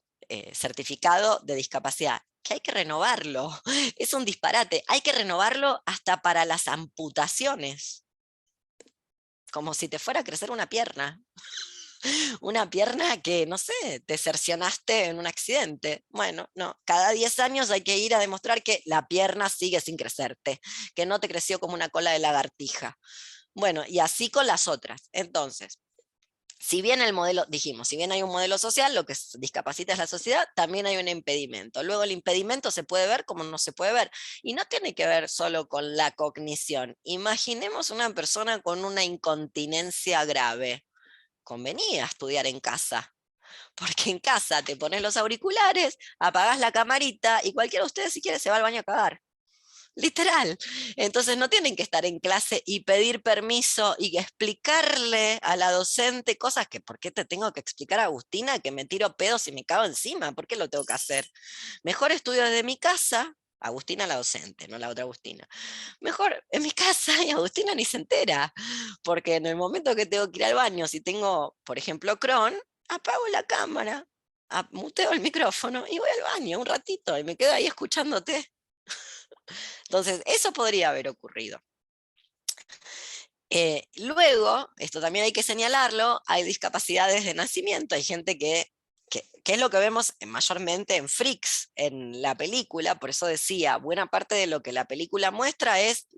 certificado de discapacidad, que hay que renovarlo. Es un disparate, hay que renovarlo hasta para las amputaciones. como si te fuera a crecer una pierna. Una pierna que, no sé, te cercionaste en un accidente. Bueno, no, cada 10 años hay que ir a demostrar que la pierna sigue sin crecerte, que no te creció como una cola de lagartija. Bueno, y así con las otras. Entonces, si bien el modelo, dijimos, si bien hay un modelo social, lo que discapacita es la sociedad, también hay un impedimento. Luego el impedimento se puede ver como no se puede ver. Y no tiene que ver solo con la cognición. Imaginemos una persona con una incontinencia grave. Convenía estudiar en casa, porque en casa te pones los auriculares, apagás la camarita y cualquiera de ustedes si quiere se va al baño a cagar. Literal. Entonces no tienen que estar en clase y pedir permiso y explicarle a la docente cosas que, ¿por qué te tengo que explicar a Agustina que me tiro pedos y me cago encima? ¿Por qué lo tengo que hacer? Mejor estudio desde mi casa. Agustina la docente, no la otra Agustina. Mejor en mi casa y Agustina ni se entera, porque en el momento que tengo que ir al baño, si tengo, por ejemplo, Crohn, apago la cámara, muteo el micrófono y voy al baño un ratito y me quedo ahí escuchándote. Entonces, eso podría haber ocurrido. Luego, esto también hay que señalarlo, hay discapacidades de nacimiento, hay gente que es lo que vemos mayormente en Freaks, en la película, por eso decía, buena parte de lo que la película muestra es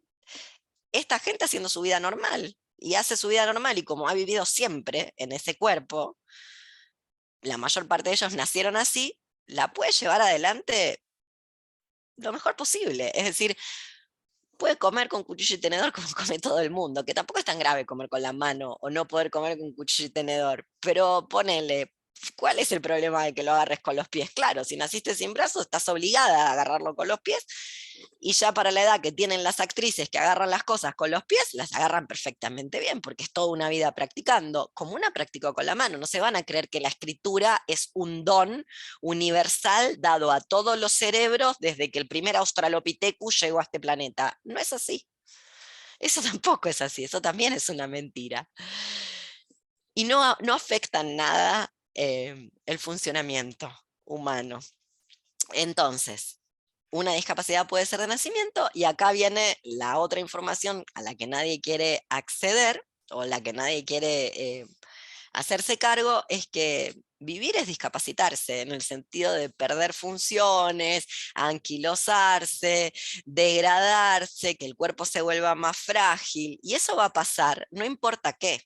esta gente haciendo su vida normal, y hace su vida normal, y como ha vivido siempre en ese cuerpo, la mayor parte de ellos nacieron así, la puede llevar adelante lo mejor posible, es decir, puede comer con cuchillo y tenedor como come todo el mundo, que tampoco es tan grave comer con la mano o no poder comer con cuchillo y tenedor, pero ponele, ¿cuál es el problema de que lo agarres con los pies? Claro, si naciste sin brazos, estás obligada a agarrarlo con los pies, y ya para la edad que tienen las actrices que agarran las cosas con los pies, las agarran perfectamente bien, porque es toda una vida practicando, como una practicó con la mano. No se van a creer que la escritura es un don universal dado a todos los cerebros desde que el primer Australopithecus llegó a este planeta. No es así. Eso tampoco es así, eso también es una mentira. Y no afecta en nada el funcionamiento humano. Entonces, una discapacidad puede ser de nacimiento, y acá viene la otra información a la que nadie quiere acceder, o la que nadie quiere hacerse cargo, es que vivir es discapacitarse, en el sentido de perder funciones, anquilosarse, degradarse, que el cuerpo se vuelva más frágil, y eso va a pasar, no importa qué.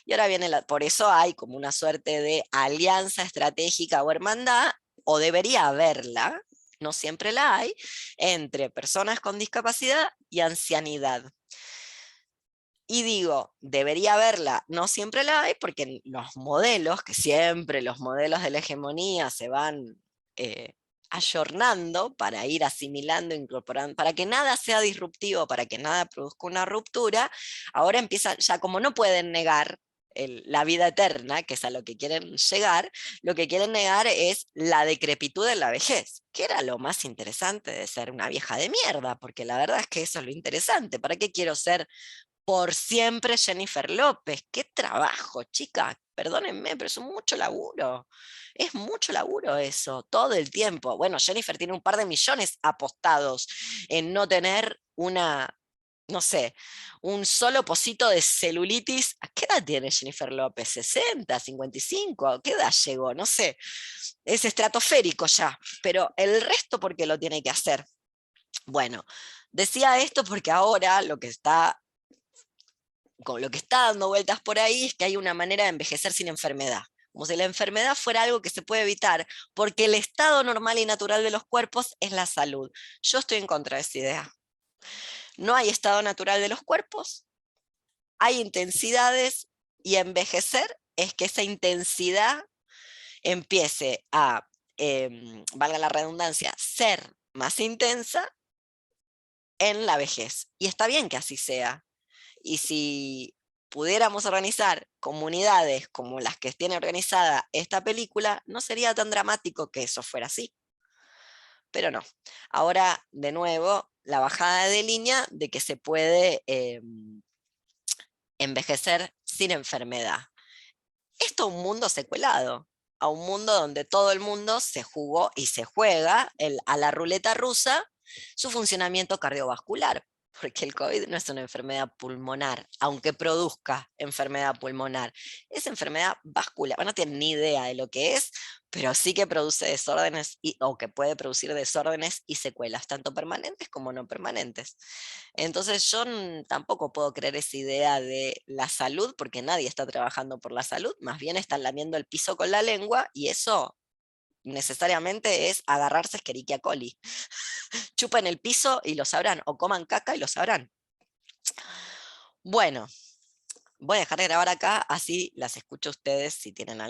Y ahora viene, por eso hay como una suerte de alianza estratégica o hermandad, o debería haberla, no siempre la hay, entre personas con discapacidad y ancianidad. Y digo, debería haberla, no siempre la hay, porque los modelos, que siempre los modelos de la hegemonía se van ayornando para ir asimilando, incorporando, para que nada sea disruptivo, para que nada produzca una ruptura, ahora empiezan, ya como no pueden negar la vida eterna, que es a lo que quieren llegar, lo que quieren negar es la decrepitud de la vejez, que era lo más interesante de ser una vieja de mierda, porque la verdad es que eso es lo interesante. ¿Para qué quiero ser por siempre Jennifer López? ¡Qué trabajo, chicas! Perdónenme, pero es mucho laburo. Es mucho laburo eso, todo el tiempo. Bueno, Jennifer tiene un par de millones apostados en no tener una, no sé, un solo pocito de celulitis. ¿A qué edad tiene Jennifer López? ¿60, 55? ¿A qué edad llegó? No sé. Es estratosférico ya, pero el resto, ¿por qué lo tiene que hacer? Bueno, decía esto porque ahora lo que está dando vueltas por ahí es que hay una manera de envejecer sin enfermedad. Como si la enfermedad fuera algo que se puede evitar, porque el estado normal y natural de los cuerpos es la salud. Yo estoy en contra de esa idea. No hay estado natural de los cuerpos, hay intensidades, y envejecer es que esa intensidad empiece a, valga la redundancia, ser más intensa en la vejez. Y está bien que así sea. Y si pudiéramos organizar comunidades como las que tiene organizada esta película, no sería tan dramático que eso fuera así. Pero no. Ahora, de nuevo, la bajada de línea de que se puede envejecer sin enfermedad. Esto es un mundo secuelado, a un mundo donde todo el mundo se jugó y se juega a la ruleta rusa su funcionamiento cardiovascular. porque el COVID no es una enfermedad pulmonar, aunque produzca enfermedad pulmonar. Es enfermedad vascular. No tienen ni idea de lo que es, pero sí que produce desórdenes o que puede producir desórdenes y secuelas, tanto permanentes como no permanentes. Entonces yo tampoco puedo creer esa idea de la salud, porque nadie está trabajando por la salud, más bien están lamiendo el piso con la lengua y eso necesariamente es agarrarse Escherichia coli. Chupen el piso y lo sabrán, o coman caca y lo sabrán. Bueno, voy a dejar de grabar acá, así las escucho a ustedes si tienen algo.